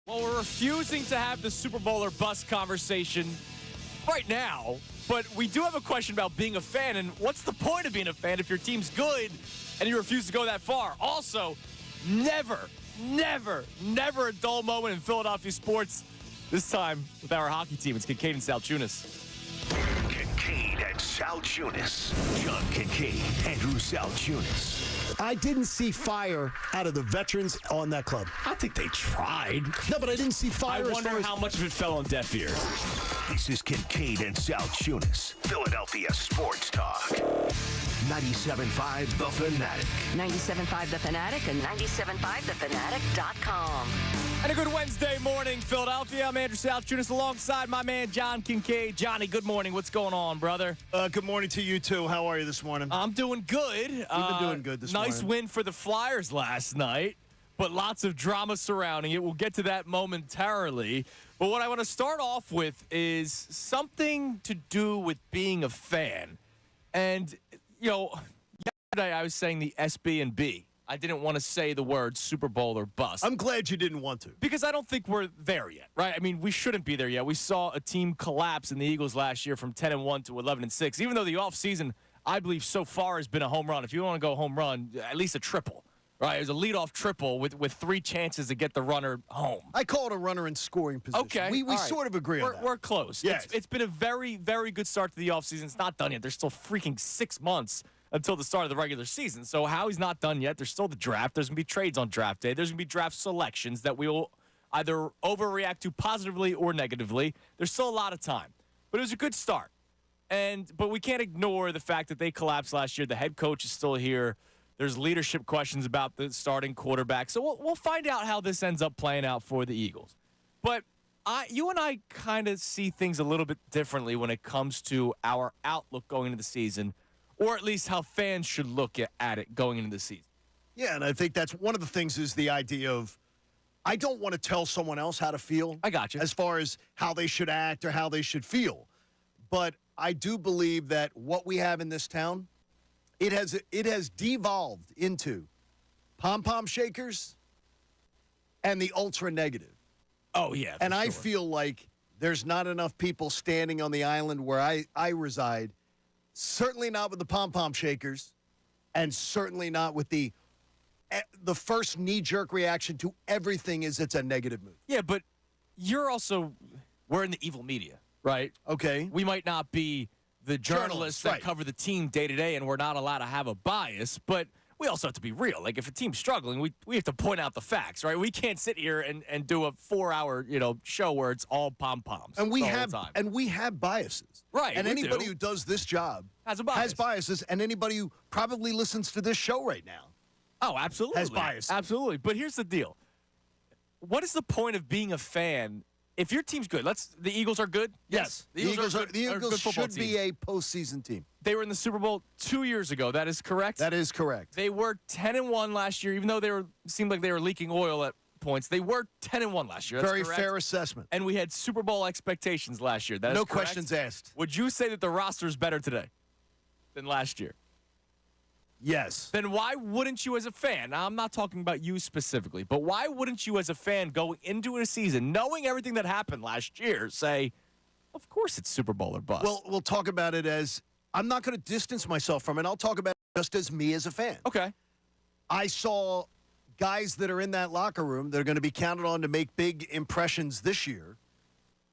Well, we're refusing to have the Super Bowl or bust conversation right now, but we do have a question about being a fan, and what's the point of being a fan if your team's good and you refuse to go that far? Also, never a dull moment in Philadelphia sports, this time with our hockey team. It's Kincade Salciunas. Kincade and Salciunas. John Kincade, Andrew Salciunas. I didn't see fire out of the veterans on that club. I think they tried. No, but I didn't see fire. I wonder how much of it fell on deaf ears. This is Kincade and Salciunas, Philadelphia Sports Talk. 97.5 The Fanatic. 97.5 The Fanatic and 97.5thefanatic.com. And a good Wednesday morning, Philadelphia. I'm Andrew Salciunas alongside my man, John Kincade. Johnny, good morning. What's going on, brother? Good morning to you, too. How are you this morning? I'm doing good. We've been doing good this morning. Nice win for the Flyers last night, but lots of drama surrounding it. We'll get to that momentarily. But what I want to start off with is something to do with being a fan. And, you know, yesterday I was saying the SB and B. I didn't want to say the word Super Bowl or bust. I'm glad you didn't want to. Because I don't think we're there yet, right? I mean, we shouldn't be there yet. We saw a team collapse in the Eagles last year from 10-1 to 11-6. Even though the offseason, I believe, so far has been a home run. If you want to go home run, at least a triple, right? It was a leadoff triple with 3 chances to get the runner home. I call it a runner in scoring position. Okay. We right. sort of agree on that. We're close. Yes. It's been a very, very good start to the offseason. It's not done yet. There's still freaking 6 months until the start of the regular season. So Howie's not done yet. There's still the draft. There's going to be trades on draft day. There's going to be draft selections that we will either overreact to positively or negatively. There's still a lot of time. But it was a good start. But we can't ignore the fact that they collapsed last year. The head coach is still here. There's leadership questions about the starting quarterback. So we'll find out how this ends up playing out for the Eagles. But you and I kind of see things a little bit differently when it comes to our outlook going into the season, or at least how fans should look at it going into the season. Yeah, and I think that's one of the things is the idea of I don't want to tell someone else how to feel. I got you. As far as how they should act or how they should feel. But I do believe that what we have in this town, it has devolved into pom-pom shakers and the ultra negative. Oh, yeah. And sure. I feel like there's not enough people standing on the island where I reside. Certainly not with the pom-pom shakers, and certainly not with the first knee-jerk reaction to everything is it's a negative move. Yeah, but we're in the evil media, right? Okay. We might not be the journalists that right. cover the team day to day, and we're not allowed to have a bias, but we also have to be real. Like, if a team's struggling, we have to point out the facts, right? We can't sit here and do a 4-hour, show where it's all pom-poms. And we the have whole time. and we have biases. Right, And we anybody do. who does this job Has a bias. has biases, and anybody who probably listens to this show right now. Oh, absolutely. Has bias. Absolutely. But here's the deal. What is the point of being a fan if your team's good? The Eagles are good? Yes. The Eagles are good football should team. be a postseason team. They were in the Super Bowl 2 years ago. That is correct? That is correct. They were 10-1 last year, even though seemed like they were leaking oil at points. They were 10-1 last year. That's Very correct. fair assessment. And we had Super Bowl expectations last year. That is No correct. questions asked. Would you say that the roster is better today than last year? Yes. Then why wouldn't you as a fan, now I'm not talking about you specifically, but why wouldn't you as a fan going into a season, knowing everything that happened last year, say, of course it's Super Bowl or bust? Well, we'll talk about it as I'm not going to distance myself from it. I'll talk about it just as me as a fan. Okay. I saw guys that are in that locker room that are going to be counted on to make big impressions this year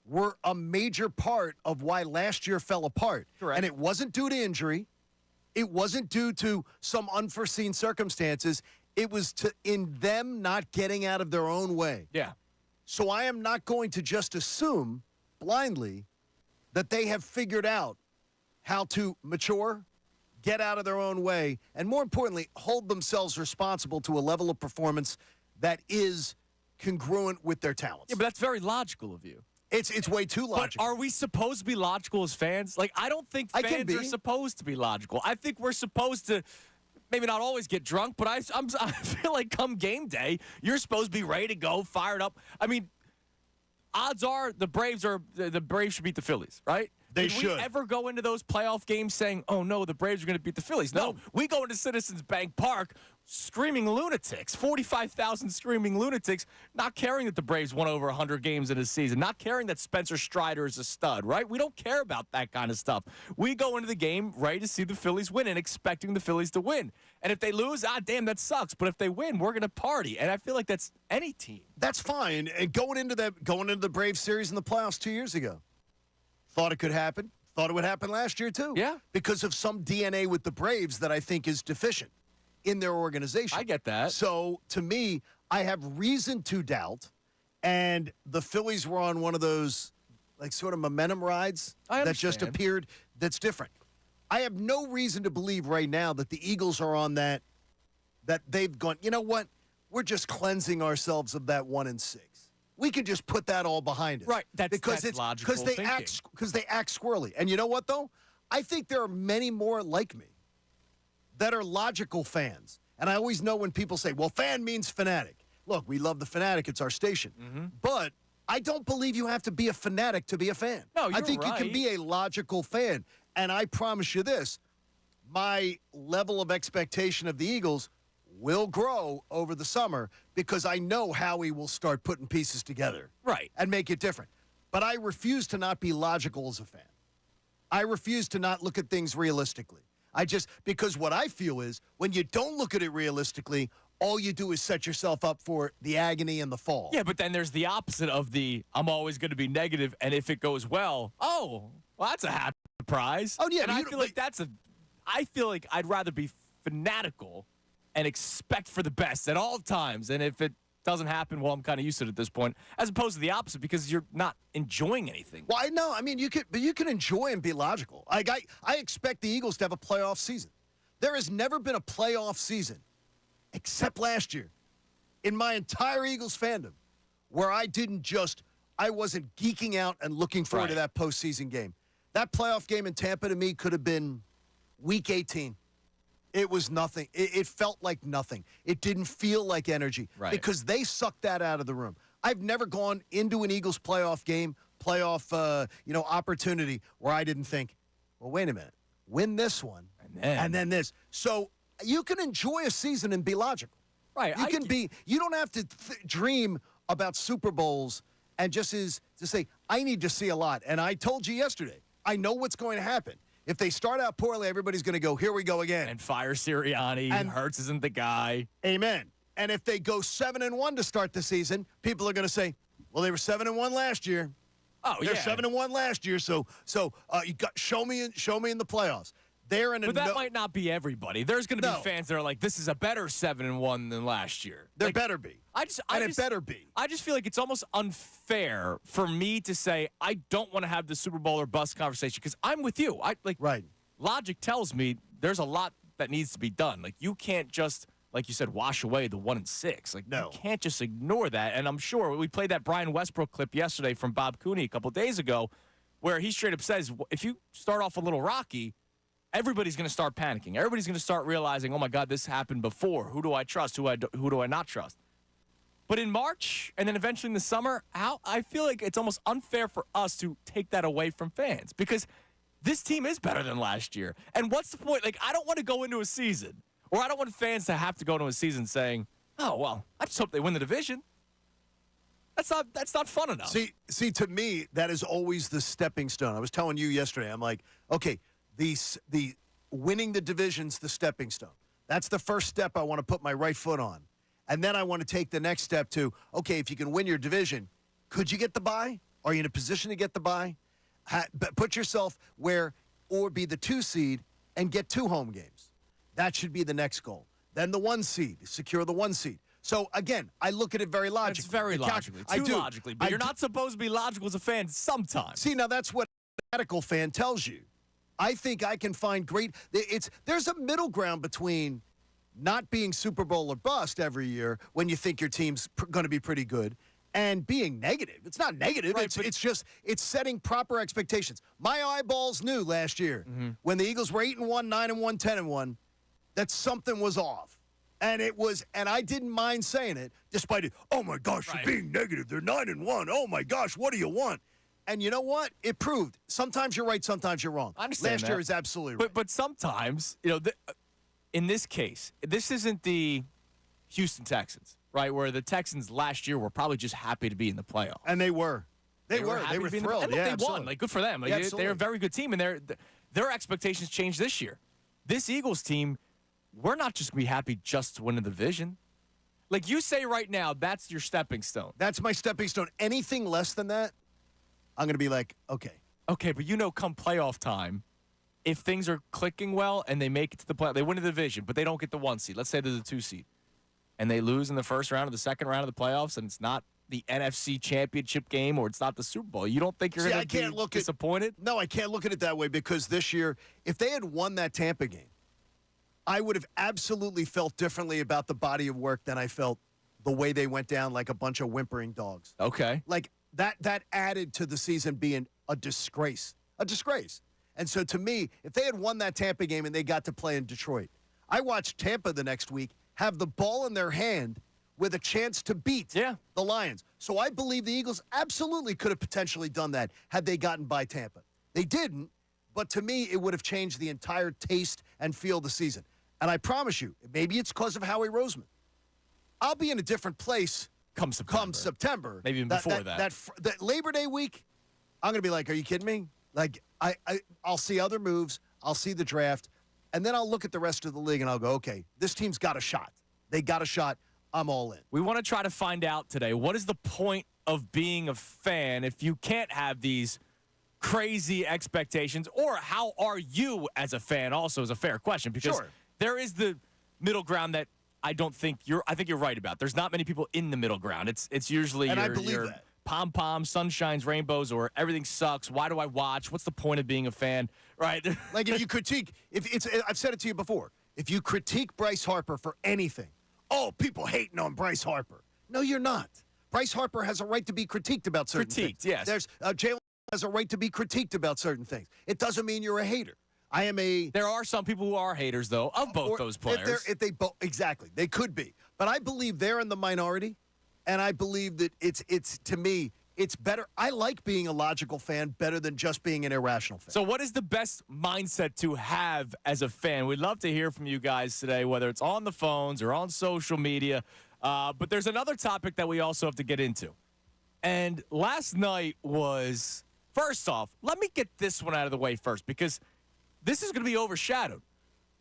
were a major part of why last year fell apart. Correct. And it wasn't due to injury. It wasn't due to some unforeseen circumstances. It was in them not getting out of their own way. Yeah. So I am not going to just assume blindly that they have figured out how to mature, get out of their own way, and more importantly, hold themselves responsible to a level of performance that is congruent with their talents. Yeah, but that's very logical of you. It's way too logical. But are we supposed to be logical as fans? Like, I don't think fans are supposed to be logical. I think we're supposed to maybe not always get drunk, but I feel like come game day, you're supposed to be ready to go, fired up. I mean, odds are the Braves should beat the Phillies, right? They Did should. we ever go into those playoff games saying, oh, no, the Braves are going to beat the Phillies? No. We go into Citizens Bank Park screaming lunatics, 45,000 screaming lunatics, not caring that the Braves won over 100 games in a season, not caring that Spencer Strider is a stud, right? We don't care about that kind of stuff. We go into the game ready to see the Phillies win and expecting the Phillies to win. And if they lose, damn, that sucks. But if they win, we're going to party. And I feel like that's any team. That's fine. And going into the Braves series in the playoffs 2 years ago, thought it could happen. Thought it would happen last year, too. Yeah. Because of some DNA with the Braves that I think is deficient in their organization. I get that. So, to me, I have reason to doubt. And the Phillies were on one of those, like, sort of momentum rides that just appeared that's different. I have no reason to believe right now that the Eagles are on that they've gone, you know what? We're just cleansing ourselves of that 1-6. We can just put that all behind us. Right. That's logical because they act squirrely. And you know what, though? I think there are many more like me that are logical fans. And I always know when people say, well, fan means fanatic. Look, we love the fanatic. It's our station. Mm-hmm. But I don't believe you have to be a fanatic to be a fan. No, you're I think right. you can be a logical fan. And I promise you this, my level of expectation of the Eagles will grow over the summer because I know Howie will start putting pieces together. Right. And make it different. But I refuse to not be logical as a fan. I refuse to not look at things realistically. Because what I feel is when you don't look at it realistically, all you do is set yourself up for the agony and the fall. Yeah, but then there's the opposite of the I'm always going to be negative, and if it goes well, that's a happy surprise. Oh, yeah. And I feel like I'd rather be fanatical and expect for the best at all times. And if it doesn't happen, well, I'm kind of used to it at this point, as opposed to the opposite because you're not enjoying anything. Well, I know. I mean, you can enjoy and be logical. I expect the Eagles to have a playoff season. There has never been a playoff season, except last year, in my entire Eagles fandom, where I wasn't geeking out and looking forward to that postseason game. That playoff game in Tampa to me could have been week 18. It was nothing. It felt like nothing. It didn't feel like energy because they sucked that out of the room. I've never gone into an Eagles playoff game, opportunity where I didn't think, well, wait a minute, win this one and then this. So you can enjoy a season and be logical. Right. You don't have to dream about Super Bowls and just to say, I need to see a lot. And I told you yesterday, I know what's going to happen. If they start out poorly, everybody's going to go, here we go again. And fire Sirianni. And Hurts isn't the guy. Amen. And if they go 7-1 to start the season, people are going to say, well, they were 7-1 last year. Oh, They're yeah. 7-1 last year, so you got show me in the playoffs. But that might not be everybody. There's going to be fans that are like, this is a better 7-1 than last year. There better be. It better be. I just feel like it's almost unfair for me to say I don't want to have the Super Bowl or bust conversation because I'm with you. Right. Logic tells me there's a lot that needs to be done. Like you can't just, like you said, wash away the 1-6. Like no. You can't just ignore that. And I'm sure we played that Brian Westbrook clip yesterday from Bob Cooney a couple days ago, where he straight up says if you start off a little rocky, everybody's going to start panicking. Everybody's going to start realizing, oh, my God, this happened before. Who do I trust? Who do I not trust? But in March and then eventually in the summer, I feel like it's almost unfair for us to take that away from fans because this team is better than last year. And what's the point? Like, I don't want to go into a season, or I don't want fans to have to go into a season saying, oh, well, I just hope they win the division. That's not fun enough. See, to me, that is always the stepping stone. I was telling you yesterday, I'm like, okay, the winning the division's the stepping stone. That's the first step I want to put my right foot on. And then I want to take the next step to, okay, if you can win your division, could you get the bye? Are you in a position to get the bye? Put yourself or be the 2 seed and get 2 home games. That should be the next goal. Then the 1 seed, secure the 1 seed. So, again, I look at it very logically. It's very logically. Too logically. But you're not supposed to be logical as a fan sometimes. See, now that's what a fanatical fan tells you. I think I can find there's a middle ground between not being Super Bowl or bust every year when you think your team's going to be pretty good and being negative. It's not negative. Right, it's setting proper expectations. My eyeballs knew last year when the Eagles were 8-1, 9-1, 10-1 that something was off. And I didn't mind saying it despite it. Oh my gosh, You're being negative. They're 9-1. Oh my gosh, what do you want? And you know what? It proved. Sometimes you're right, sometimes you're wrong. I understand Last year is absolutely right. But sometimes, in this case, this isn't the Houston Texans, right? Where the Texans last year were probably just happy to be in the playoffs. And they were. They were happy to be in the- thrilled. and look, Yeah, they absolutely. won. Like, good for them. Like, Yeah, they're a absolutely. very good team, and their expectations changed this year. This Eagles team, we're not just going to be happy just to win the division. Like you say right now, that's your stepping stone. That's my stepping stone. Anything less than that, I'm going to be like, okay. Okay, but come playoff time, if things are clicking well and they make it to the play, they win the division, but they don't get the 1 seed. Let's say they're the 2 seed, and they lose in the first round or the second round of the playoffs, and it's not the NFC Championship game or it's not the Super Bowl. You don't think you're going to be disappointed? No, I can't look at it that way because this year, if they had won that Tampa game, I would have absolutely felt differently about the body of work than I felt the way they went down like a bunch of whimpering dogs. Okay. Like that added to the season being a disgrace. A disgrace. And so to me, if they had won that Tampa game and they got to play in Detroit, I watched Tampa the next week have the ball in their hand with a chance to beat the Lions. So I believe the Eagles absolutely could have potentially done that had they gotten by Tampa. They didn't, but to me, it would have changed the entire taste and feel of the season. And I promise you, maybe it's because of Howie Roseman. I'll be in a different place come September. Maybe even before that. That Labor Day week, I'm going to be like, are you kidding me? Like, I'll see other moves. I'll see the draft. And then I'll look at the rest of the league and I'll go, okay, this team's got a shot. They got a shot. I'm all in. We want to try to find out today, what is the point of being a fan if you can't have these crazy expectations? Or how are you as a fan also is a fair question. Because there is the middle ground that I think you're right about. There's not many people in the middle ground. It's usually and your, I believe your that. pom-poms, sunshines, rainbows, or everything sucks. Why do I watch? What's the point of being a fan? Right? Like if you critique, I've said it to you before. If you critique Bryce Harper for anything, people hating on Bryce Harper. No, you're not. Bryce Harper has a right to be critiqued about certain things. Yes. There's Jalen has a right to be critiqued about certain things. It doesn't mean you're a hater. There are some people who are haters, though, of both those players. Exactly. They could be. But I believe they're in the minority, and I believe that it's to me, it's better. I like being a logical fan better than just being an irrational fan. So what is the best mindset to have as a fan? We'd love to hear from you guys today, whether it's on the phones or on social media. But there's another topic that we also have to get into. And last night was, first off, let me get this one out of the way first, because this is going to be overshadowed.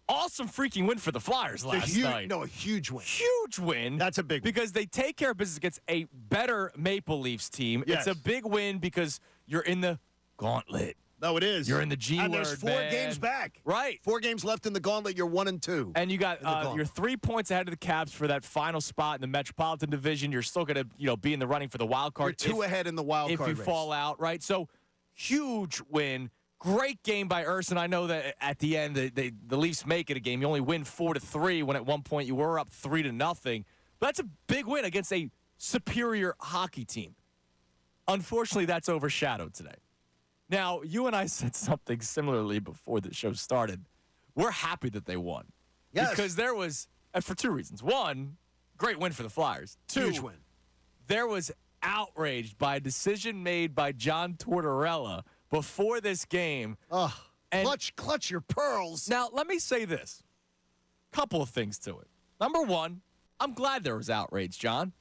Awesome freaking win for the Flyers last night. No, a huge win. Huge win. That's a big win. Because they take care of business against a better Maple Leafs team. Yes. It's a big win because you're in the gauntlet. No, it is. You're in the G word, and there's 4 games back. Right. 4 games left in the gauntlet. You're 1-2. And you got you're 3 points ahead of the Caps for that final spot in the Metropolitan Division. You're still going to be in the running for the wild card. You're 2 ahead in the wild card if you race. fall out, right? So huge win. Great game by Urson. I know that at the end, the Leafs make it a game. You only win 4-3 when at one point you were up 3-0. But that's a big win against a superior hockey team. Unfortunately, that's overshadowed today. Now, you and I said something similarly before the show started. We're happy that they won. Yes. Because there was, and for 2 reasons. 1, great win for the Flyers. 2, huge win. There was outraged by a decision made by John Tortorella before this game. Clutch your pearls. Now, let me say this. Couple of things to it. Number 1, I'm glad there was outrage, John.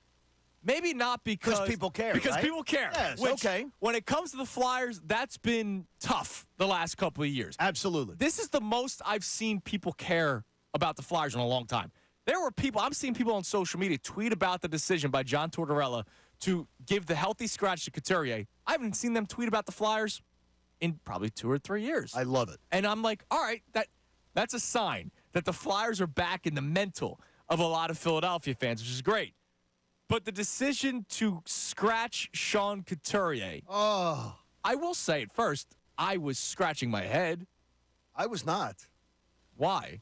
Maybe not because people care. Because right? people care. Yes, which, okay. When it comes to the Flyers, that's been tough the last couple of years. Absolutely. This is the most I've seen people care about the Flyers in a long time. I'm seeing people on social media tweet about the decision by John Tortorella to give the healthy scratch to Couturier. I haven't seen them tweet about the Flyers in probably 2 or 3 years. I love it. And I'm like, all right, that's a sign that the Flyers are back in the mental of a lot of Philadelphia fans, which is great. But the decision to scratch Sean Couturier, I will say at first, I was scratching my head. I was not. Why?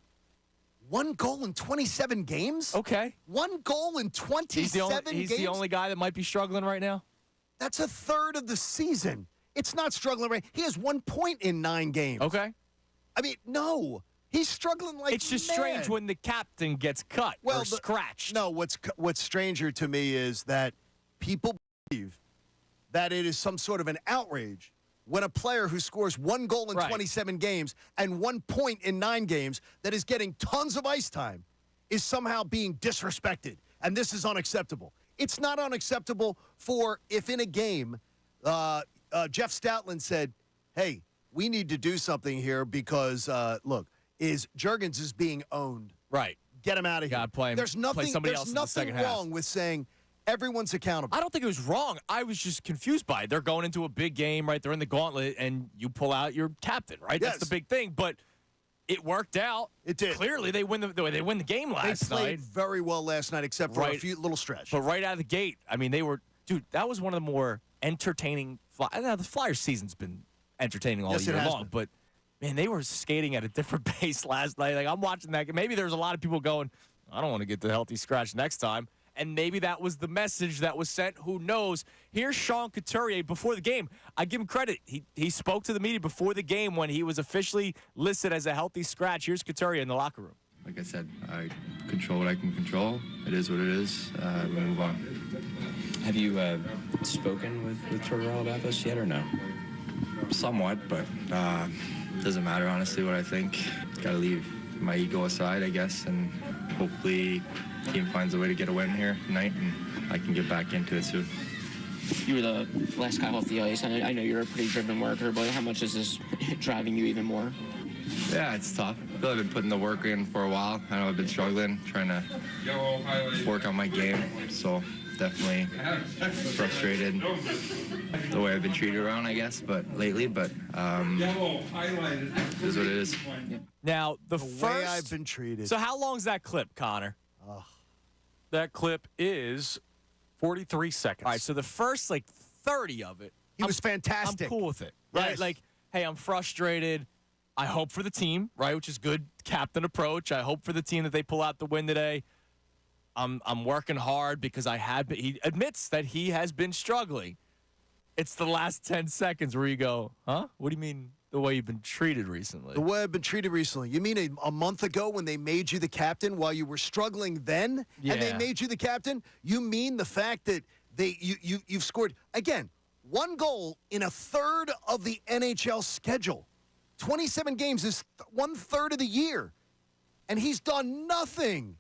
1 goal in 27 games? Okay. 1 goal in 27 games? He's the only guy that might be struggling right now? That's a third of the season. It's not struggling right. He has 1 point in 9 games. Okay. I mean, no. He's struggling like It's just mad. strange when the captain gets cut or scratched. No, what's stranger to me is that people believe that it is some sort of an outrage when a player who scores 1 goal in Right. 27 games and 1 point in 9 games that is getting tons of ice time is somehow being disrespected. And this is unacceptable. It's not unacceptable for if in a game, Jeff Stoutland said, hey, we need to do something here because, look, Juergens is being owned. Right. Get him out of here. Gotta play him- There's play nothing, somebody there's else in the nothing second half. wrong with saying everyone's accountable. I don't think it was wrong. I was just confused by it. They're going into a big game, right? They're in the gauntlet, and you pull out your captain, right? Yes. That's the big thing. But it worked out. It did. Clearly, they win the game They last played night. very well last night, except for a Right. few little stretch. But right out of the gate, I mean, they were, dude, that was one of the more entertaining. The Flyers season's been entertaining all Yes, it year has long. been. But, man, they were skating at a different pace last night. Like, I'm watching that. Maybe there's a lot of people going, I don't want to get the healthy scratch next time. And maybe that was the message that was sent. Who knows? Here's Sean Couturier before the game. I give him credit. He spoke to the media before the game when he was officially listed as a healthy scratch. Here's Couturier in the locker room. Like I said, I control what I can control. It is what it is. We move on. Have you spoken with Tortorella about this yet or no? Somewhat, but doesn't matter, honestly, what I think. Got to leave my ego aside, I guess, and hopefully team finds a way to get a win here tonight, and I can get back into it soon. You were the last guy off the ice. I know you're a pretty driven worker, but how much is this driving you even more? Yeah, it's tough. I feel I've been putting the work in for a while. I know I've been struggling, trying to work on my game, so definitely frustrated the way I've been treated around, I guess, but lately, but it is what it is. Now, the way first. I've been treated. So, how long's that clip, Connor? That clip is 43 seconds. All right, so the first, 30 of it. He was fantastic. I'm cool with it, right? Yes. Like, hey, I'm frustrated. I hope for the team, right, which is good captain approach. I hope for the team that they pull out the win today. I'm working hard because he admits that he has been struggling. It's the last 10 seconds where you go, huh? What do you mean the way you've been treated recently? The way I've been treated recently. You mean a month ago when they made you the captain while you were struggling then? And they Yeah. made you the captain? You mean the fact that you've scored, again, 1 goal in a third of the NHL schedule. 27 games is 1/3 of the year. And he's done nothing.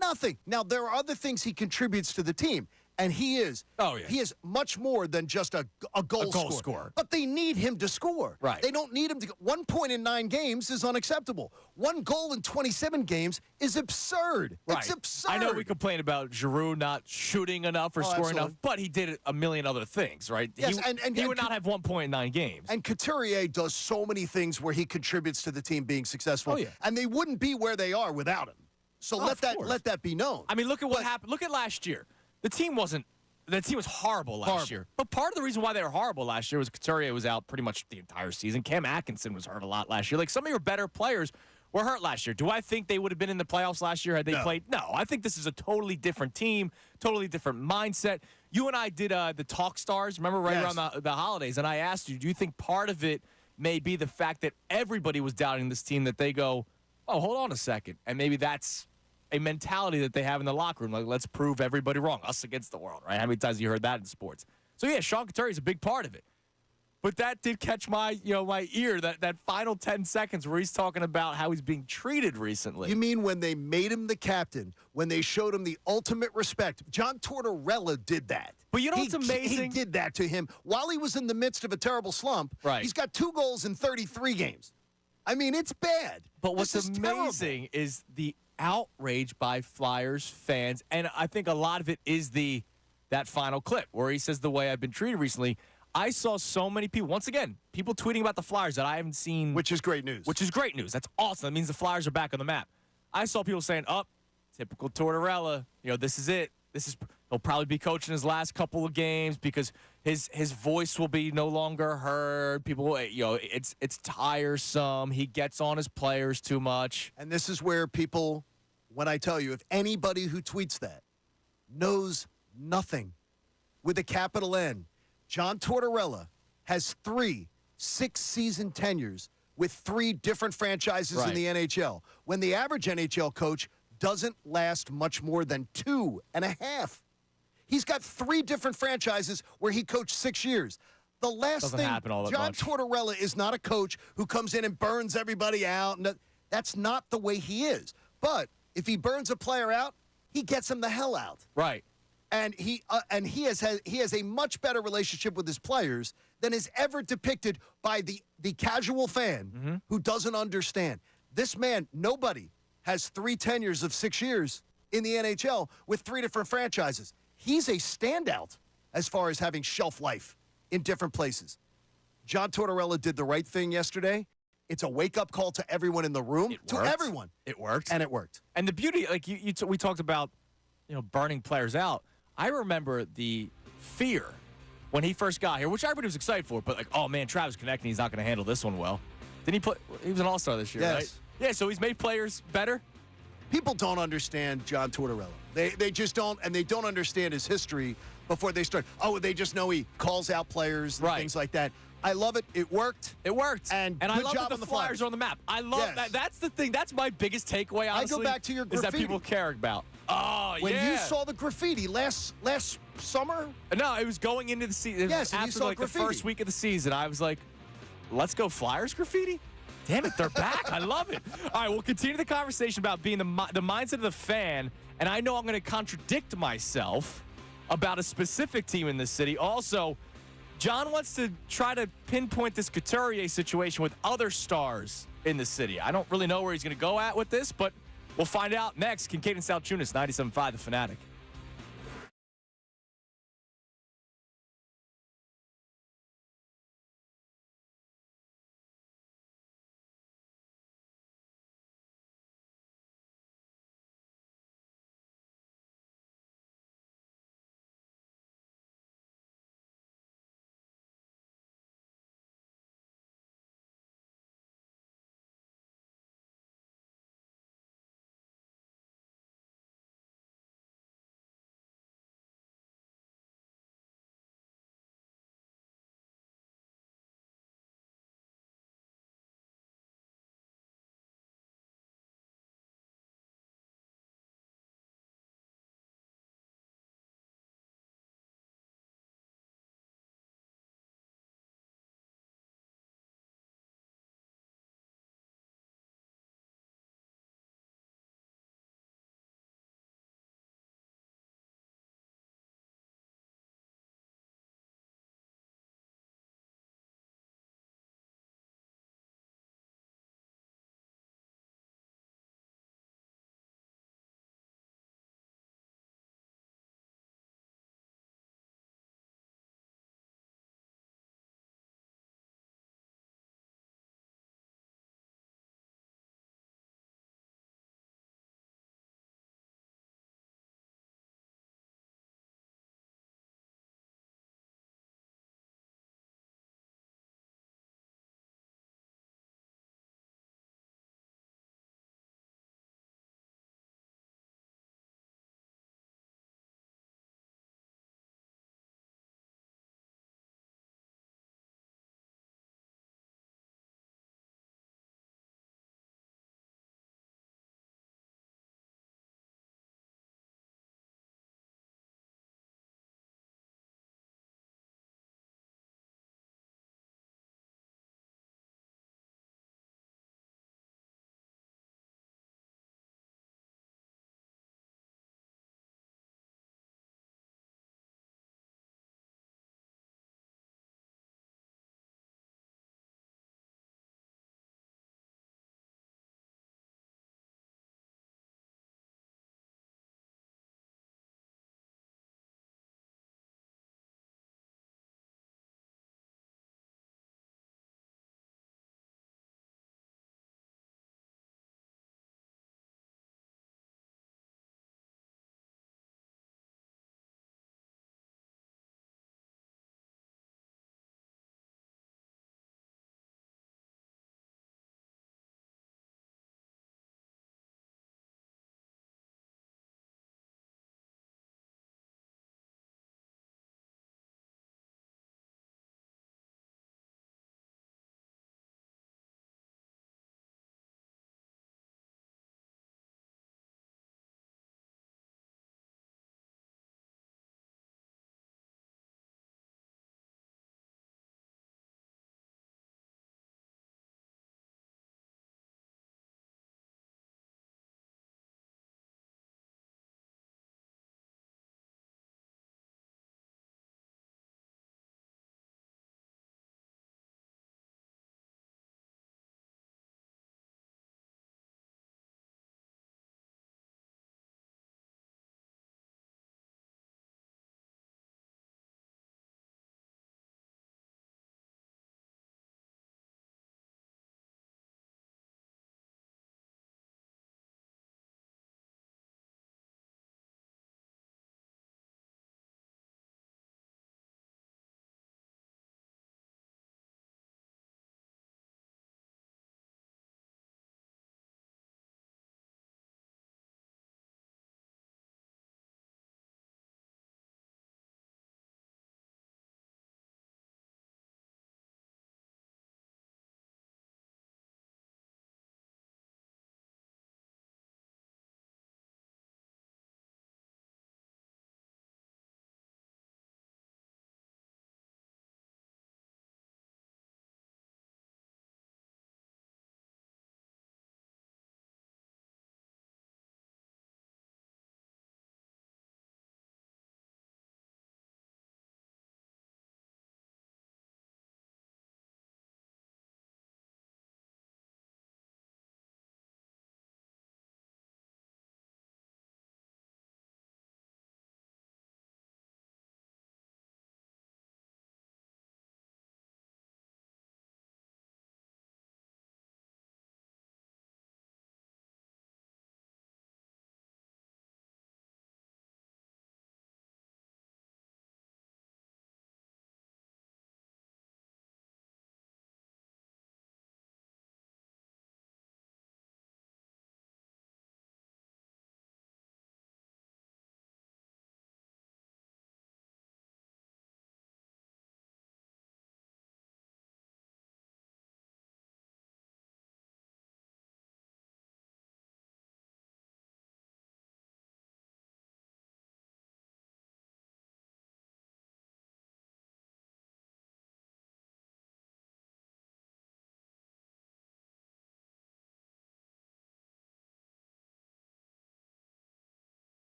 Nothing. Now, there are other things he contributes to the team. And he is. Oh, yeah. He is much more than just a goal scorer. But they need him to score. Right. They don't need him to. 1 point in 9 games is unacceptable. 1 goal in 27 games is absurd. Right. It's absurd. I know we complain about Giroux not shooting enough or scoring absolutely. enough, but he did a million other things, right? Yes, he, and he would not have 1 point in 9 games. And Couturier does so many things where he contributes to the team being successful. Oh, yeah. And they wouldn't be where they are without him. So of course. let that be known. I mean, look at what happened. Look at last year. The team was horrible last year. But part of the reason why they were horrible last year was Couturier was out pretty much the entire season. Cam Atkinson was hurt a lot last year. Like, some of your better players were hurt last year. Do I think they would have been in the playoffs last year had they played? No. I think this is a totally different team, totally different mindset. You and I did the Talk Stars, remember, right Yes. around the holidays, and I asked you, do you think part of it may be the fact that everybody was doubting this team, that they go, oh, hold on a second, and maybe that's a mentality that they have in the locker room, like, let's prove everybody wrong, us against the world, right? How many times have you heard that in sports? So, yeah, Sean Couturier is a big part of it. But that did catch my ear, that final 10 seconds where he's talking about how he's being treated recently. You mean when they made him the captain, when they showed him the ultimate respect? John Tortorella did that. But you know what's amazing? He did that to him while he was in the midst of a terrible slump. Right. He's got 2 goals in 33 games. I mean, it's bad. But what's This is terrible. amazing is the outrage by Flyers fans, and I think a lot of it is that final clip where he says the way I've been treated recently. I saw so many people, once again, people tweeting about the Flyers that I haven't seen. Which is great news. Which is great news. That's awesome. That means the Flyers are back on the map. I saw people saying, typical Tortorella. This is it. He'll probably be coaching his last couple of games because his voice will be no longer heard. People, it's tiresome. He gets on his players too much. And this is where people, when I tell you, if anybody who tweets that knows nothing with a capital N, John Tortorella has 3 6-season tenures with 3 different franchises in the NHL, when the average NHL coach doesn't last much more than 2.5. He's got 3 different franchises where he coached 6 years. The last Doesn't thing, happen all that John much. Tortorella is not a coach who comes in and burns everybody out. That's not the way he is. But if he burns a player out, he gets him the hell out. Right. And he has a much better relationship with his players than is ever depicted by the casual fan who doesn't understand. This man, nobody has 3 tenures of 6 years in the NHL with 3 different franchises. He's a standout as far as having shelf life in different places. John Tortorella did the right thing yesterday. It's a wake-up call to everyone in the room, to everyone. It worked. And it worked. And the beauty, like we talked about, burning players out. I remember the fear when he first got here, which everybody was excited for, but like, oh man, Travis Konechny, he's not going to handle this one well. He was an all-star this year, Yes. right? Yeah, so he's made players better. People don't understand John Tortorella. They just don't, and they don't understand his history before they start. Oh, they just know he calls out players and things like that. I love it. It worked. It worked. And I good love job that on the the Flyers Flyers are on the map. I love Yes. that. That's the thing. That's my biggest takeaway, honestly. I go back to your Is that graffiti. people care about. Oh, When yeah. you saw the graffiti last summer, No, it was going into the season. Yes, and you after saw like graffiti. the first week of the season, I was like, let's go Flyers graffiti? Damn it, they're back. I love it. All right, we'll continue the conversation about being the mindset of the fan, and I know I'm going to contradict myself about a specific team in this city. Also, John wants to try to pinpoint this Couturier situation with other stars in the city. I don't really know where he's going to go at with this, but we'll find out next. Kincade Salciunas, 97.5 The Fanatic.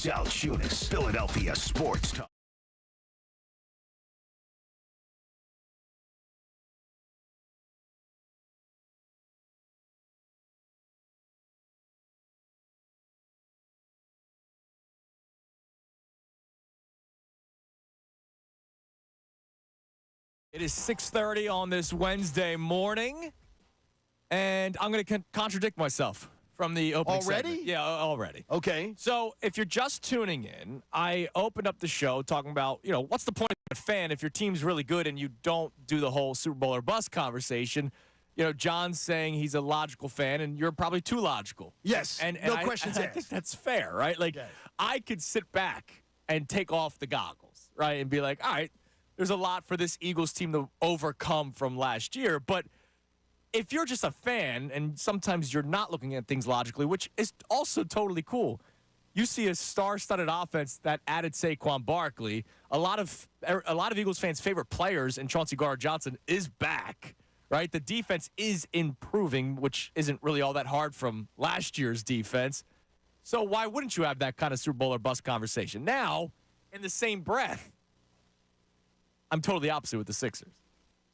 Salciunas, Philadelphia Sports Talk. It is 6:30 on this Wednesday morning, and I'm going to contradict myself from the opening Already? segment. Yeah, already. Okay. So if you're just tuning in, I opened up the show talking about, what's the point of a fan if your team's really good and you don't do the whole Super Bowl or bust conversation? John's saying he's a logical fan, and you're probably too logical. Yes, and no I, questions I asked. think that's fair, right? Like, Okay. I could sit back and take off the goggles, right, and be like, all right, there's a lot for this Eagles team to overcome from last year. But if you're just a fan, and sometimes you're not looking at things logically, which is also totally cool, you see a star-studded offense that added Saquon Barkley. A lot of Eagles fans' favorite players in Chauncey Gardner-Johnson is back, right? The defense is improving, which isn't really all that hard from last year's defense. So why wouldn't you have that kind of Super Bowl or bust conversation? Now, in the same breath, I'm totally opposite with the Sixers.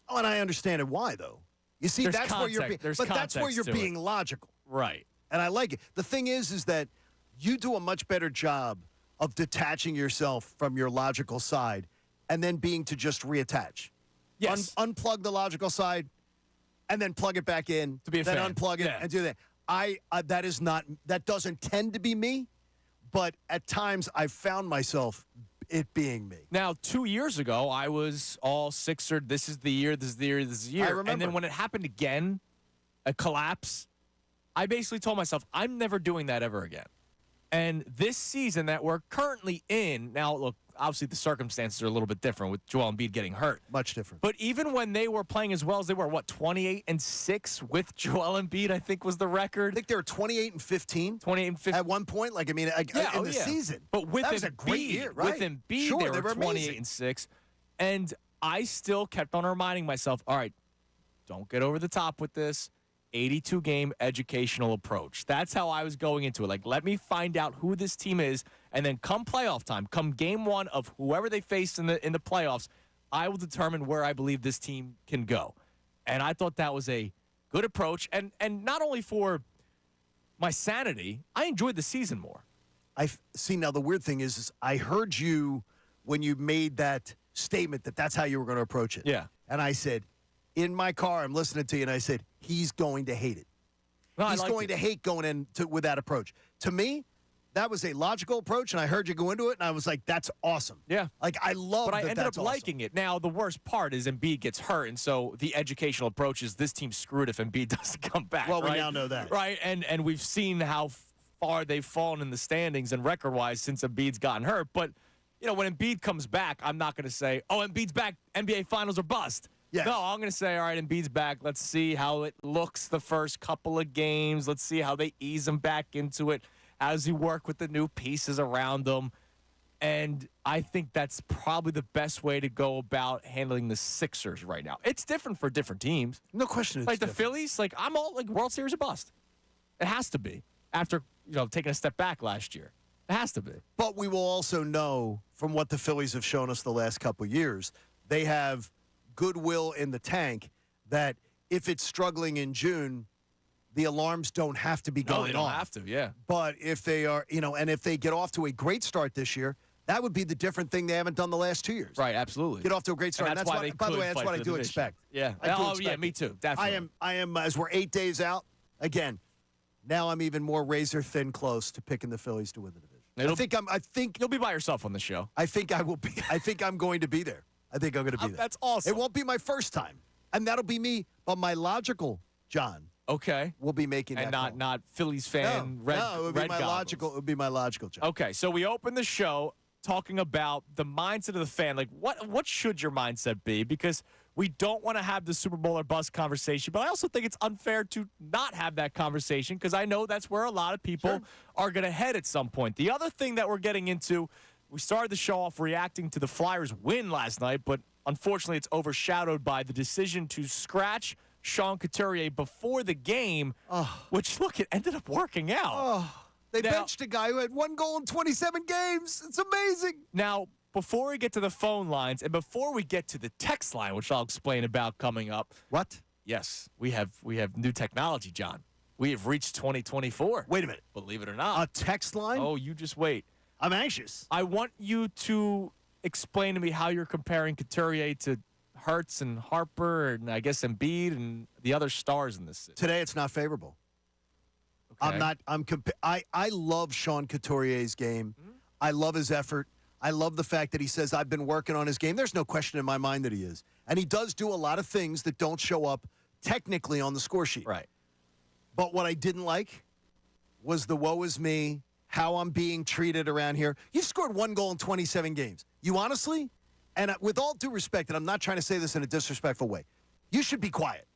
Oh, and I understand it. Why, though? You see, There's that's where you're being, context. There's that's where context you're to being it. logical. Right. And I like it. The thing is that you do a much better job of detaching yourself from your logical side and then being to just reattach. Yes. Unplug the logical side and then plug it back in. To be a then fan. unplug it Yeah. and do that. That doesn't tend to be me, but at times I've found myself it being me. Now, 2 years ago, I was all Sixer. This is the year. This is the year. This is the year. I remember. And then when it happened again, a collapse, I basically told myself, I'm never doing that ever again. And this season that we're currently in, now, look, obviously the circumstances are a little bit different with Joel Embiid getting hurt. Much different. But even when they were playing as well as they were, 28-6 with Joel Embiid, I think was the record. I think they were 28 and 15 28-15. at one point. In the season. But with that Embiid, was a great year, right? With Embiid, Sure, they were amazing. 28-6. And I still kept on reminding myself, all right, don't get over the top with this. 82-game educational approach. That's how I was going into it. Like, let me find out who this team is, and then come playoff time, come game one of whoever they face in the playoffs, I will determine where I believe this team can go. And I thought that was a good approach. And not only for my sanity, I enjoyed the season more. See, now the weird thing is I heard you when you made that statement that's how you were going to approach it. Yeah. And I said, in my car, I'm listening to you, and I said, he's going to hate it. No, He's going to hate going in with that approach. To me, that was a logical approach, and I heard you go into it, and I was like, that's awesome. Yeah. Like, I love But I that ended that's up awesome. liking it. Now, the worst part is Embiid gets hurt, and so the educational approach is this team's screwed if Embiid doesn't come back. Well, we right? now know that. Right, and we've seen how far they've fallen in the standings and record-wise since Embiid's gotten hurt. But, when Embiid comes back, I'm not going to say, oh, Embiid's back, NBA Finals are bust. Yes. No, I'm going to say, all right, Embiid's back. Let's see how it looks the first couple of games. Let's see how they ease him back into it. How does he work with the new pieces around him? And I think that's probably the best way to go about handling the Sixers right now. It's different for different teams. No question. It's Like the different. Phillies, I'm all World Series or bust. It has to be after taking a step back last year. It has to be. But we will also know from what the Phillies have shown us the last couple of years, they have goodwill in the tank that if it's struggling in June, the alarms don't have to be going No, they don't off. have to. Yeah. But if they are, and if they get off to a great start this year, that would be the different thing they haven't done the last 2 years. Right. Absolutely. Get off to a great start. And that's why they by the could way, that's fight what for I the do division. expect. Yeah. I do Oh, expect yeah. Me it. too. Definitely. I am. As we're 8 days out, again. Now I'm even more razor thin close to picking the Phillies to win the division. I think You'll be by yourself on the show. I think I will be. I think I'm going to be there. I think I'm going to be there. That's awesome. It won't be my first time, and that'll be me. But my logical John Okay. will be making And that not Phillies fan. No, red, no, it would be red my goggles. logical. It would be my logical John. Okay, so we open the show talking about the mindset of the fan. Like, what should your mindset be? Because we don't want to have the Super Bowl or bust conversation, but I also think it's unfair to not have that conversation because I know that's where a lot of people are going to head at some point. The other thing that we're getting into, we started the show off reacting to the Flyers' win last night, but unfortunately it's overshadowed by the decision to scratch Sean Couturier before the game, which, look, it ended up working out. They Now- benched a guy who had 1 goal in 27 games. It's amazing. Now, before we get to the phone lines and before we get to the text line, which I'll explain about coming up, What? yes, we have new technology, John. We have reached 2024. Wait a minute. Believe it or A not. text line? Oh, you just wait. I'm anxious. I want you to explain to me how you're comparing Couturier to Hurts and Harper and I guess Embiid and the other stars in this city. Today it's not favorable. Okay. I love Sean Couturier's game. I love his effort. I love the fact that he says, I've been working on his game. There's no question in my mind that he is. And he does do a lot of things that don't show up technically on the score sheet. Right. But what I didn't like was the woe is me, how I'm being treated around here. You've scored 1 goal in 27 games. You honestly, and with all due respect, and I'm not trying to say this in a disrespectful way, you should be quiet.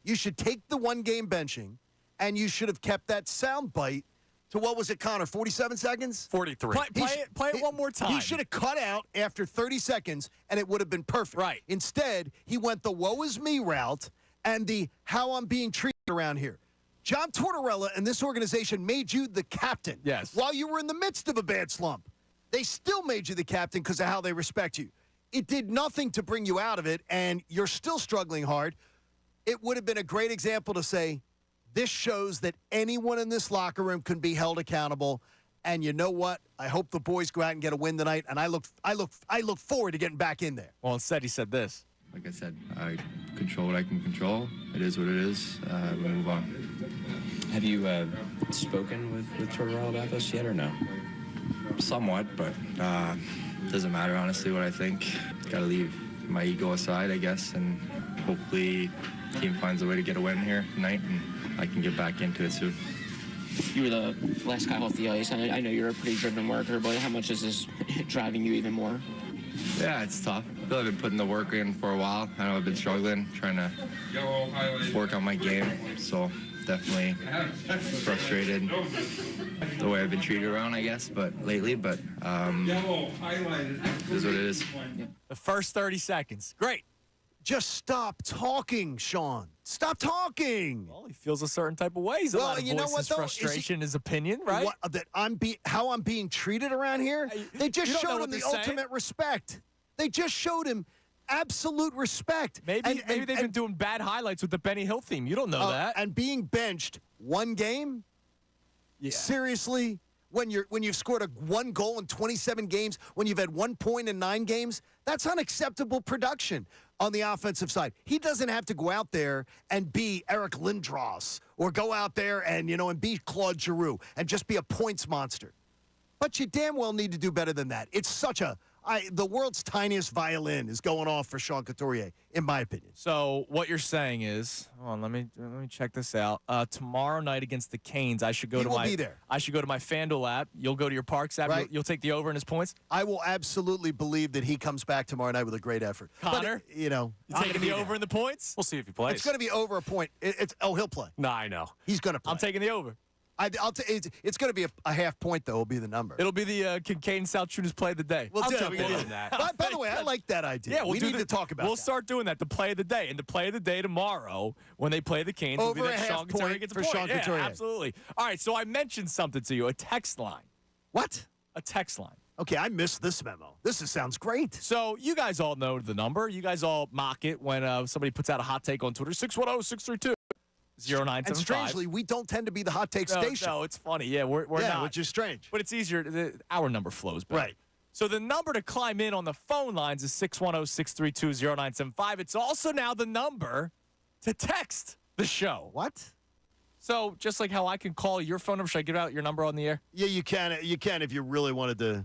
You should take the 1-game benching, and you should have kept that sound bite to, what was it, Connor, 47 seconds? 43. Play it one more time. He should have cut out after 30 seconds, and it would have been perfect. Right. Instead, he went the woe is me route and the how I'm being treated around here. John Tortorella and this organization made you the captain. Yes. While you were in the midst of a bad slump. They still made you the captain because of how they respect you. It did nothing to bring you out of it, and you're still struggling hard. It would have been a great example to say, this shows that anyone in this locker room can be held accountable. And you know what? I hope the boys go out and get a win tonight. And I look forward to getting back in there. Well, instead he said this. Like I said, I control what I can control. It is what it is. We move on. Have you spoken with Tortorella about this yet or no? Somewhat, but doesn't matter, honestly, what I think. Got to leave my ego aside, I guess, and hopefully the team finds a way to get a win here tonight, and I can get back into it soon. You were the last guy off the ice. I know you're a pretty driven worker, but how much is this driving you even more? Yeah, it's tough. I feel I've been putting the work in for a while. I know I've been struggling, trying to work on my game, so definitely frustrated the way I've been treated around, I guess, but lately, but it is what it is. The first 30 seconds. Great. Just stop talking, Sean. Stop talking. Well, he feels a certain type of way. He's allowed to you know voice what, his though? frustration, his opinion, right? How I'm being treated around here? They just you don't know showed what him the they're saying? ultimate respect. They just showed him absolute respect. Maybe they've been doing bad highlights with the Benny Hill theme. You don't know that. And being benched 1 game? Yeah. Seriously? When you've scored 1 goal in 27 games, when you've had 1 point in 9 games, that's unacceptable production on the offensive side. He doesn't have to go out there and be Eric Lindros or go out there and be Claude Giroux and just be a points monster. But you damn well need to do better than that. It's such the world's tiniest violin is going off for Sean Couturier, in my opinion. So what you're saying is, hold on, let me check this out. Tomorrow night against the Canes, I should go to will be there. I should go to my Fandom app. You'll go to your Parks app. Right. You'll take the over in his points. I will absolutely believe that he comes back tomorrow night with a great effort. Connor? But, You taking the over in the points? We'll see if he plays. It's going to be over a point. He'll play. No, I know. He's going to play. I'm taking the over. It's going to be a half point, though, will be the number. It'll be the Kincade Salciunas play of the day. We'll do that. By the way, I like that idea. Yeah, we need to talk about We'll that. start doing that. The play of the day, and the play of the day tomorrow when they play the Canes will be Over that a half Sean Couturier point gets a for point. Sean Yeah, Couturier. absolutely. All right, so I mentioned something to you, a text line. What? A text line. Okay, I missed this memo. Sounds great. So you guys all know the number. You guys all mock it when somebody puts out a hot take on Twitter. 610-632-0975. And strangely, we don't tend to be the hot take station. No, it's funny. Yeah, we're not. Which is strange. But it's easier. Our number flows better. Right. So the number to climb in on the phone lines is 610-632-0975. It's also now the number to text the show. What? So just like how I can call your phone number, should I give out your number on the air? Yeah, you can. You can if you really wanted to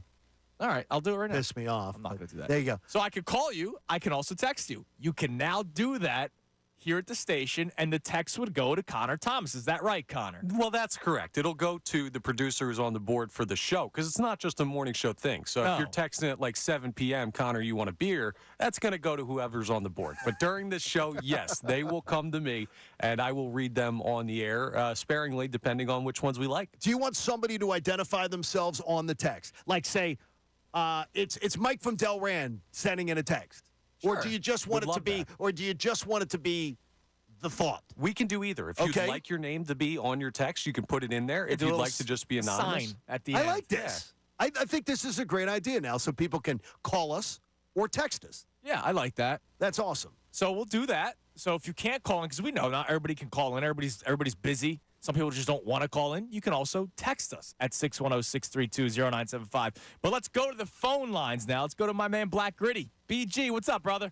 All right, I'll do it right now. piss me off. I'm not going to do that. There you go. So I could call you. I can also text you. You can now do that here at the station, and the text would go to Connor Thomas. Is that right, Connor? Well, that's correct. It'll go to the producer who's on the board for the show because it's not just a morning show thing. So No. if you're texting at like 7 p.m., Connor, you want a beer, that's going to go to whoever's on the board. But during this show, yes, they will come to me, and I will read them on the air sparingly, depending on which ones we like. Do you want somebody to identify themselves on the text? Like, say, it's Mike from Delran sending in a text. Or Sure. do you just want Would it to love be that. or do you just want it to be the thought. We can do either. If Okay. you'd like your name to be on your text, you can put it in there. If Do a you'd little like to just be anonymous. sign at the I end. like this. I think this is a great idea now, so people can call us or text us. Yeah, I like that. That's awesome. So we'll do that. So if you can't call in, because we know not everybody can call in. Everybody's busy. Some people just don't want to call in. You can also text us at 610-632-0975. But let's go to the phone lines now. Let's go to my man Black Gritty. BG, what's up, brother?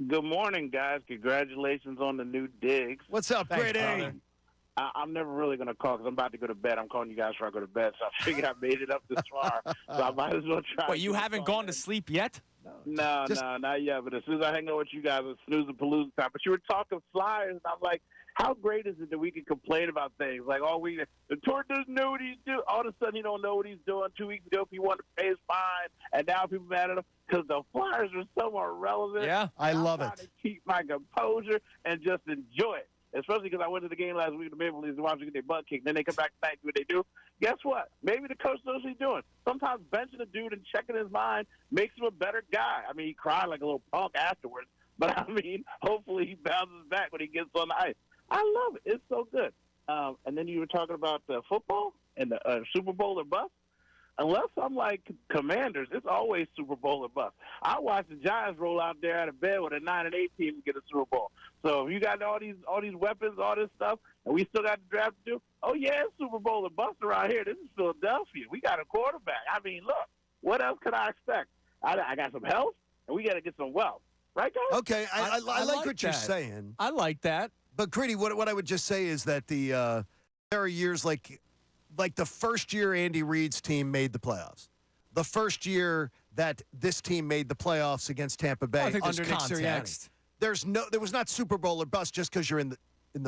Good morning, guys. Congratulations on the new digs. What's up, Thanks, Grady? brother. I'm never really going to call because I'm about to go to bed. I'm calling you guys before I go to bed, so I figured I made it up this far. So I might as well try. Wait, you haven't gone to sleep yet? No, not yet. But as soon as I hang out with you guys, it's snooze and palooza time. But you were talking Flyers, and I'm like, how great is it that we can complain about things? Like, the tour doesn't know what he's doing. All of a sudden, he don't know what he's doing. 2 weeks ago, he wanted to pay his fine, and now people mad at him because the Flyers are somewhat relevant. Yeah, I love I'm it. trying to keep my composure and just enjoy it. Especially because I went to the game last week with the Maple Leafs and watched them get their butt kicked. Then they come back tonight and do what they do. Guess what? Maybe the coach knows what he's doing. Sometimes benching a dude and checking his mind makes him a better guy. I mean, he cried like a little punk afterwards. But, I mean, hopefully he bounces back when he gets on the ice. I love it. It's so good. And then you were talking about football and the Super Bowl or bust. Unless I'm like Commanders, it's always Super Bowl or bust. I watched the Giants roll out there out of bed with a 9-8 team and get a Super Bowl. So if you got all these weapons, all this stuff, and we still got the draft to do, oh yeah, it's Super Bowl or bust around here. This is Philadelphia. We got a quarterback. I mean, look, what else could I expect? I got some health, and we got to get some wealth, right, guys? Okay, I like what you're that. saying. I like that. But, Gritty, what I would just say is that there are years like the first year Andy Reid's team made the playoffs. The first year that this team made the playoffs against Tampa Bay I think there's under Nick Sirianni. context. There was not Super Bowl or bust just because you're in the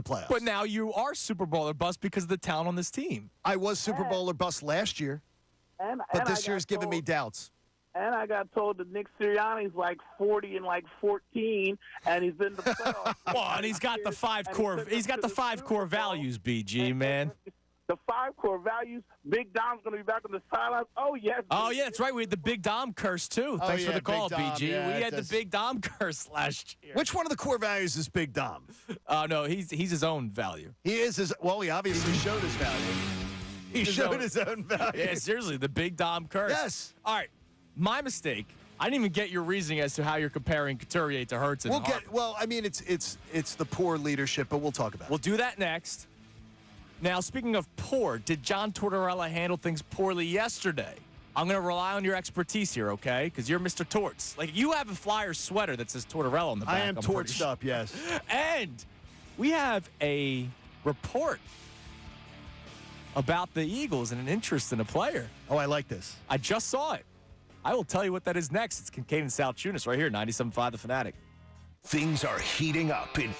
playoffs. But now you are Super Bowl or bust because of the talent on this team. I was Super Bowl or bust last year, but this year's giving me doubts. And I got told that Nick Sirianni's like 40 and like 14, and he's been to the playoffs. Well, and he's got the five core. He's got the five core values, BG, man. The 5 core values. Big Dom's going to be back on the sidelines. Oh, yes. Oh, yeah, that's right. We had the Big Dom curse, too. Thanks for yeah, the call, Big Dom. BG. Yeah, we had the that's- Big Dom curse last year. Which one of the core values is Big Dom? Oh, no, he's his own value. He is his. Well, he obviously showed his value. He showed his own value. Yeah, seriously, the Big Dom curse. Yes. All right, my mistake. I didn't even get your reasoning as to how you're comparing Couturier to Hurts and Harper. Well, I mean, it's the poor leadership, but we'll talk about it. We'll do that next. Now, speaking of poor, did John Tortorella handle things poorly yesterday? I'm going to rely on your expertise here, okay? Because you're Mr. Torts. Like, you have a Flyers sweater that says Tortorella on the back. I am I'm pretty torched sure. up, yes. And we have a report about the Eagles and an interest in a player. Oh, I like this. I just saw it. I will tell you what that is next. It's Kincade Salciunas right here, 97.5 The Fanatic. Things are heating up in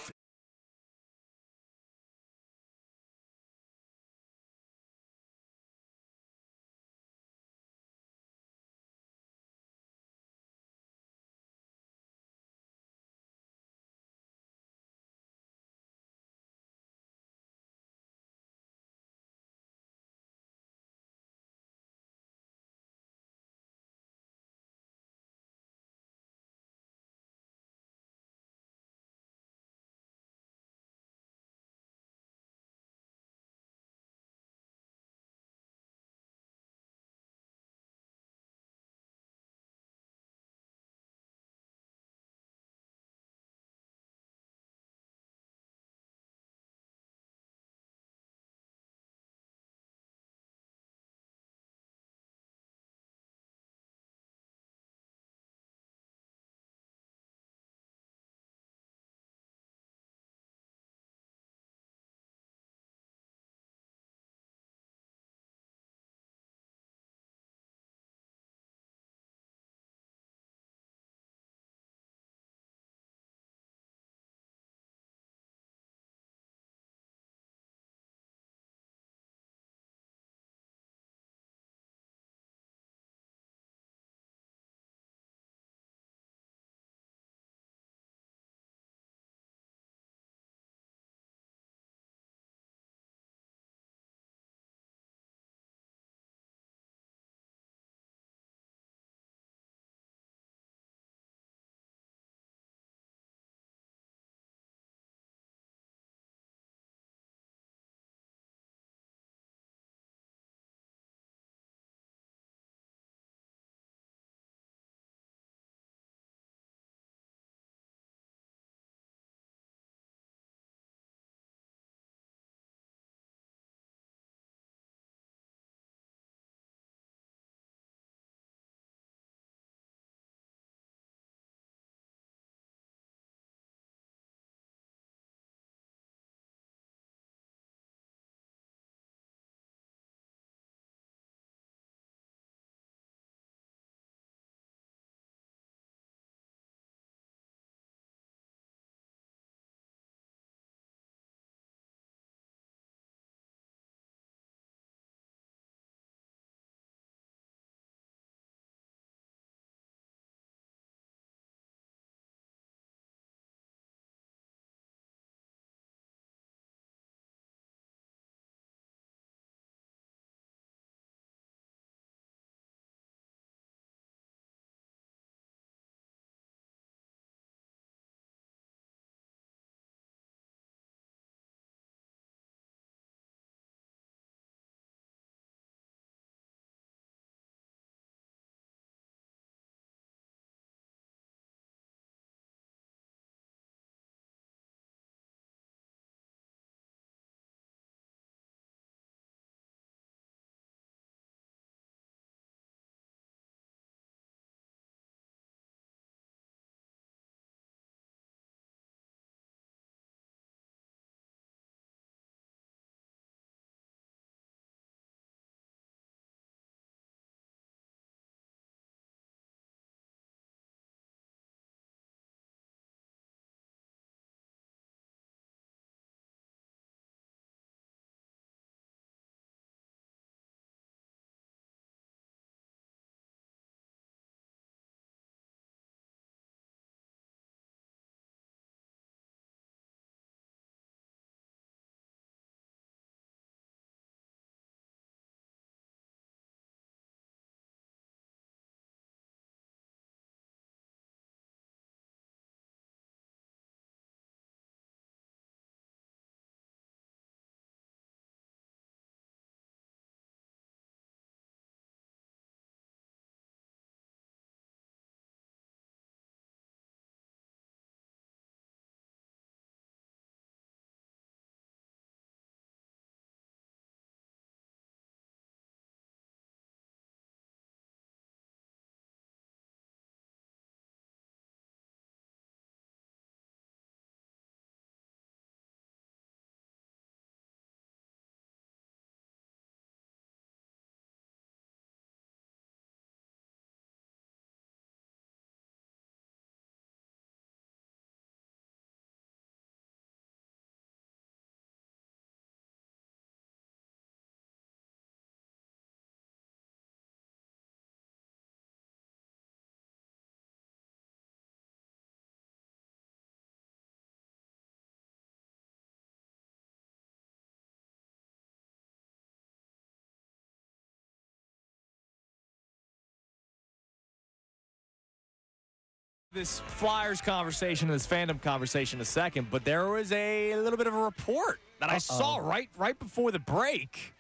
This Flyers conversation, this Fandom conversation in a second, but there was a little bit of a report that I saw right before the break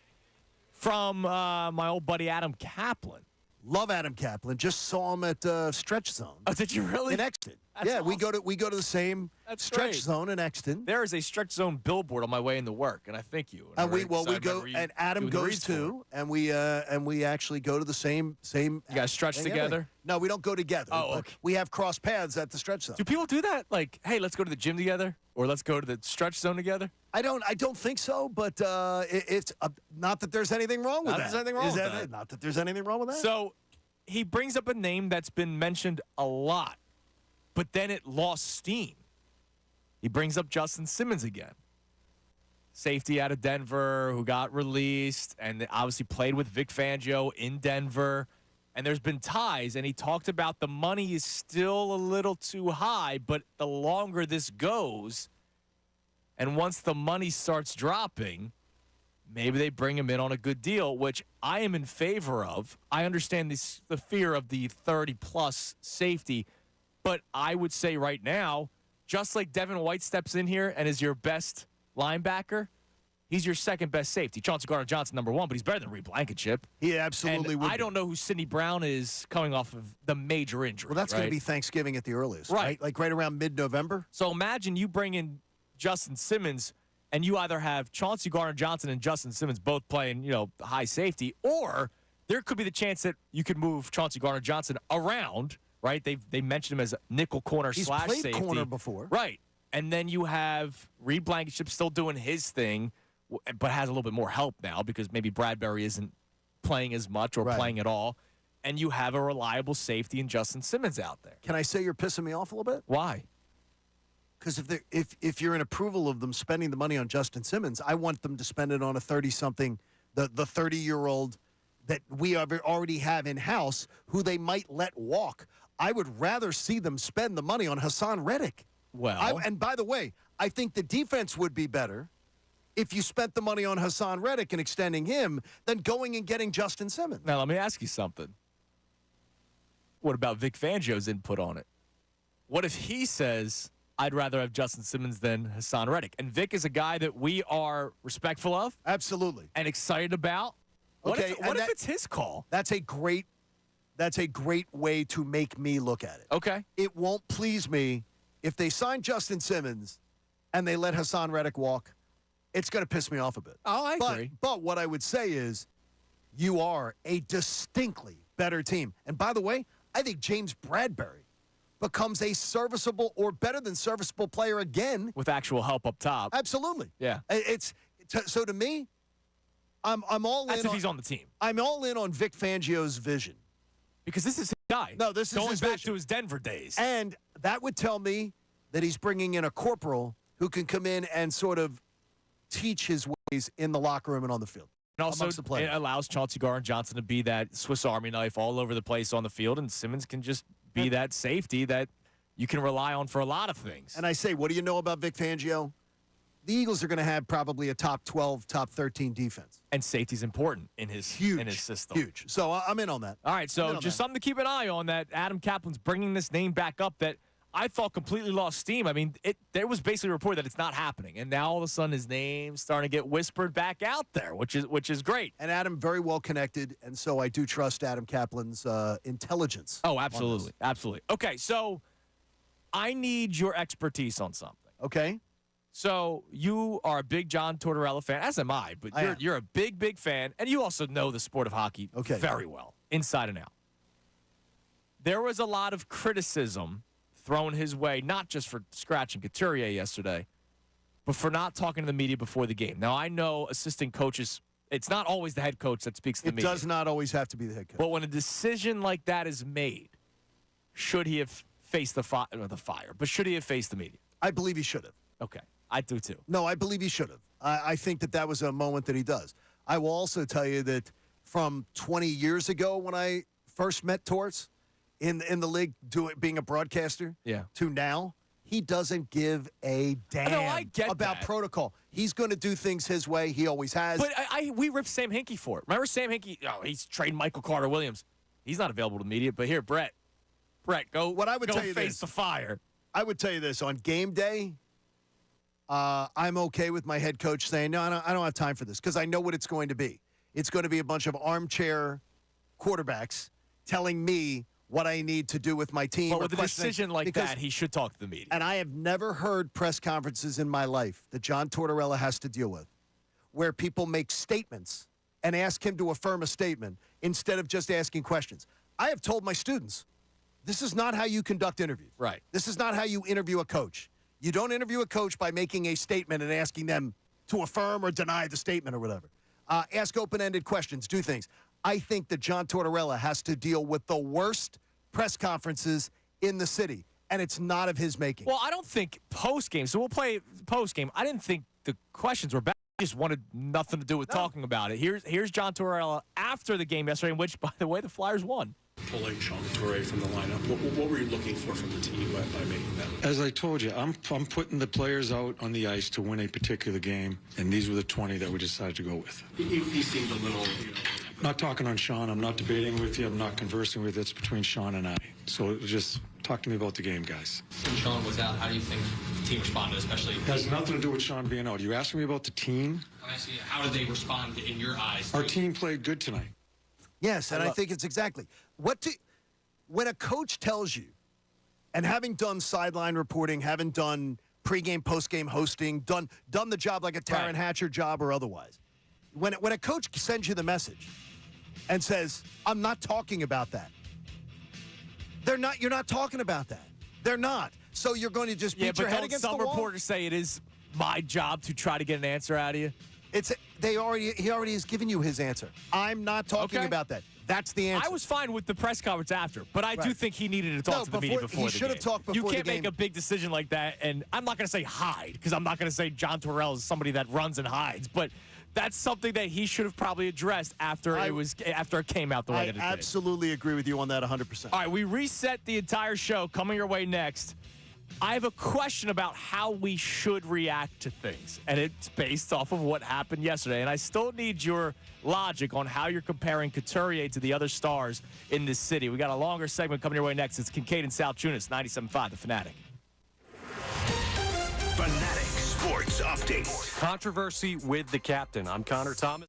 from my old buddy Adam Kaplan. Love Adam Kaplan. Just saw him at Stretch Zone. Oh, did you really? In Exton. That's yeah, awesome. we go to the same Stretch great. Zone in Exton. There is a Stretch Zone billboard on my way into work, and I thank you. And we go, and Adam goes too, and we actually go to the same. You guys stretch thing together? anyway. No, we don't go together. Oh, but okay. We have cross paths at the Stretch Zone. Do people do that? Like, hey, let's go to the gym together, or let's go to the Stretch Zone together? I don't think so, but it's not that there's anything wrong with Not that. that there's anything wrong with that. Not that there's anything wrong with that. So he brings up a name that's been mentioned a lot, but then it lost steam. He brings up Justin Simmons again. Safety out of Denver who got released and obviously played with Vic Fangio in Denver. And there's been ties, and he talked about the money is still a little too high, but the longer this goes, and once the money starts dropping, maybe they bring him in on a good deal, which I am in favor of. I understand the fear of the 30-plus safety, but I would say right now, just like Devin White steps in here and is your best linebacker, he's your second-best safety. Chauncey Gardner-Johnson, number one, but he's better than Reed Blankenship. He absolutely and would. I don't know who Sidney Brown is coming off of the major injury. Well, that's going right? to be Thanksgiving at the earliest, Right. Like right around mid-November. So imagine you bring in Justin Simmons, and you either have Chauncey Gardner-Johnson and Justin Simmons both playing, high safety, or there could be the chance that you could move Chauncey Gardner-Johnson around, right? They mentioned him as a nickel corner He's slash played safety. corner before. Right. And then you have Reed Blankenship still doing his thing, but has a little bit more help now because maybe Bradbury isn't playing as much or playing at all. And you have a reliable safety in Justin Simmons out there. Can I say you're pissing me off a little bit? Why? Because if you're in approval of them spending the money on Justin Simmons, I want them to spend it on a 30-something, the 30-year-old that we already have in-house who they might let walk. I would rather see them spend the money on Hassan Reddick. Well, and by the way, I think the defense would be better if you spent the money on Hassan Reddick and extending him than going and getting Justin Simmons. now let me ask you something. What about Vic Fangio's input on it? What if he says, I'd rather have Justin Simmons than Hassan Reddick? And Vic is a guy that we are respectful of. Absolutely. And excited about. What Okay, if it's his call? That's a great way to make me look at it. Okay. It won't please me if they sign Justin Simmons and they let Hassan Reddick walk. It's going to piss me off a bit. Oh, I agree. But what I would say is you are a distinctly better team. And by the way, I think James Bradbury becomes a serviceable or better than serviceable player again. With actual help up top. Absolutely. Yeah. So to me, I'm all in. That's if he's on the team. I'm all in on Vic Fangio's vision. Because this is his guy. No, this is going his back vision. to his Denver days. And that would tell me that he's bringing in a corporal who can come in and sort of teach his ways in the locker room and on the field. And also, amongst the players. it allows Chauncey Gardner-Johnson to be that Swiss Army knife all over the place on the field, and Simmons can just be that safety that you can rely on for a lot of things. And I say, what do you know about Vic Fangio? The Eagles are going to have probably a top 12, top 13 defense. And safety's important in his system. Huge. So I'm in on that. All right, so just something to keep an eye on, that Adam Kaplan's bringing this name back up that I thought completely lost steam. I mean, there was basically a report that it's not happening, and now all of a sudden his name's starting to get whispered back out there, which is great. And Adam, very well connected, and so I do trust Adam Kaplan's intelligence. Oh, absolutely. Absolutely. Okay, so I need your expertise on something. Okay. So you are a big John Tortorella fan, as am I, but you're a big fan, and you also know the sport of hockey very well, inside and out. There was a lot of criticism thrown his way, not just for scratching Couturier yesterday, but for not talking to the media before the game. Now, I know assistant coaches, it's not always the head coach that speaks to the media. It does not always have to be the head coach. But when a decision like that is made, should he have faced the fire, but should he have faced the media? I believe he should have. Okay, I do too. No, I believe he should have. I think that was a moment that he does. I will also tell you that from 20 years ago when I first met Torts in the league, being a broadcaster, to now, he doesn't give a damn I get about that. protocol. He's going to do things his way. He always has. But we ripped Sam Hinkie for it. Remember Sam Hinkie? Oh, he's trading Michael Carter-Williams. He's not available to the media. But here, Brett Right. Go. What I would go tell you face this. the fire. I would tell you this. On game day, I'm okay with my head coach saying, no, I don't have time for this, because I know what it's going to be. It's going to be a bunch of armchair quarterbacks telling me what I need to do with my team. But or with a questioning- decision like because- that, he should talk to the media. And I have never heard press conferences in my life that John Tortorella has to deal with where people make statements and ask him to affirm a statement instead of just asking questions. I have told my students, this is not how you conduct interviews. Right. This is not how you interview a coach. You don't interview a coach by making a statement and asking them to affirm or deny the statement or whatever. Ask open-ended questions, do things. I think that John Tortorella has to deal with the worst press conferences in the city, and it's not of his making. Well, I don't think post-game, so we'll play post-game. I didn't think the questions were bad. I just wanted nothing to do with talking about it. Here's John Tortorella after the game yesterday, in which, by the way, the Flyers won. Pulling Sean Couturier from the lineup. What were you looking for from the team by making that? As I told you, I'm putting the players out on the ice to win a particular game, and these were the 20 that we decided to go with. He seemed a little, I'm not talking on Sean. I'm not debating with you. I'm not conversing with you. It's between Sean and I. So it was just talk to me about the game, guys. When Sean was out, how do you think the team responded, especially? It has nothing to do with Sean being out. You asking me about the team? Honestly, how did they respond in your eyes? Our team played good tonight. Yes, and I think it's exactly. When a coach tells you, and having done sideline reporting, having done pregame, postgame hosting, done the job like a Taryn Hatcher job or otherwise, when a coach sends you the message and says, I'm not talking about that, you're not talking about that. They're not. So you're going to just beat your head against the wall? Some reporters say it is my job to try to get an answer out of you? He already has given you his answer. I'm not talking about that. That's the answer. I was fine with the press conference after, but I do think he needed to talk to the media before the game. He should have talked before the game. You can't make a big decision like that, and I'm not going to say hide, because I'm not going to say John Tortorella is somebody that runs and hides, but that's something that he should have probably addressed after it came out the way that it did. I absolutely agree with you on that 100%. All right, we reset the entire show. Coming your way next, I have a question about how we should react to things, and it's based off of what happened yesterday. And I still need your logic on how you're comparing Couturier to the other stars in this city. We got a longer segment coming your way next. It's Kincade and Salciunas, 97.5, The Fanatic. Fanatic Sports Update. Controversy with the captain. I'm Connor Thomas.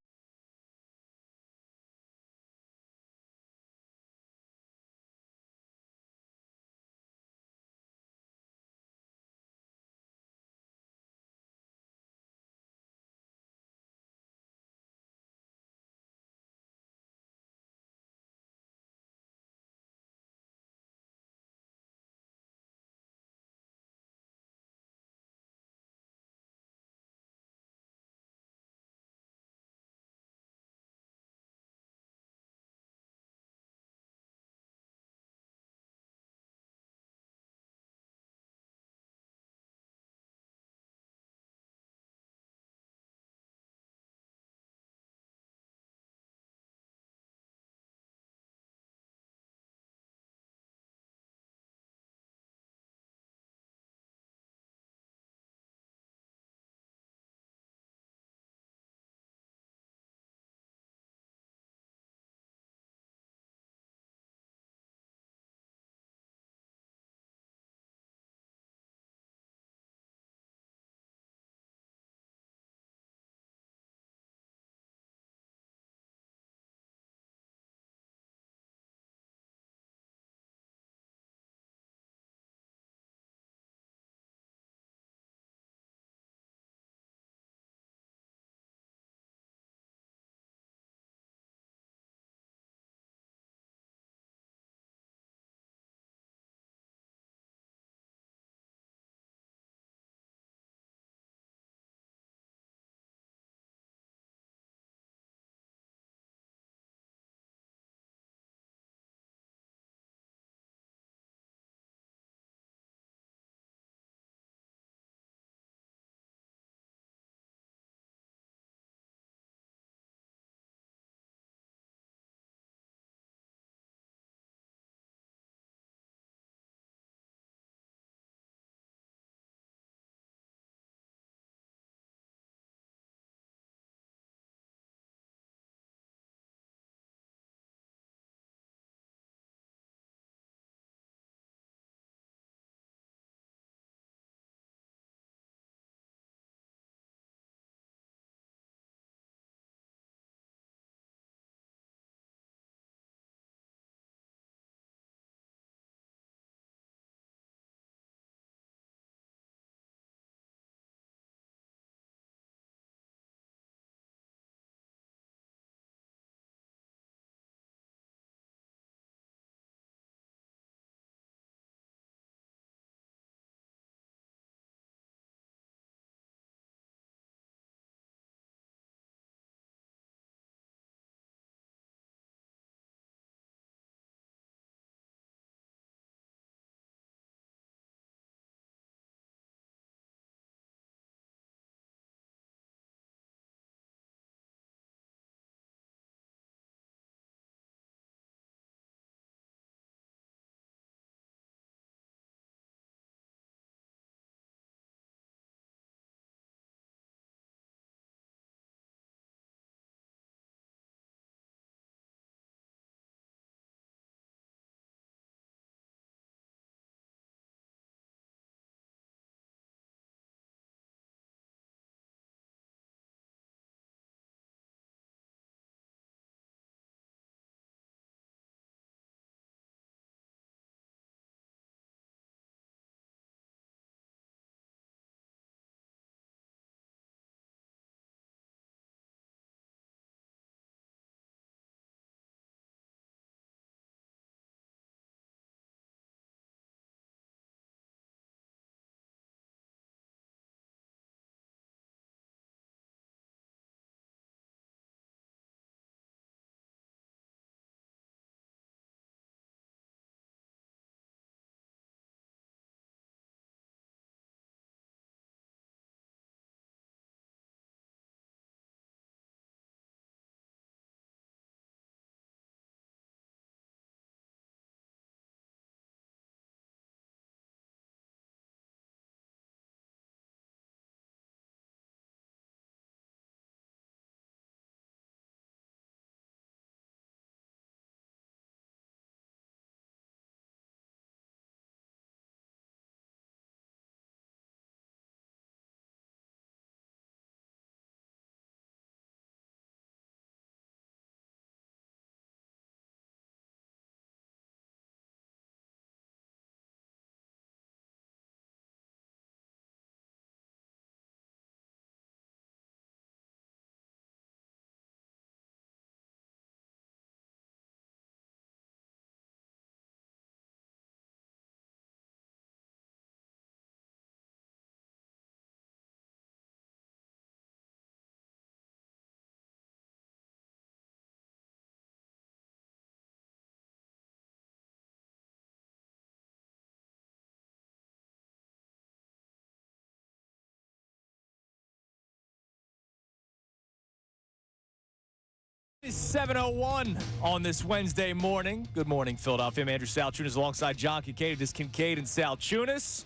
It's 7:01 on this Wednesday morning. Good morning, Philadelphia. I'm Andrew Salciunas alongside John Kincade. This is Kincade and Salciunas.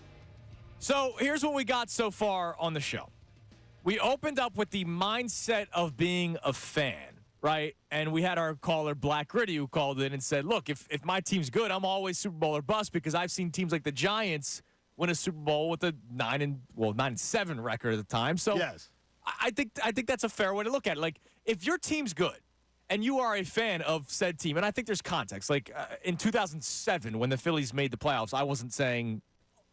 So here's what we got so far on the show. We opened up with the mindset of being a fan, right? And we had our caller, Black Gritty, who called in and said, look, if my team's good, I'm always Super Bowl or bust because I've seen teams like the Giants win a Super Bowl with a 9-7 record at the time. So yes. I think that's a fair way to look at it. Like, if your team's good, and you are a fan of said team, and I think there's context. Like, in 2007, when the Phillies made the playoffs, I wasn't saying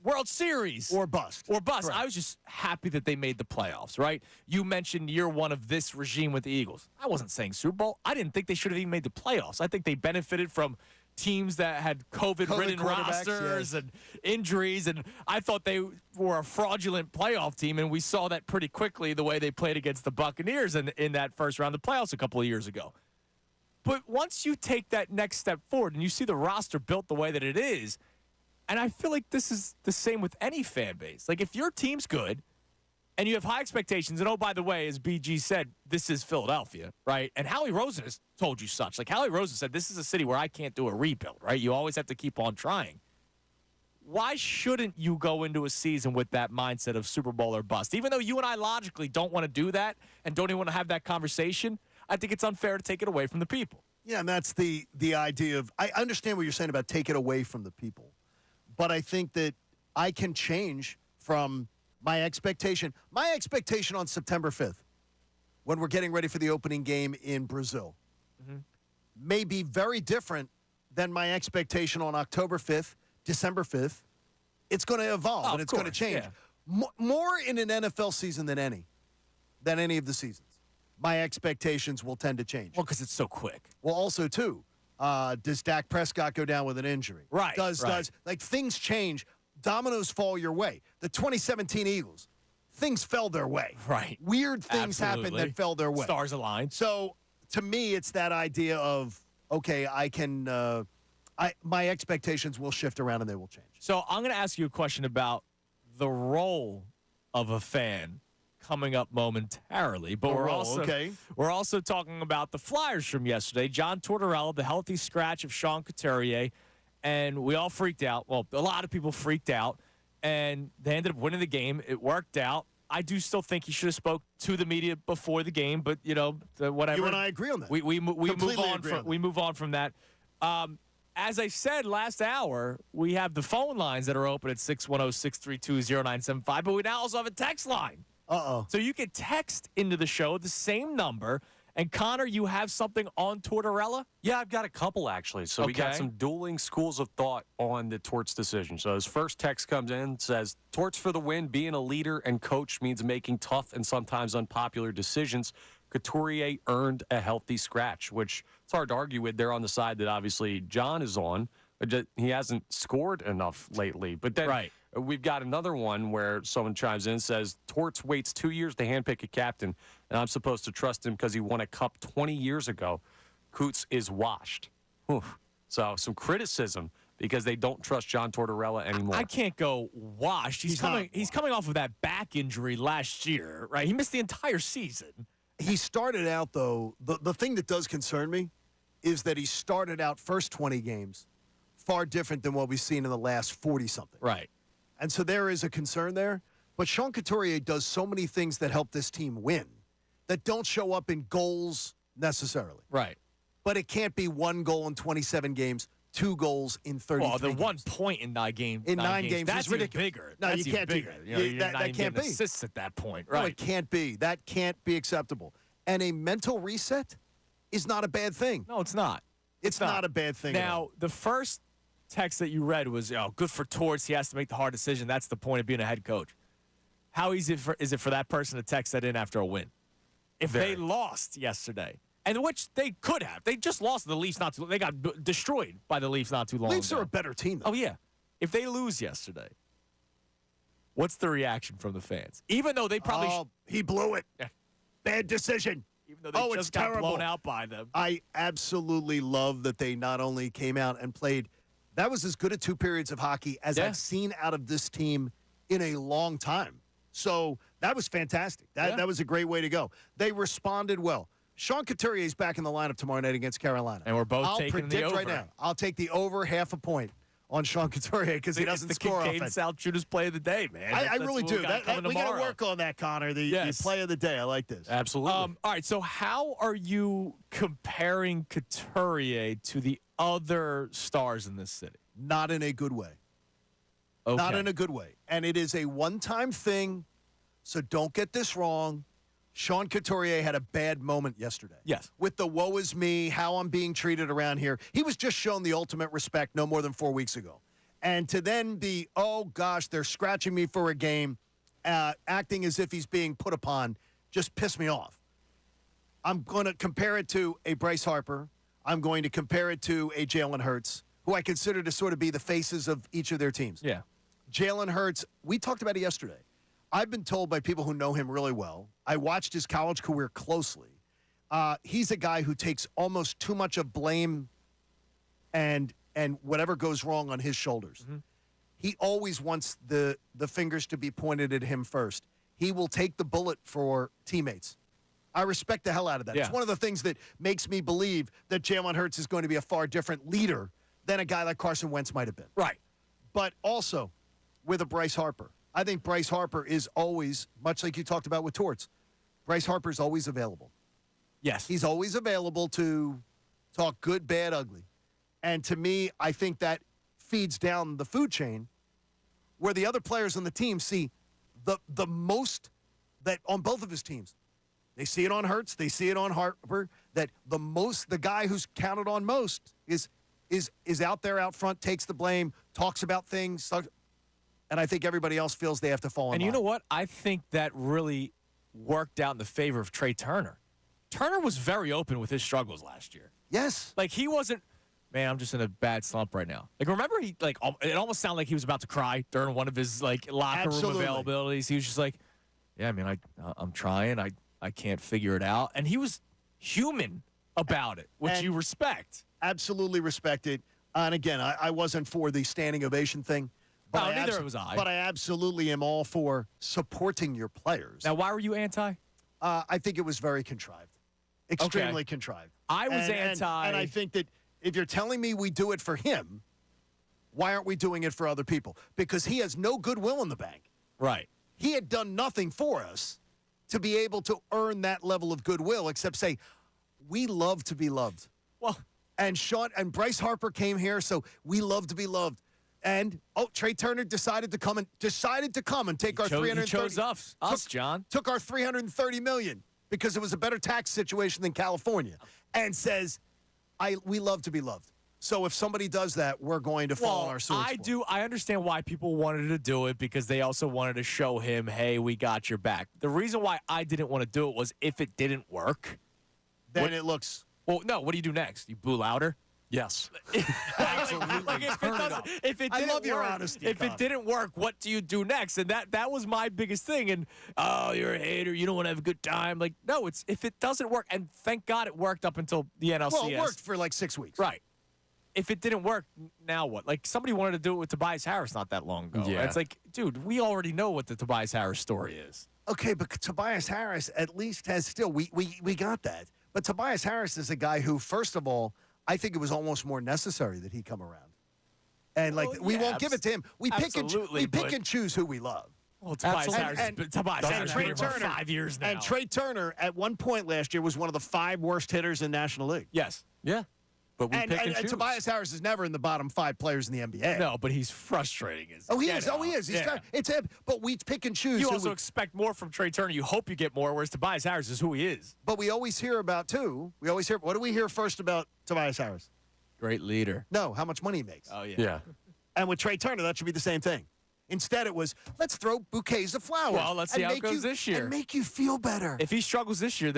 World Series. Or bust. Correct. I was just happy that they made the playoffs, right? You mentioned year one of this regime with the Eagles. I wasn't saying Super Bowl. I didn't think they should have even made the playoffs. I think they benefited from teams that had COVID-ridden rosters and injuries, and I thought they were a fraudulent playoff team, and we saw that pretty quickly the way they played against the Buccaneers in that first round of the playoffs a couple of years ago. But once you take that next step forward and you see the roster built the way that it is, and I feel like this is the same with any fan base. Like, if your team's good and you have high expectations, and oh, by the way, as BG said, this is Philadelphia, right? And Howie Rosen has told you such. Like, Howie Rosen said, this is a city where I can't do a rebuild, right? You always have to keep on trying. Why shouldn't you go into a season with that mindset of Super Bowl or bust? Even though you and I logically don't want to do that and don't even want to have that conversation, I think it's unfair to take it away from the people. Yeah, and that's the idea of – I understand what you're saying about take it away from the people. But I think that I can change from my expectation. My expectation on September 5th, when we're getting ready for the opening game in Brazil, may be very different than my expectation on October 5th, December 5th. It's going to evolve, and it's going to change. Yeah. More in an NFL season than any of the seasons. My expectations will tend to change. Well, because it's so quick. Well, also, too, does Dak Prescott go down with an injury? Right. Like, things change. Dominoes fall your way. The 2017 Eagles, things fell their way. Right. Weird things happened that fell their way. Stars aligned. So, to me, it's that idea of, okay, I can my expectations will shift around and they will change. So I'm going to ask you a question about the role of a fan coming up momentarily, but we're also talking about the Flyers from yesterday. John Tortorella, the healthy scratch of Sean Couturier, and we all freaked out. Well, a lot of people freaked out, and they ended up winning the game. It worked out. I do still think he should have spoke to the media before the game, but whatever. You and I agree on that. We move on from that. As I said last hour, we have the phone lines that are open at 610-632-0975, but we now also have a text line. Uh-oh. So you can text into the show the same number. And, Connor, you have something on Tortorella? Yeah, I've got a couple, actually. So we got some dueling schools of thought on the Torts decision. So his first text comes in, says, Torts for the win. Being a leader and coach means making tough and sometimes unpopular decisions. Couturier earned a healthy scratch, which it's hard to argue with. They're on the side that obviously John is on. He hasn't scored enough lately. But then we've got another one where someone chimes in and says, Torts waits 2 years to handpick a captain, and I'm supposed to trust him because he won a cup 20 years ago. Coots is washed. Whew. So some criticism because they don't trust John Tortorella anymore. I can't go washed. He's coming off of that back injury last year, right? He missed the entire season. He started out, though, the thing that does concern me is that he started out first 20 games far different than what we've seen in the last 40-something. Right. And so there is a concern there. But Sean Couturier does so many things that help this team win that don't show up in goals necessarily. Right. But it can't be 1 goal in 27 games, 2 goals in 33 Well, the games. 1 point in 9 games. In 9 games that's is ridiculous. Bigger. No, that's you can't bigger. do that. You're that not even can't be. assists at that point. No, Right. it can't be. That can't be acceptable. And a mental reset is not a bad thing. No, it's not. It's not a bad thing. Now, the first text that you read was, good for Torts. He has to make the hard decision. That's the point of being a head coach. How easy is it for that person to text that in after a win? If they lost yesterday, and which they could have. They just lost to the Leafs not too long. They got destroyed by the Leafs not too long Leafs ago. are a better team, though. Oh, yeah. If they lose yesterday, what's the reaction from the fans? Even though they probably he blew it. Bad decision. Even though they just got terrible. blown out by them. I absolutely love that they not only came out and played. That was as good a 2 periods of hockey as I've seen out of this team in a long time. So that was fantastic. That was a great way to go. They responded well. Sean Couturier is back in the lineup tomorrow night against Carolina. And we're both taking the over. Right now, I'll take the over 0.5 point on Sean Couturier because he doesn't score often. It's the Kincade Salciunas play of the day, man. I really do. We got to work on that, Connor, the play of the day. I like this. Absolutely. All right, so how are you comparing Couturier to the other stars in this city? Not in a good way. Okay. Not in a good way. And it is a one-time thing, so don't get this wrong. Sean Couturier had a bad moment yesterday. Yes. With the woe is me, how I'm being treated around here. He was just shown the ultimate respect no more than 4 weeks ago. And to then be, oh, gosh, they're scratching me for a game, acting as if he's being put upon, just pissed me off. I'm going to compare it to a Bryce Harper. I'm going to compare it to a Jalen Hurts, who I consider to sort of be the faces of each of their teams. Yeah. Jalen Hurts, we talked about it yesterday. I've been told by people who know him really well. I watched his college career closely. He's a guy who takes almost too much of blame and whatever goes wrong on his shoulders. Mm-hmm. He always wants the fingers to be pointed at him first. He will take the bullet for teammates. I respect the hell out of that. Yeah. It's one of the things that makes me believe that Jalen Hurts is going to be a far different leader than a guy like Carson Wentz might have been. Right. But also with a Bryce Harper. I think Bryce Harper is always, much like you talked about with Torts, Bryce Harper is always available. Yes. He's always available to talk good, bad, ugly. And to me, I think that feeds down the food chain where the other players on the team see the most that on both of his teams. They see it on Hurts. They see it on Harper. That the guy who's counted on most is out there out front, takes the blame, talks about things. And I think everybody else feels they have to fall in line. And you know what? I think that really worked out in the favor of Trey Turner. Turner was very open with his struggles last year. Yes. Like, he wasn't, man, I'm just in a bad slump right now. Like, remember it almost sounded like he was about to cry during one of his, locker room availabilities. He was just like, yeah, I mean, I'm trying. I can't figure it out. And he was human about it, which you respect. Absolutely respect it. And again, I wasn't for the standing ovation thing. But neither was I. But I absolutely am all for supporting your players. Now, why were you anti? I think it was very contrived. Extremely contrived. I was anti. And I think that if you're telling me we do it for him, why aren't we doing it for other people? Because he has no goodwill in the bank. Right. He had done nothing for us to be able to earn that level of goodwill except say, we love to be loved. Well, and Bryce Harper came here, so we love to be loved. And Trey Turner decided to come and take our $330. He chose us, John. Took our $330 million because it was a better tax situation than California, and says, we love to be loved. So if somebody does that, we're going to fall on our swords. I understand why people wanted to do it because they also wanted to show him, hey, we got your back. The reason why I didn't want to do it was if it didn't work, then it looks. Well, no. What do you do next? You boo louder? Yes. Absolutely. If it didn't work, what do you do next? And that was my biggest thing. And you're a hater. You don't want to have a good time. Like, no, it's if it doesn't work, and thank God it worked up until the NLCS. Well, it worked for 6 weeks. Right. If it didn't work, now what? Like, somebody wanted to do it with Tobias Harris not that long ago. Yeah. It's like, dude, we already know what the Tobias Harris story is. Okay, but Tobias Harris at least has still we got that. But Tobias Harris is a guy who, first of all, I think it was almost more necessary that he come around. And we won't give it to him. We pick and choose who we love. Well, Tobias Harris has been here for 5 years now. And Trey Turner, at one point last year, was one of the 5 worst hitters in National League. Yes. Yeah. But we pick and choose. Tobias Harris is never in the bottom 5 players in the NBA. No, but he's frustrating. He is. It's him. But we pick and choose. You also expect more from Trey Turner. You hope you get more, whereas Tobias Harris is who he is. But we always hear about, too. What do we hear first about Tobias Harris? Great leader. No, how much money he makes. Oh, yeah. Yeah. And with Trey Turner, that should be the same thing. Instead, it was, let's throw bouquets of flowers. Well, let's see how it goes this year. And make you feel better. If he struggles this year,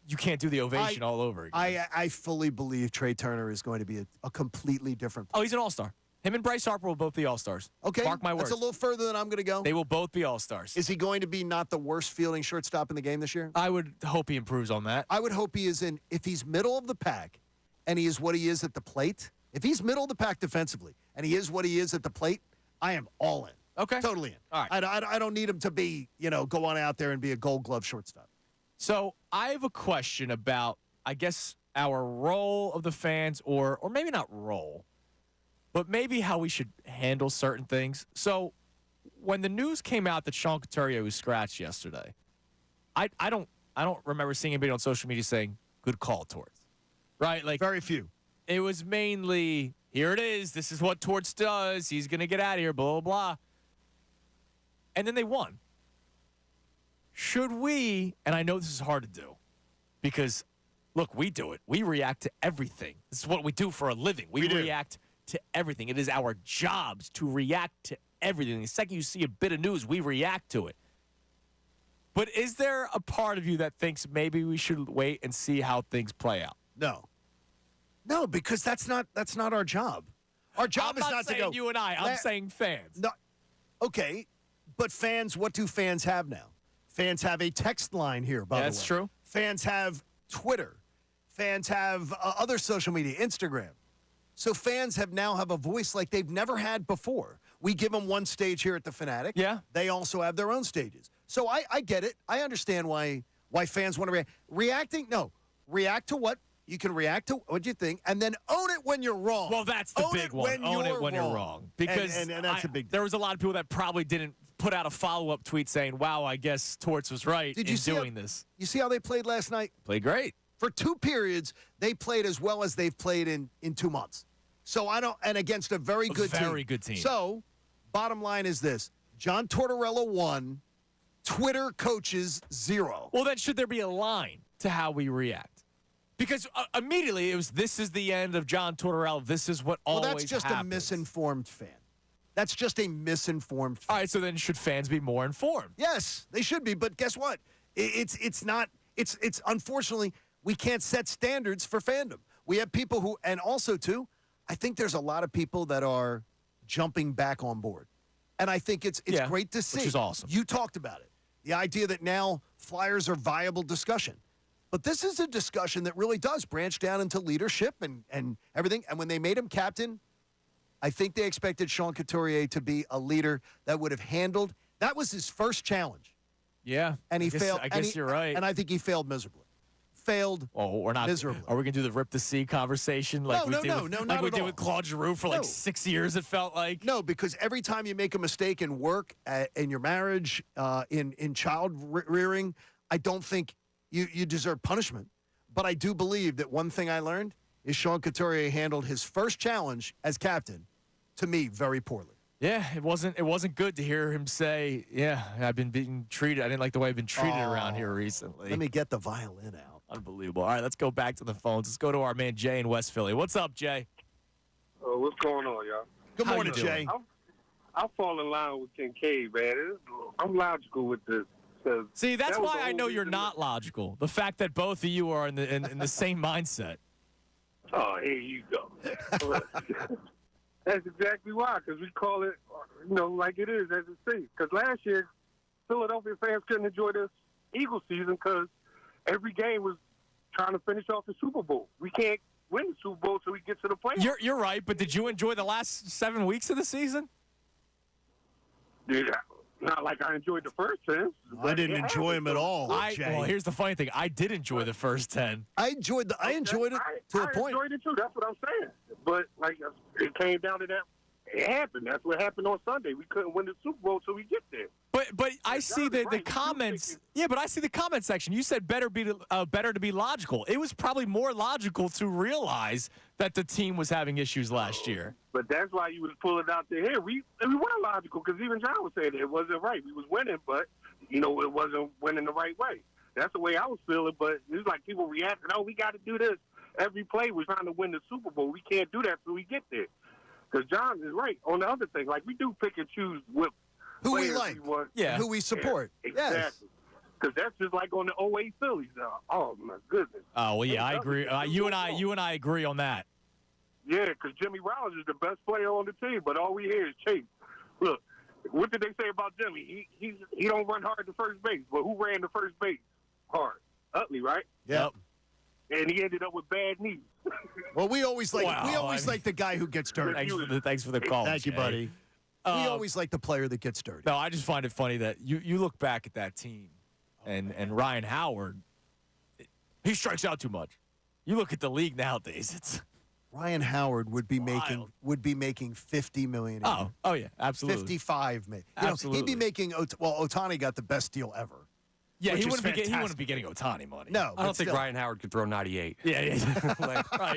you can't do the ovation all over again. I fully believe Trey Turner is going to be a completely different player. Oh, he's an all-star. Him and Bryce Harper will both be all-stars. Okay. Mark my words. That's a little further than I'm going to go. They will both be all-stars. Is he going to be not the worst fielding shortstop in the game this year? I would hope he improves on that. I would hope he is if he's middle of the pack and he is what he is at the plate, if he's middle of the pack defensively and he is what he is at the plate, I am all in. Okay. Totally in. All right. I don't need him to be, go on out there and be a Gold Glove shortstop. So I have a question about, I guess, our role of the fans, or maybe not role, but maybe how we should handle certain things. So when the news came out that Sean Couturier was scratched yesterday, I don't remember seeing anybody on social media saying, good call, Torts. Right? Like, very few. It was mainly, here it is. This is what Torts does. He's going to get out of here, blah, blah, blah. And then they won. Should we, and I know this is hard to do, because, look, we do it. We react to everything. This is what we do for a living. We react to everything. It is our jobs to react to everything. The second you see a bit of news, we react to it. But is there a part of you that thinks maybe we should wait and see how things play out? No, because that's not our job. Our job I'm is not to go. you and I'm saying fans. No, okay, but fans. What do fans have now? Fans have a text line here. By the way, that's true. Fans have Twitter. Fans have other social media, Instagram. So fans now have a voice like they've never had before. We give them one stage here at the Fanatic. Yeah. They also have their own stages. So I get it. I understand why fans want to react. React to what? You can react to what you think, and then own it when you're wrong. Well, that's the big one. Own it when you're wrong. Because and that's a big deal. There was a lot of people that probably didn't put out a follow-up tweet saying, wow, I guess Torts was right in doing this. You see how they played last night? Played great. For 2 periods, they played as well as they've played in 2 months. So and against a very good team. Very good team. So, bottom line is this. John Tortorella 1, Twitter coaches 0. Well, then should there be a line to how we react? Because immediately it was, this is the end of John Tortorella. This is what always happens. Well, that's just a misinformed fan. That's just a misinformed fan. All right, so then should fans be more informed? Yes, they should be. But guess what? It's unfortunately, we can't set standards for fandom. We have people who, and also, too, I think there's a lot of people that are jumping back on board. And I think it's great to see. Which is awesome. You talked about it. The idea that now Flyers are viable discussion. But this is a discussion that really does branch down into leadership and everything. And when they made him captain, I think they expected Sean Couturier to be a leader that would have handled. That was his first challenge. Yeah. And he failed. I guess you're right. And I think he failed miserably. We're not miserably. Are we going to do the rip the sea conversation like we did with Claude Giroux for 6 years, it felt like? No, because every time you make a mistake in work, in your marriage, in child rearing, I don't think you deserve punishment. But I do believe that one thing I learned is Sean Couturier handled his first challenge as captain, to me, very poorly. Yeah, it wasn't good to hear him say, yeah, I've been being treated. I didn't like the way I've been treated around here recently. Let me get the violin out. Unbelievable. All right, let's go back to the phones. Let's go to our man Jay in West Philly. What's up, Jay? What's going on, y'all? Good morning, Jay. I'll fall in line with Kincade, man. I'm logical with this. See, that's why I know you're not logical. The fact that both of you are in the same mindset. Oh, here you go. That's exactly why, because we call it, like it is, as it seems. Because last year, Philadelphia fans couldn't enjoy this Eagles season because every game was trying to finish off the Super Bowl. We can't win the Super Bowl until we get to the playoffs. You're right, but did you enjoy the last 7 weeks of the season? Yeah. Not like I enjoyed the first 10. I didn't enjoy them at all, Jay. Well, here's the funny thing. I did enjoy the first 10. I enjoyed it to a point. I enjoyed it, too. That's what I'm saying. But, it came down to that. It happened. That's what happened on Sunday. We couldn't win the Super Bowl until we get there. But I see the comments. Yeah, but I see the comment section. You said better to be logical. It was probably more logical to realize that the team was having issues last year. But that's why you was pulling out the hair. We weren't logical because even John was saying it wasn't right. We was winning, but it wasn't winning the right way. That's the way I was feeling. But it was like people reacting. Oh, we got to do this. Every play we're trying to win the Super Bowl. We can't do that till we get there. Because John is right on the other thing. Like we do pick and choose with who we like, who we support. Yeah, exactly. Because that's just like on the 08 Phillies. Oh my goodness. Oh well, yeah, I agree. You and I agree on that. Yeah, because Jimmy Rollins is the best player on the team, but all we hear is Chase. Look, what did they say about Jimmy? He don't run hard to first base, but who ran to first base hard? Utley, right? Yep. And he ended up with bad knees. Well, we always like like the guy who gets dirty. Thanks for the call. Thank you, buddy. We always like the player that gets dirty. No, I just find it funny that you look back at that team. And Ryan Howard, he strikes out too much. You look at the league nowadays, it's Ryan Howard would be wild. making $50 million. A year. Oh yeah, absolutely. 55 million. Absolutely. He'd be making. Otani got the best deal ever. Yeah, which he is wouldn't be getting Otani money. No, I don't think Ryan Howard could throw 98. Yeah.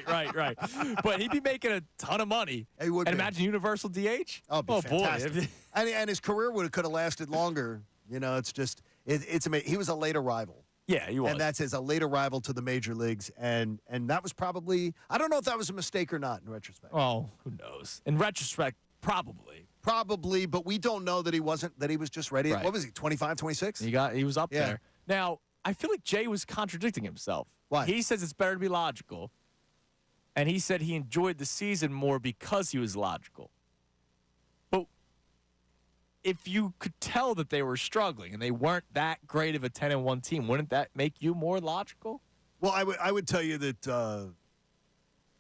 right. But he'd be making a ton of money. He would. And imagine universal DH. Oh, fantastic. Boy. and his career could have lasted longer. It's just it's amazing. He was a late arrival. Yeah, he was. And that's a late arrival to the major leagues, and that was probably, I don't know if that was a mistake or not in retrospect. Oh, who knows? In retrospect, probably. Probably, but we don't know that he wasn't, that he was just ready. Right. What was he, 25, 26? He was up there. Now, I feel like Jay was contradicting himself. Why? He says it's better to be logical, and he said he enjoyed the season more because he was logical. But if you could tell that they were struggling and they weren't that great of a 10-1 team, wouldn't that make you more logical? Well, I would tell you that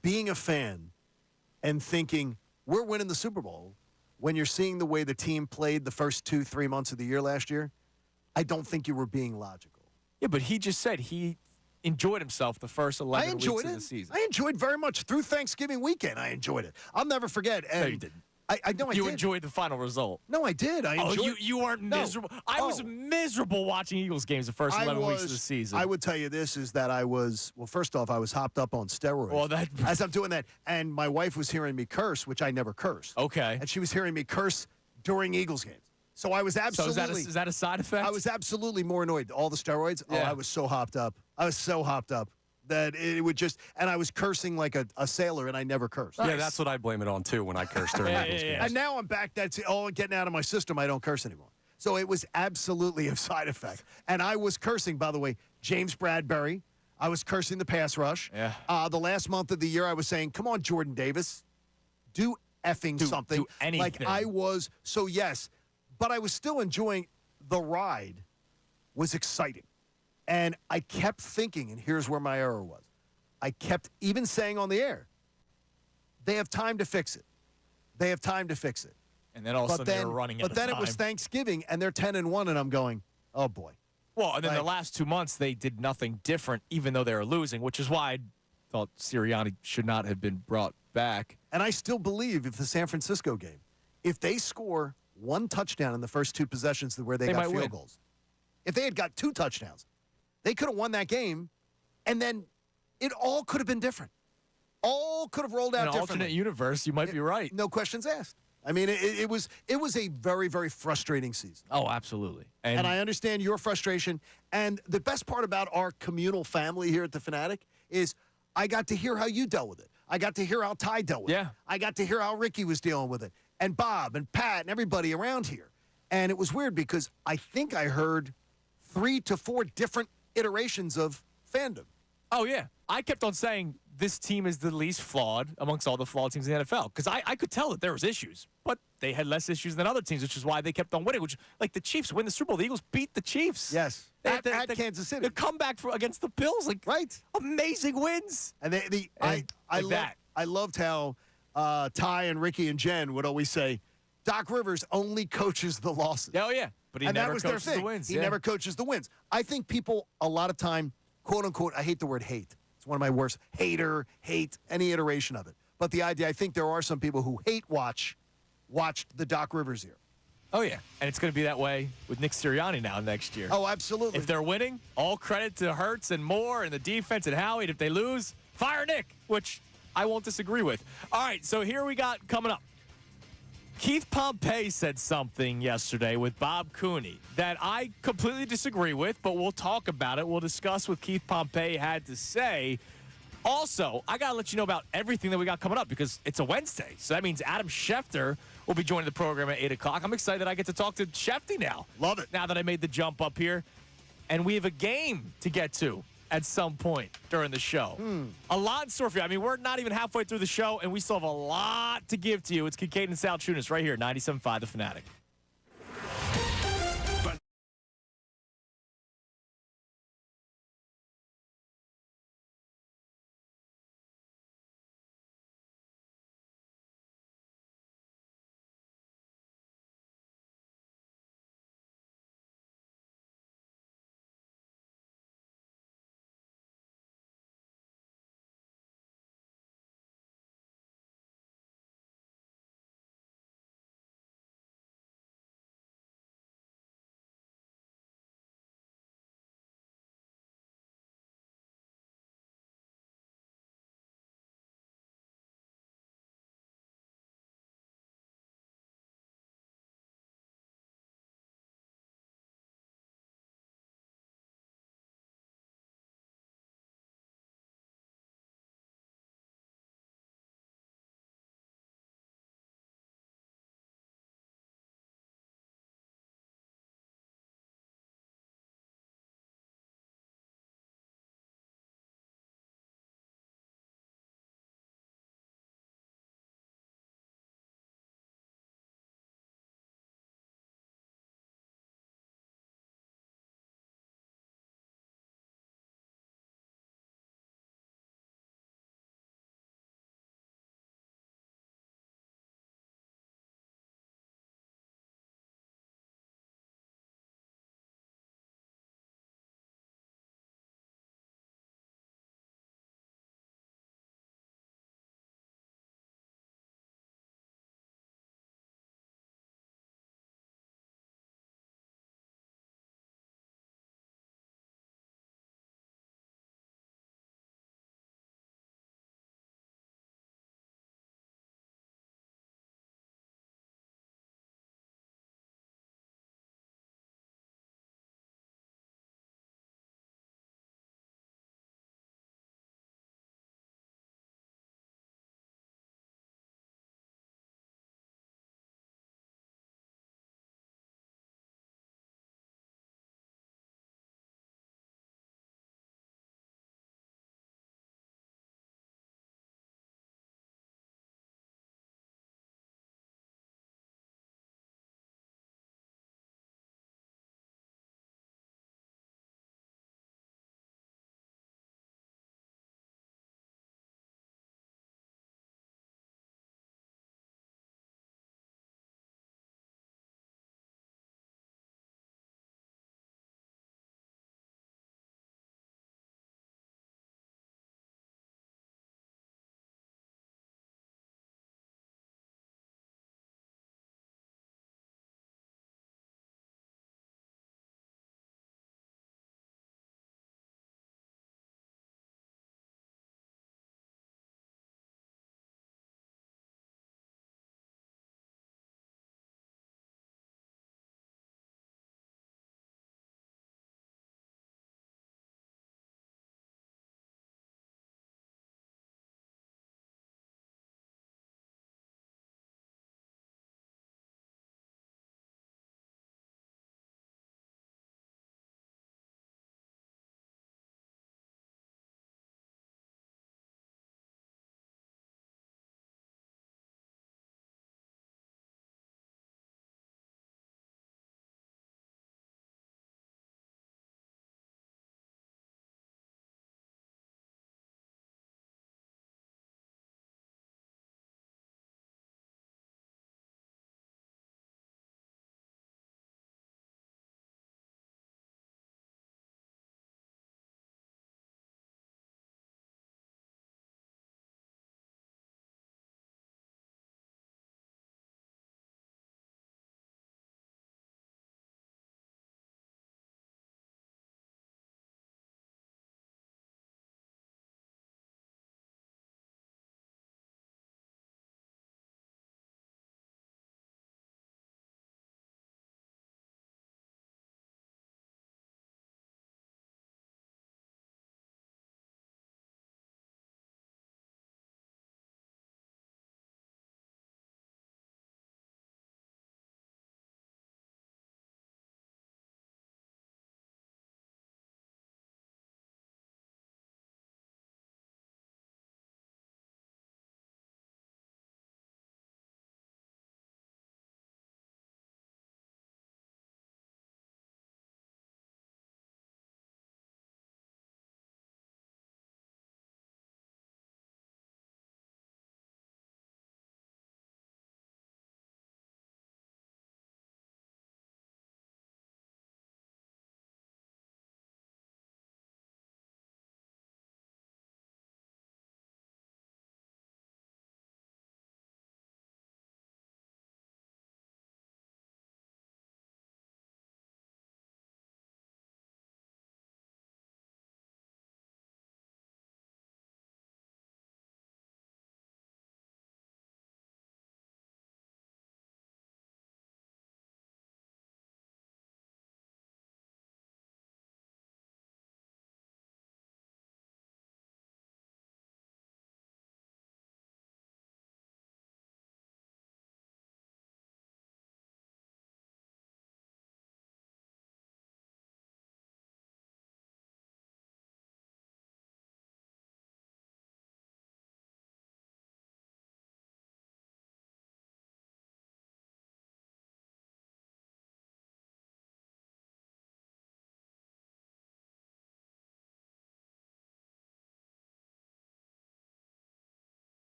being a fan and thinking we're winning the Super Bowl when you're seeing the way the team played the first 2-3 months of the year last year, I don't think you were being logical. Yeah, but he just said he enjoyed himself the first 11 weeks of the season. I enjoyed very much through Thanksgiving weekend. I enjoyed it. I'll never forget. And No, you didn't. I know I You did. enjoyed the final result. No, I did. I enjoyed. You weren't miserable. I was miserable watching Eagles games the first 11 weeks of the season. I would tell you this is that I was, well, first off, I was hopped up on steroids. Well, as I'm doing that, and my wife was hearing me curse, which I never curse. Okay. And she was hearing me curse during Eagles games. So I was absolutely. So is that a side effect? I was absolutely more annoyed. All the steroids. Yeah. Oh, I was so hopped up. That it would just, and I was cursing like a sailor, and I never cursed. Yeah, that's what I blame it on, too, when I curse during Eagles games. And now I'm back. That's all getting out of my system. I don't curse anymore. So it was absolutely a side effect. And I was cursing, by the way, James Bradbury. I was cursing the pass rush. Yeah. The last month of the year, I was saying, come on, Jordan Davis, do effing something. Do anything. Like I was, so yes, but I was still enjoying the ride. Was exciting. And I kept thinking, and here's where my error was. I kept even saying on the air, they have time to fix it. They have time to fix it. And then all of a sudden they were running out of time. But then it was Thanksgiving, and they're 10-1, and I'm going, oh, boy. Well, and then the last 2 months, they did nothing different, even though they were losing, which is why I thought Sirianni should not have been brought back. And I still believe if the San Francisco game, if they score one touchdown in the first two possessions where they got field goals, if they had got 2 touchdowns, they could have won that game, and then it all could have been different. All could have rolled out differently. In an alternate universe, you might be right. No questions asked. I mean, it was a very, very frustrating season. Oh, absolutely. And I understand your frustration. And the best part about our communal family here at The Fanatic is I got to hear how you dealt with it. I got to hear how Ty dealt with it. I got to hear how Ricky was dealing with it. And Bob and Pat and everybody around here. And it was weird because I think I heard 3 to 4 different iterations of Fandom. Oh, yeah. I kept on saying this team is the least flawed amongst all the flawed teams in the NFL because I could tell that there was issues, but they had less issues than other teams, which is why they kept on winning, which, like, the Chiefs win the Super Bowl. The Eagles beat the Chiefs. Yes. At Kansas City. The comeback against the Bills, like, amazing wins. And I loved how Ty and Ricky and Jen would always say, Doc Rivers only coaches the losses. Oh, yeah. But he never coaches the wins. He never coaches the wins. I think people, a lot of time, quote unquote, I hate the word hate. It's one of my worst. Hater, hate, any iteration of it. But the idea, I think there are some people who watched the Doc Rivers year. Oh, yeah. And it's going to be that way with Nick Sirianni now next year. Oh, absolutely. If they're winning, all credit to Hurts and Moore and the defense and Howie. And if they lose, fire Nick, which I won't disagree with. All right, so here we got coming up. Keith Pompey said something yesterday with Bob Cooney that I completely disagree with, but we'll talk about it. We'll discuss what Keith Pompey had to say. Also, I got to let you know about everything that we got coming up because it's a Wednesday. So that means Adam Schefter will be joining the program at 8 o'clock. I'm excited that I get to talk to Schefty now. Love it. Now that I made the jump up here. And we have a game to get to at some point during the show. A lot in store for you. I mean, we're not even halfway through the show, and we still have a lot to give to you. It's Kincade and Salciunas right here, 97.5 The Fanatic.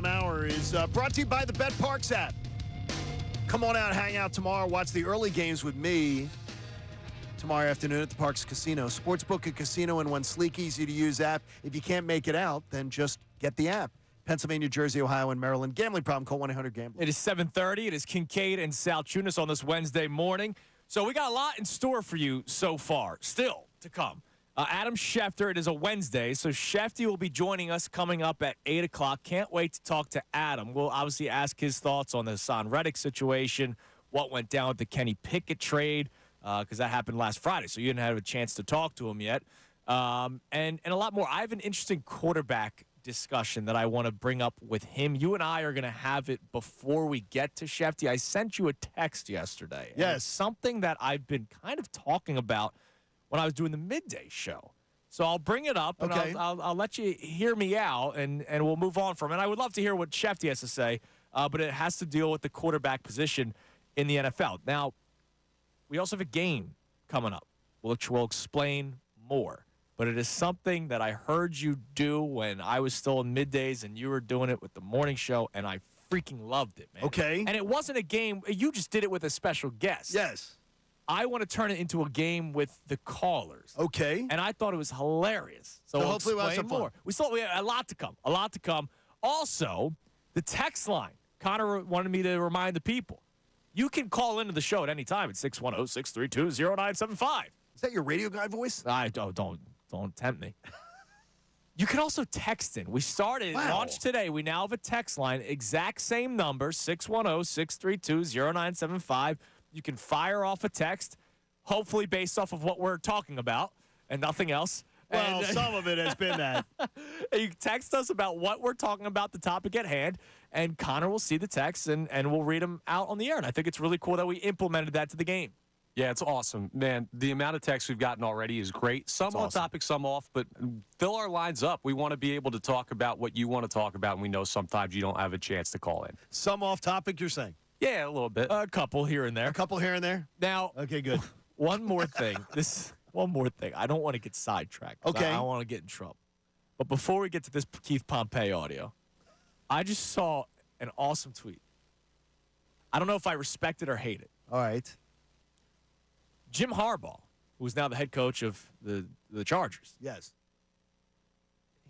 Hour is brought to you by the Bet Parks app. Come on out, hang out tomorrow, watch the early games with me tomorrow afternoon at the Parks Casino. Sportsbook, a casino, and one sleek, easy-to-use app. If you can't make it out, then just get the app. Pennsylvania, Jersey, Ohio, and Maryland. Gambling problem, call 1-800-GAMBLER. It is 7:30. It is Kincade and Salciunas on this Wednesday morning. So we got a lot in store for you so far, still to come. Adam Schefter, it is a Wednesday, so Schefty will be joining us coming up at 8 o'clock. Can't wait to talk to Adam. We'll obviously ask his thoughts on the Hassan Reddick situation, what went down with the Kenny Pickett trade, because that happened last Friday, so you didn't have a chance to talk to him yet, and a lot more. I have an interesting quarterback discussion that I want to bring up with him. You and I are going to have it before we get to Schefty. I sent you a text yesterday. Yes. Something that I've been kind of talking about when I was doing the midday show. So I'll bring it up, and okay. I'll let you hear me out, and we'll move on from it. I would love to hear what Schefty has to say, but it has to deal with the quarterback position in the NFL. Now, we also have a game coming up, which will explain more. But it is something that I heard you do when I was still in middays, and you were doing it with the morning show, and I freaking loved it, man. Okay. And it wasn't a game. You just did it with a special guest. Yes. I want to turn it into a game with the callers. Okay. And I thought it was hilarious. So we'll hopefully we'll have explain some more. fun. We have a lot to come. A lot to come. Also, the text line. Connor wanted me to remind the people. You can call into the show at any time at 610-632-0975. Is that your radio guy voice? Don't tempt me. You can also text in. We started, launched today. We now have a text line. Exact same number, 610-632-0975. You can fire off a text, hopefully based off of what we're talking about and nothing else. Well, some of it has been that. You text us about what we're talking about, the topic at hand, and Connor will see the text, and we'll read them out on the air. And I think it's really cool that we implemented that to the game. Yeah, it's awesome. Man, the amount of texts we've gotten already is great. Some on topic, some off, but fill our lines up. We want to be able to talk about what you want to talk about, and we know sometimes you don't have a chance to call in. Some off topic, you're saying? Yeah, a little bit. A couple here and there. A couple here and there? Now, okay, good. One more thing. One more thing. I don't want to get sidetracked. Okay. I don't want to get in trouble. But before we get to this Keith Pompey audio, I just saw an awesome tweet. I don't know if I respect it or hate it. All right. Jim Harbaugh, who is now the head coach of the Chargers. Yes.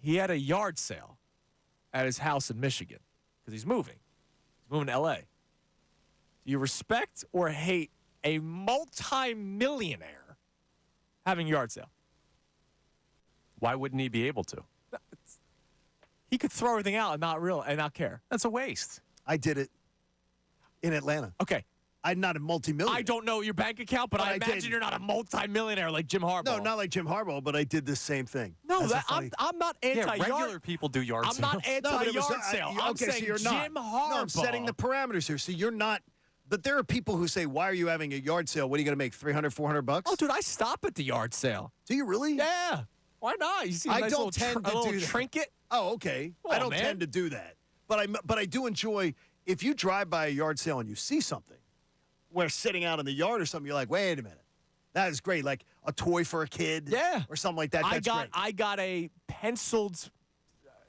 He had a yard sale at his house in Michigan because he's moving. He's moving to L.A. Do you respect or hate a multi-millionaire having a yard sale? Why wouldn't he be able to? He could throw everything out and not care. That's a waste. I did it in Atlanta. Okay. I'm not a multi-millionaire. I don't know your bank account, but I imagine you're not a multi-millionaire like Jim Harbaugh. No, not like Jim Harbaugh, but I did the same thing. No, I'm not anti-yard. Yeah, regular people do yard sales. I'm not anti-yard sale. I'm saying so you're Jim not. Harbaugh. No, I'm setting the parameters here. So you're not. But there are people who say, why are you having a yard sale? What are you going to make, $300, $400? Oh, dude, I stop at the yard sale. Do you really? Yeah. Why not? You see a I nice don't little tend to do that. trinket? Oh, okay. I don't tend to do that. But I do enjoy, if you drive by a yard sale and you see something, where sitting out in the yard or something, you're like, wait a minute. That is great. Like a toy for a kid. Yeah. Or something like that. That's great. I got a penciled,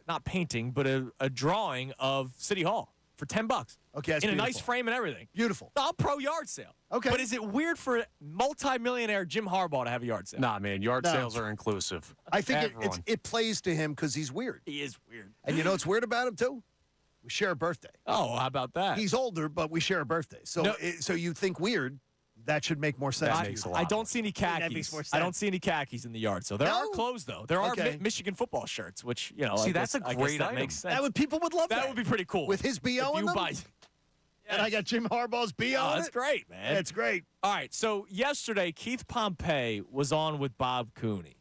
not painting, but a drawing of City Hall for $10. Okay, that's in a beautiful. nice frame and everything. Beautiful. I'm pro yard sale. Okay. But is it weird for multi-millionaire Jim Harbaugh to have a yard sale? Nah, man, yard sales are inclusive. I think it plays to him because he's weird. He is weird. And you know what's weird about him, too? We share a birthday. Oh, how about that? He's older, but we share a birthday. So so you think weird, that should make more sense. I don't see any khakis. That makes more sense. I don't see any khakis in the yard. So there are clothes, though. There are Okay. Michigan football shirts, which, See, that's a great that item. makes sense. People would love that. That would be pretty cool. With his BO if in you them? buy. And I got Jim Harbaugh's BO Oh, on that's it? great, man. That's great. All right, so yesterday, Keith Pompey was on with Bob Cooney.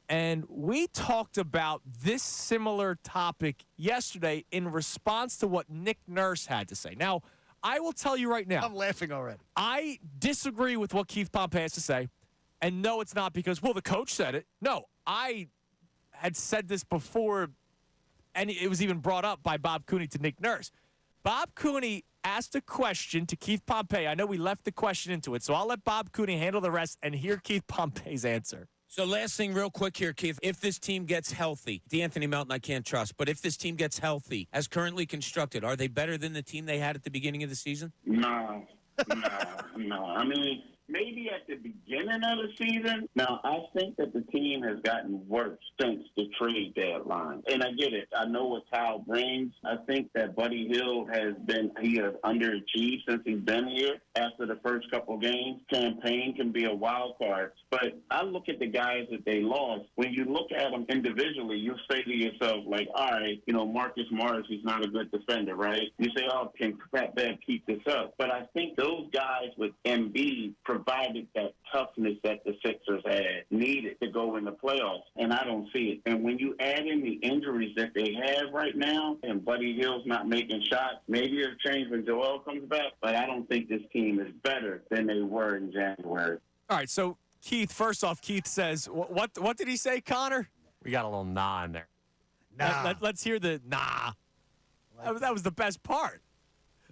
And we talked about this similar topic yesterday in response to what Nick Nurse had to say. Now, I will tell you right now. I'm laughing already. I disagree with what Keith Pompey has to say. And no, it's not because, well, the coach said it. No, I had said this before, and it was even brought up by Bob Cooney to Nick Nurse. Bob Cooney asked a question to Keith Pompey. I know we left the question into it, so I'll let Bob Cooney handle the rest and hear Keith Pompey's answer. So last thing real quick here, Keith. If this team gets healthy, D'Anthony Melton I can't trust, but if this team gets healthy, as currently constructed, are they better than the team they had at the beginning of the season? No. I mean, maybe at the beginning of the season. Now, I think that the team has gotten worse since the trade deadline. And I get it. I know what Kyle brings. I think that Buddy Hield has underachieved since he's been here. After the first couple games, Campaign can be a wild card. But I look at the guys that they lost. When you look at them individually, you say to yourself, like, all right, Marcus Morris, he's not a good defender, right? You say, oh, can Pat Bev keep this up? But I think those guys with Embiid provided that toughness that the Sixers had needed to go in the playoffs, and I don't see it. And when you add in the injuries that they have right now, and Buddy Hield's not making shots, maybe it'll change when Joel comes back, but I don't think this team is better than they were in January. All right, so Keith, first off, Keith says, what did he say, Connor? We got a little nah in there. Nah. Let's hear the nah. That was the best part.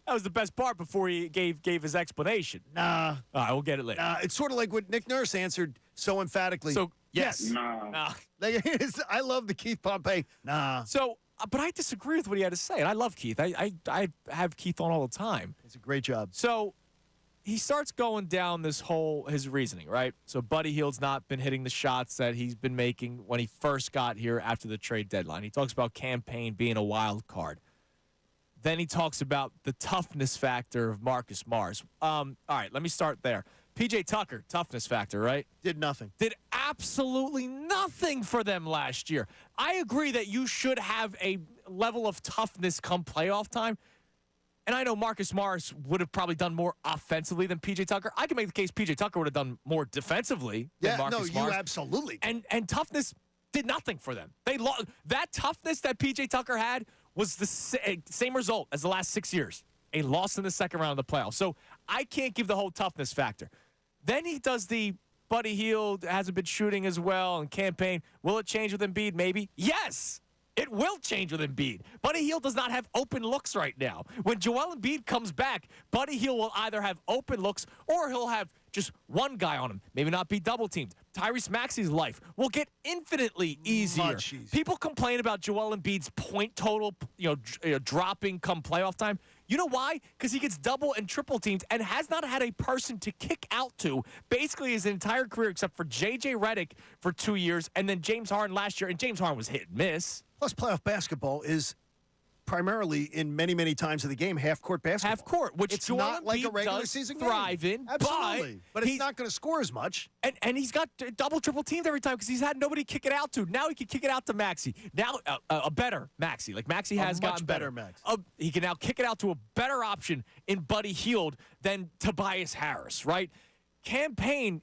That was the best part before he gave his explanation. Nah. All right, we'll get it later. Nah, it's sort of like what Nick Nurse answered so emphatically. So, yes. Nah. I love the Keith Pompey. Nah. So, but I disagree with what he had to say, and I love Keith. I have Keith on all the time. It's a great job. So, he starts going down his reasoning, right? So, Buddy Hield's not been hitting the shots that he's been making when he first got here after the trade deadline. He talks about Campaign being a wild card. Then he talks about the toughness factor of Marcus Morris. All right, let me start there. P.J. Tucker, toughness factor, right? Did nothing. Did absolutely nothing for them last year. I agree that you should have a level of toughness come playoff time. And I know Marcus Morris would have probably done more offensively than P.J. Tucker. I can make the case P.J. Tucker would have done more defensively than Marcus Morris. You absolutely can. And toughness did nothing for them. They that toughness that P.J. Tucker had was the same result as the last 6 years. A loss in the second round of the playoffs. So I can't give the whole toughness factor. Then he does the Buddy Hield hasn't been shooting as well and Campaign. Will it change with Embiid? Maybe. Yes, it will change with Embiid. Buddy Hield does not have open looks right now. When Joel Embiid comes back, Buddy Hield will either have open looks or he'll have just one guy on him. Maybe not be double teamed. Tyrese Maxey's life will get infinitely easier. Much easier. People complain about Joel Embiid's point total, dropping come playoff time. You know why? Because he gets double and triple teamed and has not had a person to kick out to basically his entire career except for J.J. Redick for 2 years and then James Harden last year. And James Harden was hit and miss. Plus, playoff basketball is primarily in many, many times of the game half-court basketball. Half-court, which it's Joel not like a Embiid regular does season thrive game. in. Absolutely. But he's not going to score as much. And he's got double, triple teamed every time because he's had nobody kick it out to. Now he can kick it out to Maxey. Now a better Maxey. Like Maxey has gotten better. He can now kick it out to a better option in Buddy Hield than Tobias Harris, right? Campaign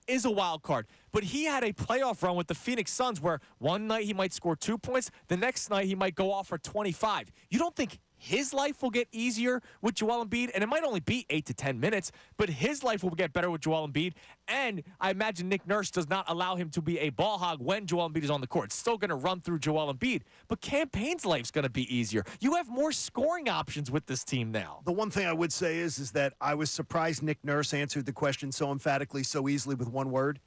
is a wild card, but he had a playoff run with the Phoenix Suns where one night he might score 2 points, the next night he might go off for 25. You don't think his life will get easier with Joel Embiid? And it might only be 8 to 10 minutes, but his life will get better with Joel Embiid. And I imagine Nick Nurse does not allow him to be a ball hog when Joel Embiid is on the court. It's still going to run through Joel Embiid, but Campaign's life's going to be easier. You have more scoring options with this team now. The one thing I would say is that I was surprised Nick Nurse answered the question so emphatically, so easily with one word.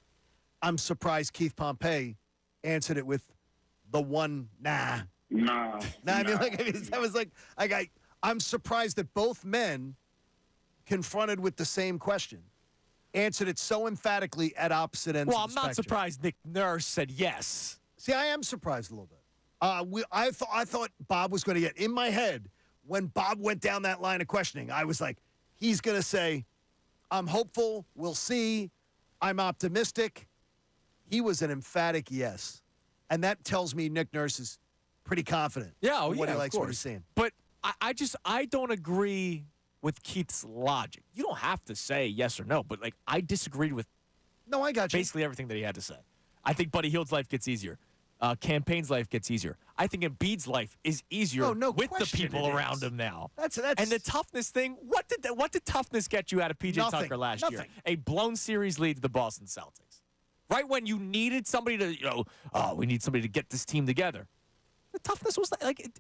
I'm surprised Keith Pompey answered it with the one nah. Nah. I mean, I'm surprised that both men, confronted with the same question, answered it so emphatically at opposite ends. Well, of the I'm not spectrum. surprised Nick Nurse said yes. See, I am surprised a little bit. I thought Bob was going to get in my head when Bob went down that line of questioning. I was like, he's going to say, "I'm hopeful. We'll see. I'm optimistic." He was an emphatic yes, and that tells me Nick Nurse is pretty confident. Yeah, in what he likes, of what course. he's saying. But I don't agree with Keith's logic. You don't have to say yes or no, but I disagreed with I got you. Basically everything that he had to say. I think Buddy Hield's life gets easier. Campaign's life gets easier. I think Embiid's life is easier with the people around him now. That's and the toughness thing. What did toughness get you out of P.J. Tucker last year? A blown series lead to the Boston Celtics. Right when you needed somebody to, we need somebody to get this team together. The toughness was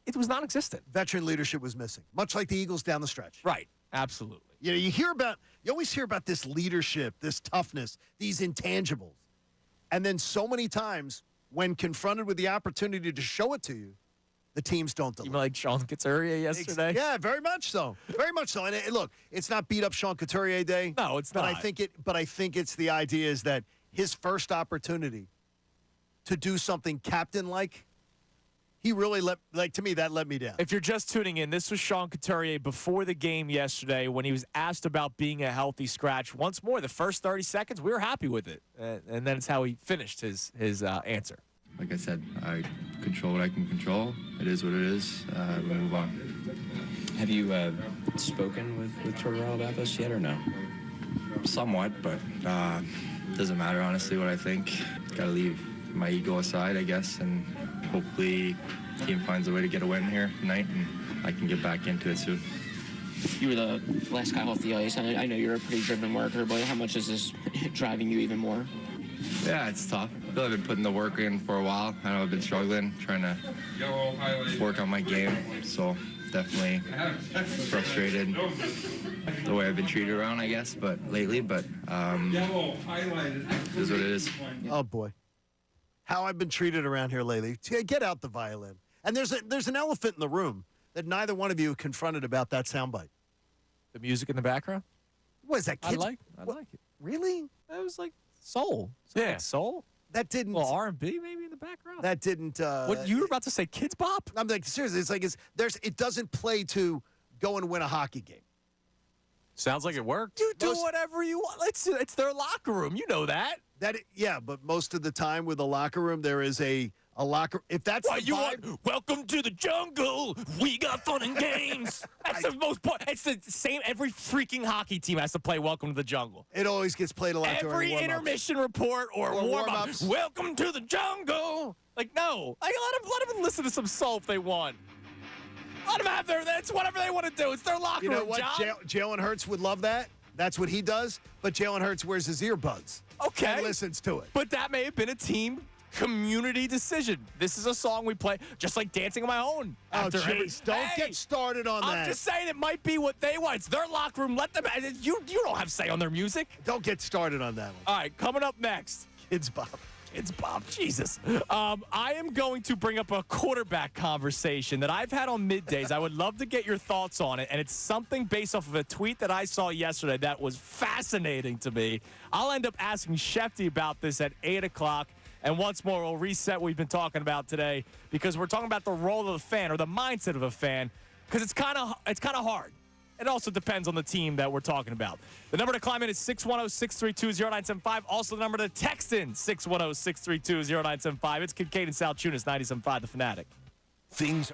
it was non-existent. Veteran leadership was missing, much like the Eagles down the stretch. Right, absolutely. You always hear about this leadership, this toughness, these intangibles. And then so many times when confronted with the opportunity to show it to you, the teams don't deliver. Even like Sean Couturier yesterday? Yeah, very much so. Very much so. And look, it's not beat up Sean Couturier Day. No, it's but not. I think it's the idea is that his first opportunity to do something captain-like, he really to me, that let me down. If you're just tuning in, this was Sean Couturier before the game yesterday when he was asked about being a healthy scratch. Once more, the first 30 seconds, we were happy with it. And then it's how he finished his answer. Like I said, I control what I can control. It is what it is. We move on. Have you spoken with Couturier about this yet or no? Somewhat, but doesn't matter, honestly, what I think. Got to leave my ego aside, I guess, and hopefully the team finds a way to get a win here tonight, and I can get back into it soon. You were the last guy off the ice. I know you're a pretty driven worker, but how much is this driving you even more? Yeah, it's tough. I feel I've been putting the work in for a while. I know I've been struggling, trying to work on my game, so definitely frustrated the way I've been treated around, I guess, but lately, but it is what it is. Oh, boy. How I've been treated around here lately. Get out the violin. And there's an elephant in the room that neither one of you confronted about that soundbite. The music in the background? What is that, kids? I like it. Really? It was like soul. Yeah. Like soul? That didn't. Well, R&B maybe in the background? That didn't. What, you were about to say Kids Bop? I'm like, seriously, it's like it doesn't play to go and win a hockey game. Sounds like it worked. You do whatever you want. It's their locker room. You know that. Yeah, but most of the time with a locker room, there is a locker. If that's why the you vibe, want, welcome to the jungle. We got fun and games. That's the most point. It's the same. Every freaking hockey team has to play Welcome to the Jungle. It always gets played a lot during Every warm-ups. intermission report or warm-up. warm-ups. Welcome to the jungle. Like, no. Let them listen to some soul if they want. Let them have that's whatever they want to do. It's their locker room, You know what? John. Jalen Hurts would love that. That's what he does. But Jalen Hurts wears his earbuds. Okay. And listens to it. But that may have been a team community decision. This is a song we play just like Dancing on My Own. Oh, jeez. Don't get started on that. I'm just saying it might be what they want. It's their locker room. Let them. You don't have say on their music. Don't get started on that one. All right, coming up next. Kids Bop. Kids Bop. Jesus. I am going to bring up a quarterback conversation that I've had on middays. I would love to get your thoughts on it, and it's something based off of a tweet that I saw yesterday that was fascinating to me. I'll end up asking Schefter about this at 8 o'clock. And once more, we'll reset what we've been talking about today because we're talking about the role of the fan or the mindset of a fan because it's kind of hard. It also depends on the team that we're talking about. The number to climb in is 610-632-0975. Also, the number to text in, 610-632-0975. It's Kincade Salciunas, 97.5 The Fanatic. Things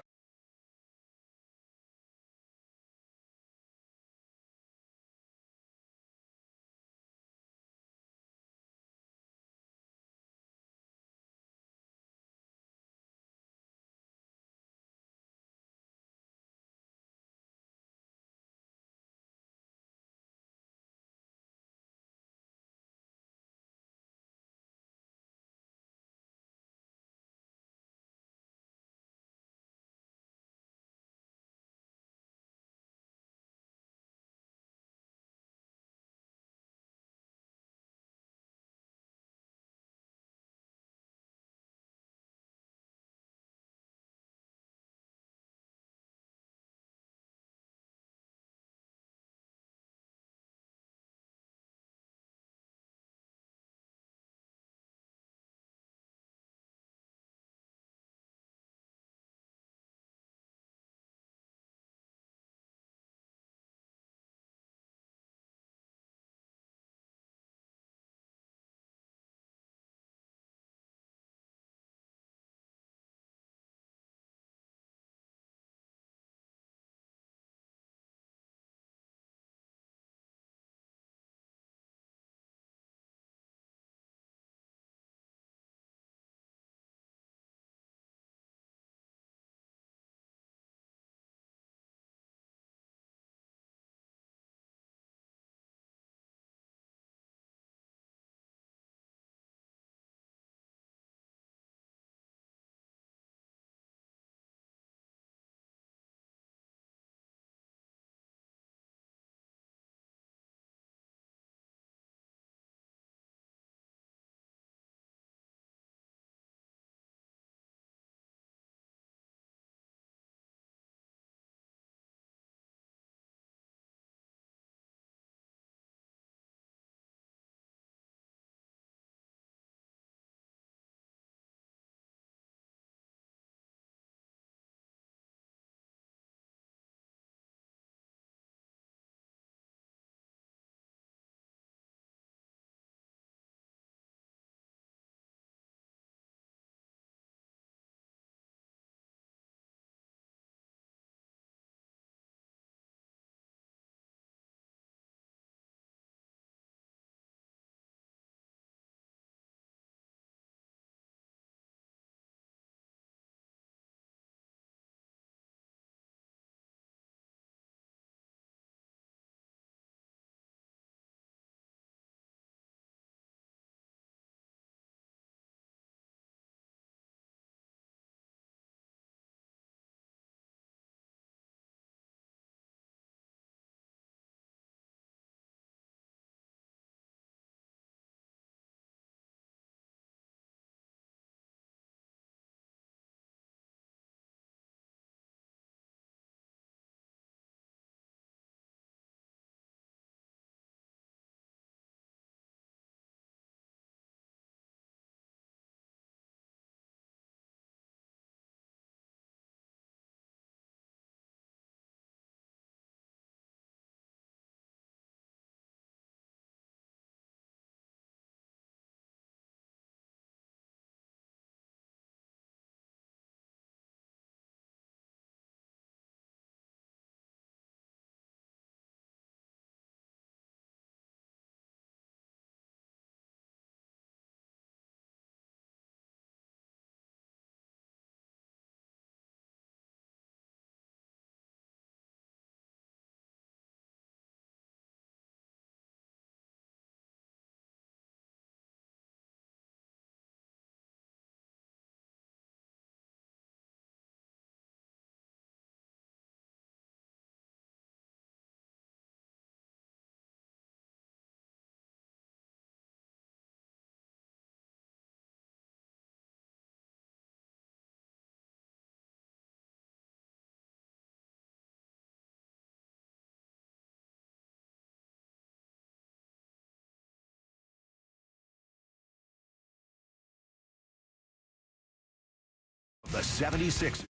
the 76ers.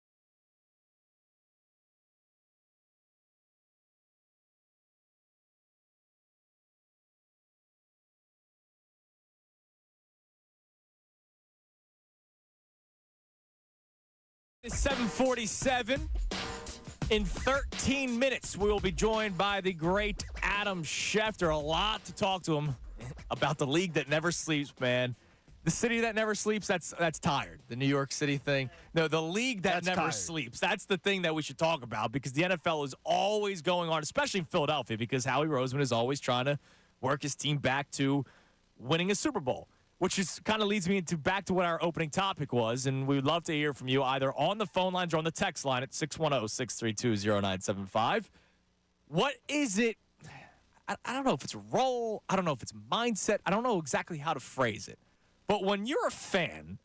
It's 7:47. In 13 minutes, we will be joined by the great Adam Schefter. A lot to talk to him about the league that never sleeps, man. The city that never sleeps, that's tired. The New York City thing. No, the league that never sleeps. That's the thing that we should talk about because the NFL is always going on, especially in Philadelphia, because Howie Roseman is always trying to work his team back to winning a Super Bowl. Which is kind of leads me back to what our opening topic was, and we would love to hear from you either on the phone lines or on the text line at 610-632-0975. What is it? I don't know if it's a role. I don't know if it's mindset. I don't know exactly how to phrase it. But when you're a fan,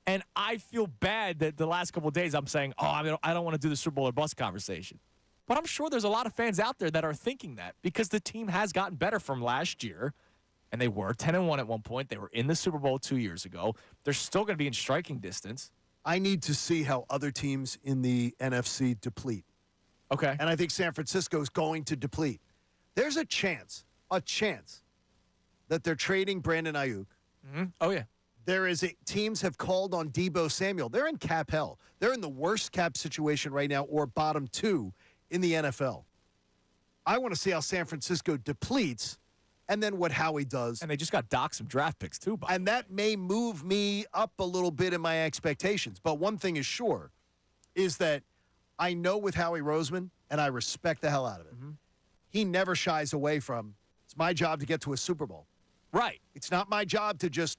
and I feel bad that the last couple of days I'm saying, I don't want to do the Super Bowl or bust conversation. But I'm sure there's a lot of fans out there that are thinking that because the team has gotten better from last year. And they were 10-1 at one point. They were in the Super Bowl 2 years ago. They're still going to be in striking distance. I need to see how other teams in the NFC deplete. Okay. And I think San Francisco is going to deplete. There's a chance that they're trading Brandon Ayuk. Mm-hmm. Oh, yeah. Teams have called on Deebo Samuel. They're in cap hell. They're in the worst cap situation right now, or bottom two in the NFL. I want to see how San Francisco depletes. And then what Howie does. And they just got docked some draft picks, too. And that may move me up a little bit in my expectations. But one thing is sure, is that I know with Howie Roseman, and I respect the hell out of it, he never shies away from, it's my job to get to a Super Bowl. Right. It's not my job to just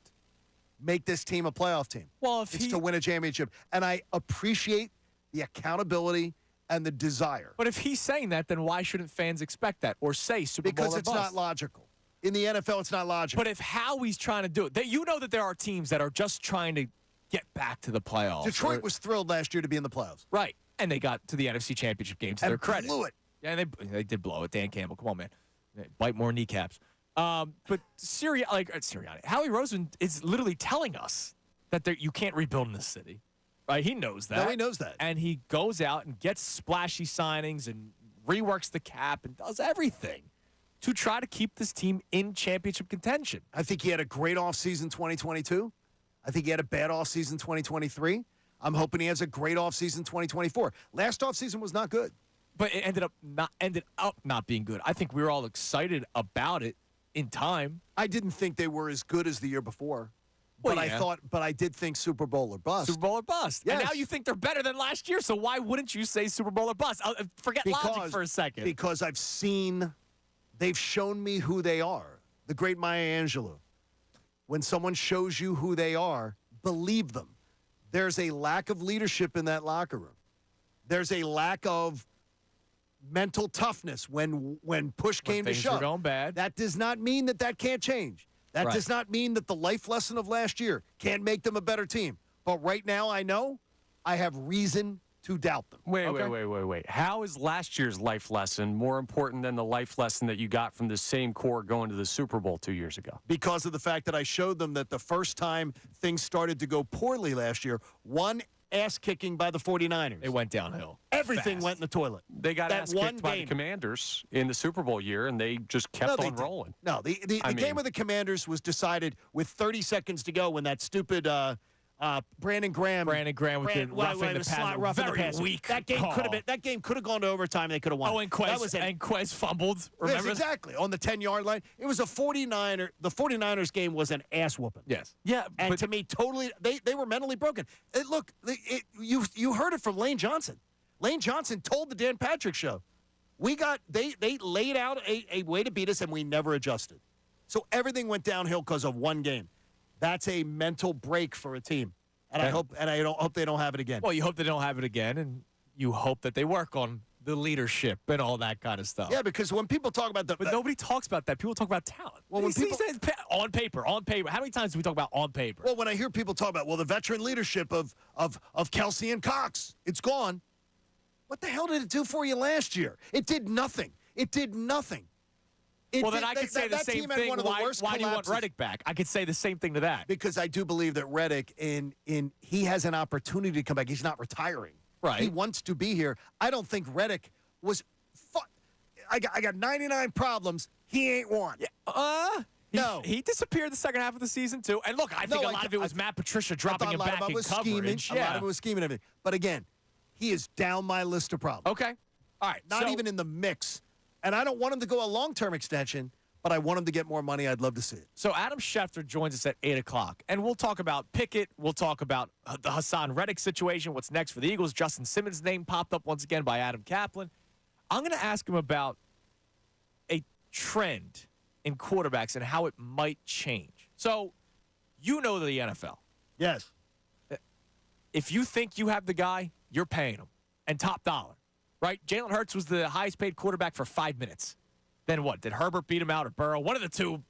make this team a playoff team. Well, it's to win a championship. And I appreciate the accountability and the desire. But if he's saying that, then why shouldn't fans expect that or say Super Bowl or bust? Because it's not logical. In the NFL, it's not logical. But if Howie's trying to do it, you know that there are teams that are just trying to get back to the playoffs. Detroit was thrilled last year to be in the playoffs. Right. And they got to the NFC Championship game to their credit. Blew it. Yeah, and they did blow it. Dan Campbell, come on, man. Bite more kneecaps. But Howie Roseman is literally telling us that you can't rebuild in this city. Right? He knows that. No, he knows that. And he goes out and gets splashy signings and reworks the cap and does everything to try to keep this team in championship contention. I think he had a great offseason 2022. I think he had a bad offseason 2023. I'm hoping he has a great offseason 2024. Last offseason was not good. But it ended up not being good. I think we were all excited about it in time. I didn't think they were as good as the year before. Well, but I did think Super Bowl or bust. Super Bowl or bust. Yes. And now you think they're better than last year, so why wouldn't you say Super Bowl or bust? Forget logic for a second. Because they've shown me who they are. The great Maya Angelou. When someone shows you who they are, believe them. There's a lack of leadership in that locker room. There's a lack of mental toughness when push came to shove. Things were going bad. That does not mean that can't change. That does not mean that the life lesson of last year can't make them a better team. But right now, I know I have reason to doubt them. Wait. How is last year's life lesson more important than the life lesson that you got from the same core going to the Super Bowl 2 years ago? Because of the fact that I showed them that the first time things started to go poorly last year, one ass-kicking by the 49ers. They went downhill. Everything went in the toilet. They got ass-kicked by the Commanders in the Super Bowl year, and they just kept on rolling. No, the game with the Commanders was decided with 30 seconds to go when that stupid Brandon Graham with the roughing the passer. Very weak. That game could have gone to overtime. They could have won. Oh, and Quez fumbled. Remember? Yes, exactly. On the 10-yard line. It was the 49ers game was an ass whooping. Yes. Yeah. And to me, totally, they were mentally broken. You heard it from Lane Johnson. Lane Johnson told the Dan Patrick Show, they laid out a way to beat us, and we never adjusted. So everything went downhill because of one game. That's a mental break for a team, and I hope they don't have it again. Well, you hope they don't have it again, and you hope that they work on the leadership and all that kind of stuff. Yeah, because when people talk about but nobody talks about that. People talk about talent. Well, when people say on paper. How many times do we talk about on paper? Well, when I hear people talk about the veteran leadership of Kelsey and Cox, it's gone. What the hell did it do for you last year? It did nothing. Well, then I could say the same thing. Why do you want Reddick back? I could say the same thing to that. Because I do believe that Reddick, he has an opportunity to come back. He's not retiring. Right. He wants to be here. I don't think Reddick was I got 99 problems. He ain't one. Yeah. No. He disappeared the second half of the season, too. And look, I think a lot of it was Matt Patricia dropping him back in coverage. A lot of it was scheming and everything. But again, he is down my list of problems. Okay. All right. Not even in the mix. And I don't want him to go a long-term extension, but I want him to get more money. I'd love to see it. So Adam Schefter joins us at 8 o'clock, and we'll talk about Pickett. We'll talk about the Hassan Reddick situation, what's next for the Eagles. Justin Simmons' name popped up once again by Adam Kaplan. I'm going to ask him about a trend in quarterbacks and how it might change. So you know the NFL. Yes. If you think you have the guy, you're paying him, and top dollar. Right? Jalen Hurts was the highest paid quarterback for 5 minutes. Then what? Did Herbert beat him out or Burrow? One of the two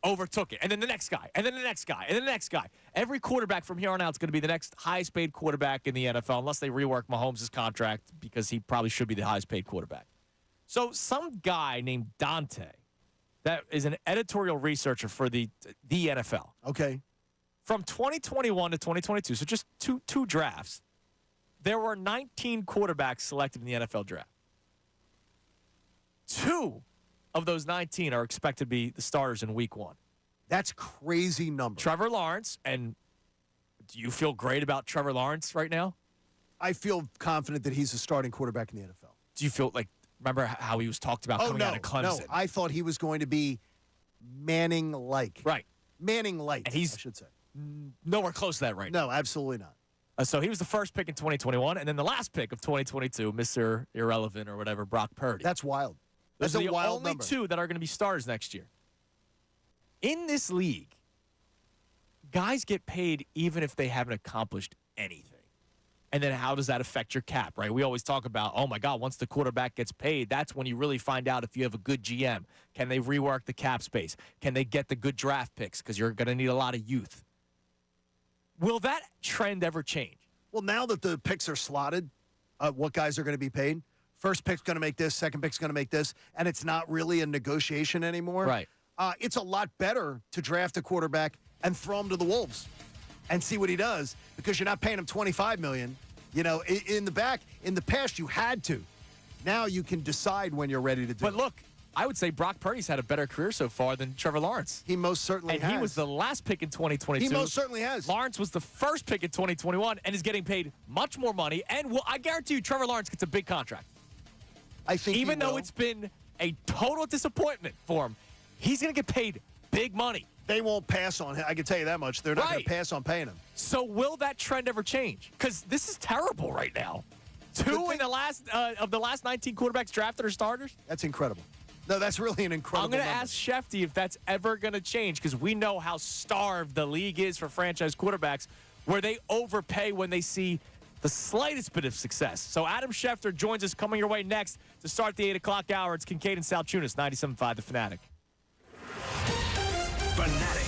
overtook it. And then the next guy, and then the next guy, and then the next guy. Every quarterback from here on out is going to be the next highest paid quarterback in the NFL unless they rework Mahomes' contract because he probably should be the highest paid quarterback. So some guy named Dante that is an editorial researcher for the NFL. Okay. From 2021 to 2022, so just two drafts, there were 19 quarterbacks selected in the NFL draft. 2 of those 19 are expected to be the starters in week 1. That's crazy number. Trevor Lawrence, and do you feel great about Trevor Lawrence right now? I feel confident that he's a starting quarterback in the NFL. Do you feel like, remember how he was talked about coming out of Clemson? No, I thought he was going to be Manning-like. Right. Manning-like, and he's I should say. Nowhere close to that right now. No, absolutely not. So he was the first pick in 2021, and then the last pick of 2022, Mr. Irrelevant or whatever, Brock Purdy. That's wild. Those That's are the a wild only number. 2 that are going to be stars next year. In this league, guys get paid even if they haven't accomplished anything. And then how does that affect your cap, right? We always talk about, oh, my God, once the quarterback gets paid, that's when you really find out if you have a good GM. Can they rework the cap space? Can they get the good draft picks? Because you're going to need a lot of youth. Will that trend ever change? Well, now that the picks are slotted, what guys are going to be paid, first pick's going to make this, second pick's going to make this, and it's not really a negotiation anymore. Right. It's a lot better to draft a quarterback and throw him to the Wolves and see what he does because you're not paying him $25 million. You know, in the past, you had to. Now you can decide when you're ready to do it. But look, I would say Brock Purdy's had a better career so far than Trevor Lawrence. He most certainly has. And he was the last pick in 2022. He most certainly has. Lawrence was the first pick in 2021 and is getting paid much more money. And I guarantee you Trevor Lawrence gets a big contract. I think even though it's been a total disappointment for him, he's going to get paid big money. They won't pass on him. I can tell you that much. They're not going to pass on paying him. So will that trend ever change? Because this is terrible right now. 2 in the last of the last 19 quarterbacks drafted are starters. That's incredible. No, that's really an incredible I'm going to number. ask Schefty if that's ever going to change because we know how starved the league is for franchise quarterbacks where they overpay when they see the slightest bit of success. So Adam Schefter joins us coming your way next to start the 8 o'clock hour. It's Kincade and Salciunas, 97.5 The Fanatic. Fanatic.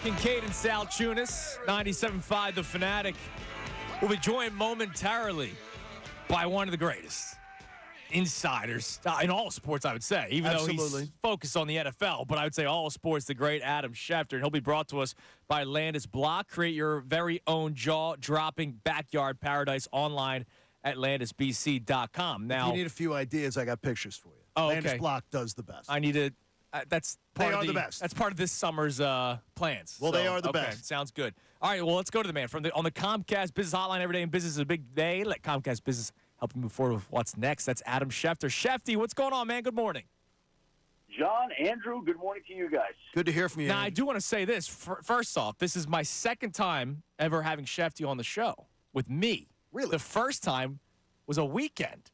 Kincade and Salciunas, 97.5 The Fanatic. We'll be joined momentarily by one of the greatest insiders in all sports, I would say, even though he's focused on the NFL. But I would say all sports, the great Adam Schefter. And he'll be brought to us by Landis Block. Create your very own jaw-dropping backyard paradise online at landisbc.com. Now, if you need a few ideas, I got pictures for you. Oh, Landis okay. Block does the best. I need to. That's part They of are the best. That's part of this summer's plans. Well, they are the okay, best. Sounds good. All right, well, let's go to the man on the Comcast Business Hotline. Every day in business is a big day. Let Comcast Business help you move forward with what's next. That's Adam Schefter. Shefty, what's going on, man? Good morning. John, Andrew, good morning to you guys. Good to hear from you. Now, I do want to say this. First off, this is my second time ever having Shefty on the show with me. Really? The first time was a weekend.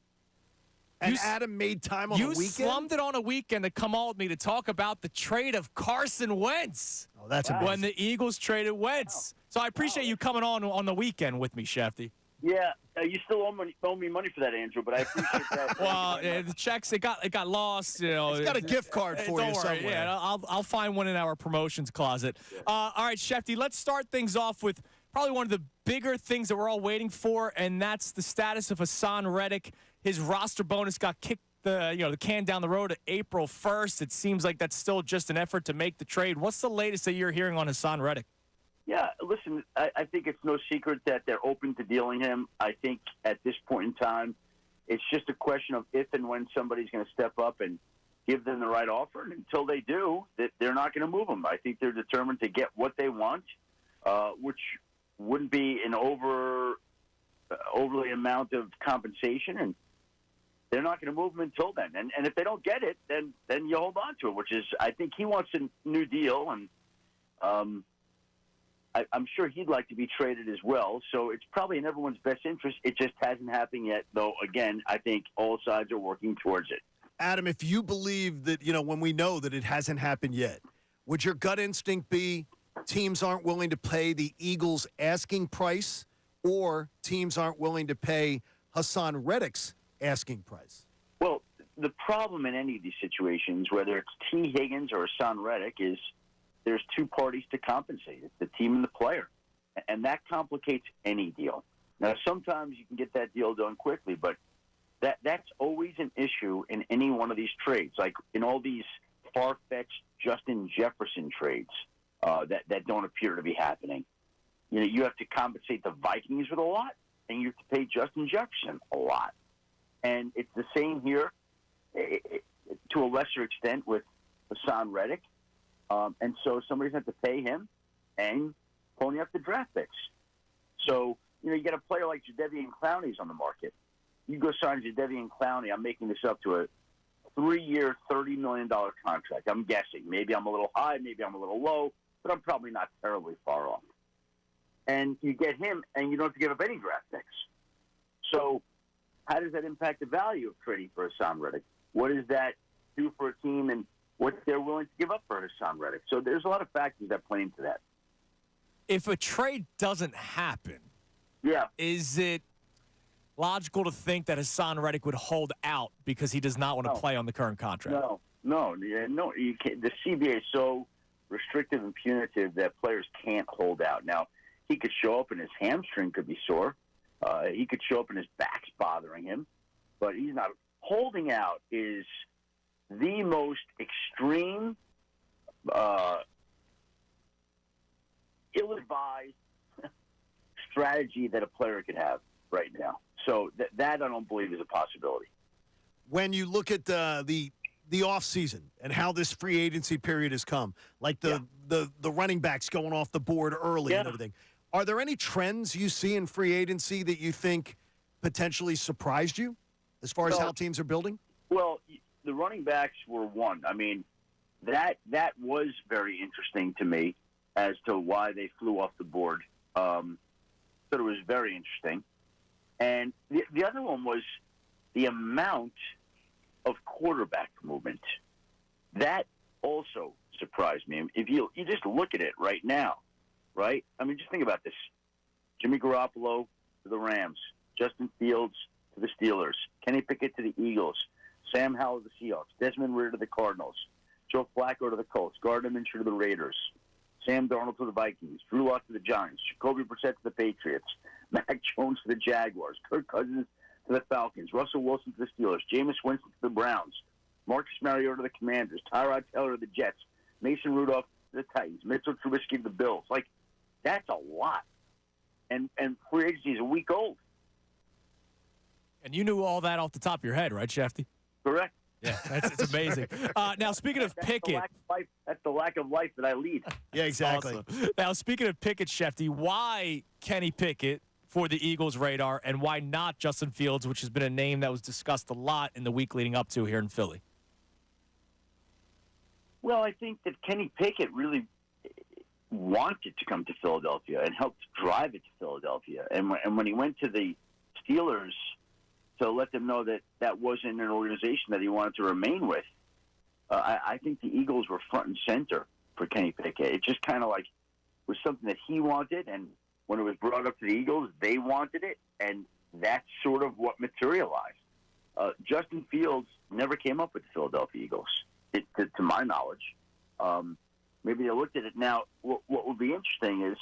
And Adam made time on a weekend? You slummed it on a weekend to come on with me to talk about the trade of Carson Wentz. Oh, that's amazing. When the Eagles traded Wentz. So I appreciate you coming on the weekend with me, Shefty. Yeah, you still owe me money for that, Andrew, but I appreciate that. Well, the checks, it got lost. You know, It's got a gift card for you don't worry. somewhere. Yeah, I'll find one in our promotions closet. Yeah. All right, Shefty, let's start things off with probably one of the bigger things that we're all waiting for, and that's the status of Hassan Reddick. His roster bonus got kicked the can down the road to April 1st. It seems like that's still just an effort to make the trade. What's the latest that you're hearing on Hassan Reddick? Yeah, listen, I think it's no secret that they're open to dealing him. I think at this point in time, it's just a question of if and when somebody's going to step up and give them the right offer. And until they do, they're not going to move him. I think they're determined to get what they want, which wouldn't be an overly amount of compensation, and they're not going to move him until then. And if they don't get it, then you hold on to it, which is, I think he wants a new deal, and I'm sure he'd like to be traded as well. So it's probably in everyone's best interest. It just hasn't happened yet, though. Again, I think all sides are working towards it. Adam, if you believe that, when we know that it hasn't happened yet, would your gut instinct be teams aren't willing to pay the Eagles' asking price, or teams aren't willing to pay Hassan Reddick's asking price? Well, the problem in any of these situations, whether it's T. Higgins or Hassan Reddick, is there's two parties to compensate. It's the team and the player. And that complicates any deal. Now, sometimes you can get that deal done quickly, but that's always an issue in any one of these trades. Like in all these far-fetched Justin Jefferson trades that don't appear to be happening. You have to compensate the Vikings with a lot, and you have to pay Justin Jefferson a lot. And it's the same here, to a lesser extent, with Hassan Reddick. And so somebody's going to have to pay him and pony up the draft picks. So, you get a player like Jadeveon Clowney's on the market. You go sign Jadeveon Clowney, I'm making this up, to a 3-year, $30 million contract. I'm guessing. Maybe I'm a little high, maybe I'm a little low, but I'm probably not terribly far off. And you get him, and you don't have to give up any draft picks. So how does that impact the value of trading for Hassan Reddick? What does that do for a team, and what they're willing to give up for Hassan Reddick? So there's a lot of factors that play into that. If a trade doesn't happen, is it logical to think that Hassan Reddick would hold out because he does not want to play on the current contract? No. You can't. The CBA is so restrictive and punitive that players can't hold out. Now, he could show up and his hamstring could be sore. He could show up and his back's bothering him, but he's not. Holding out is the most extreme, ill-advised strategy that a player could have right now. So that I don't believe is a possibility. When you look at the offseason and how this free agency period has come, like the running backs going off the board early and everything, are there any trends you see in free agency that you think potentially surprised you as far as how teams are building? Well, the running backs were one. I mean, that was very interesting to me as to why they flew off the board. So it was very interesting. And the other one was the amount of quarterback movement. That also surprised me. If you just look at it right now, right? I mean, just think about this. Jimmy Garoppolo to the Rams, Justin Fields to the Steelers, Kenny Pickett to the Eagles, Sam Howell to the Seahawks, Desmond Ridder to the Cardinals, Joe Flacco to the Colts, Gardner Minshew to the Raiders, Sam Darnold to the Vikings, Drew Lock to the Giants, Jacoby Brissett to the Patriots, Mac Jones to the Jaguars, Kirk Cousins to the Falcons, Russell Wilson to the Steelers, Jameis Winston to the Browns, Marcus Mariota to the Commanders, Tyrod Taylor to the Jets, Mason Rudolph to the Titans, Mitchell Trubisky to the Bills. Like, that's a lot. And free agency is a week old. And you knew all that off the top of your head, right, Shefty? Correct. Yeah, it's amazing. Now, speaking of Pickett. That's the lack of life that I lead. Yeah, exactly. Awesome. Now, speaking of Pickett, Shefty, why Kenny Pickett for the Eagles' radar, and why not Justin Fields, which has been a name that was discussed a lot in the week leading up to here in Philly? Well, I think that Kenny Pickett really wanted to come to Philadelphia and helped drive it to Philadelphia. And when he went to the Steelers to let them know that that wasn't an organization that he wanted to remain with, I think the Eagles were front and center for Kenny Pickett. It just kind of like was something that he wanted, and when it was brought up to the Eagles, they wanted it, and that's sort of what materialized. Justin Fields never came up with the Philadelphia Eagles, to my knowledge. Maybe they looked at it. Now, what would be interesting is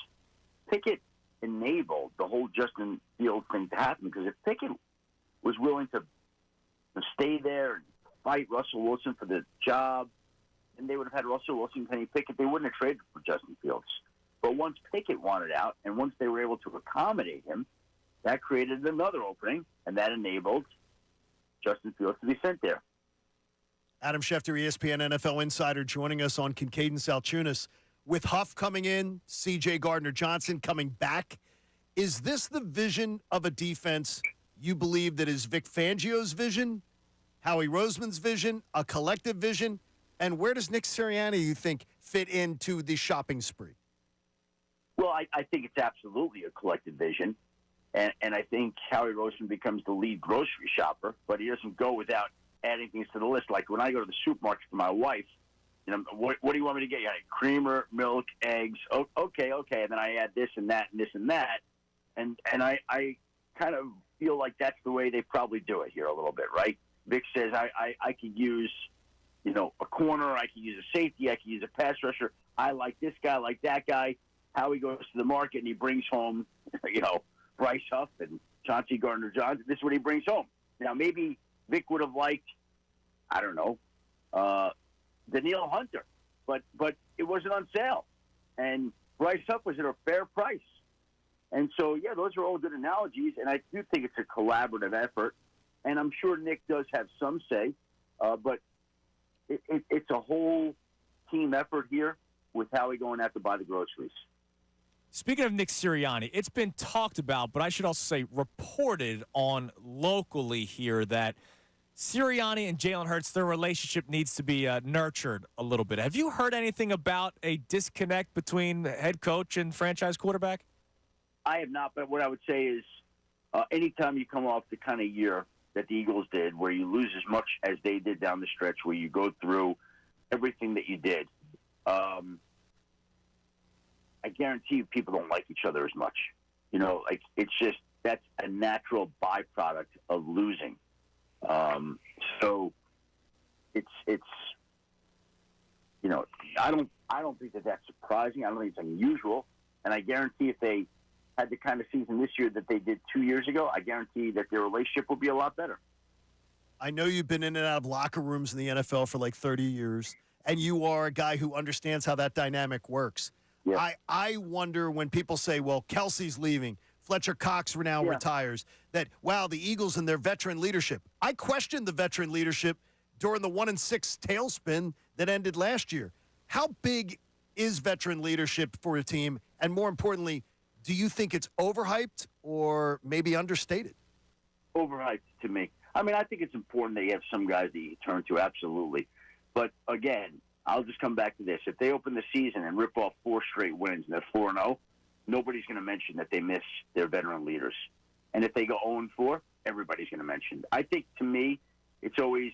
Pickett enabled the whole Justin Fields thing to happen, because if Pickett was willing to stay there and fight Russell Wilson for the job, and they would have had Russell Wilson and Kenny Pickett, they wouldn't have traded for Justin Fields. But once Pickett wanted out, and once they were able to accommodate him, that created another opening, and that enabled Justin Fields to be sent there. Adam Schefter, ESPN NFL Insider, joining us on Kincade Salciunas. With Huff coming in, C.J. Gardner-Johnson coming back, is this the vision of a defense you believe that is Vic Fangio's vision, Howie Roseman's vision, a collective vision? And where does Nick Sirianni, you think, fit into the shopping spree? Well, I think it's absolutely a collective vision. And I think Howie Roseman becomes the lead grocery shopper, but he doesn't go without adding things to the list. Like when I go to the supermarket for my wife, you know, what do you want me to get? You got creamer, milk, eggs. Oh, okay. And then I add this and that and this and that. And I kind of feel like that's the way they probably do it here a little bit, right? Vic says I could use, you know, a corner. I could use a safety. I could use a pass rusher. I like this guy, I like that guy. Howie goes to the market and he brings home, you know, Bryce Huff and Chauncey Gardner-Johnson. This is what he brings home. Now, maybe Vic would have liked, I don't know, Danielle Hunter, but it wasn't on sale. And Bryce Huff was at a fair price. And so, yeah, those are all good analogies, and I do think it's a collaborative effort. And I'm sure Nick does have some say, but it's a whole team effort here with Howie going out to buy the groceries. Speaking of Nick Sirianni, it's been talked about, but I should also say reported on locally here that Sirianni and Jalen Hurts, their relationship needs to be nurtured a little bit. Have you heard anything about a disconnect between the head coach and franchise quarterback? I have not, but what I would say is anytime you come off the kind of year that the Eagles did, where you lose as much as they did down the stretch, where you go through everything that you did, I guarantee you people don't like each other as much. You know, like it's just that's a natural byproduct of losing. So it's you know, I don't think that that's surprising. I don't think it's unusual. And I guarantee if they had the kind of season this year that they did 2 years ago, I guarantee that their relationship will be a lot better. I know you've been in and out of locker rooms in the NFL for like 30 years, and you are a guy who understands how that dynamic works. Yeah. I wonder when people say, well, Kelsey's leaving, Fletcher Cox now retires, that, wow, the Eagles and their veteran leadership. I questioned the veteran leadership during the 1-6 tailspin that ended last year. How big is veteran leadership for a team? And more importantly, do you think it's overhyped or maybe understated? Overhyped to me. I mean, I think it's important that you have some guys that you turn to, absolutely. But, again, I'll just come back to this. If they open the season and rip off 4 straight wins and they're 4-0, nobody's going to mention that they miss their veteran leaders. And if they go 0-4, everybody's going to mention. I think, to me, it's always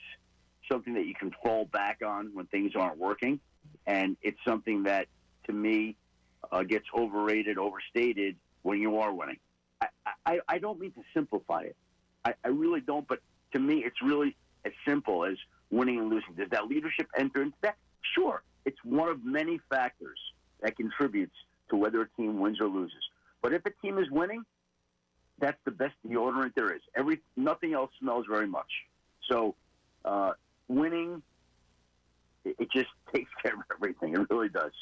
something that you can fall back on when things aren't working. And it's something that, to me, gets overrated, overstated when you are winning. I don't mean to simplify it. I really don't. But to me, it's really as simple as winning and losing. Does that leadership enter into that? Sure. It's one of many factors. that contributes to whether a team wins or loses. But if a team is winning, that's the best deodorant there is. Nothing else smells very much. So winning, it just takes care of everything. It really does.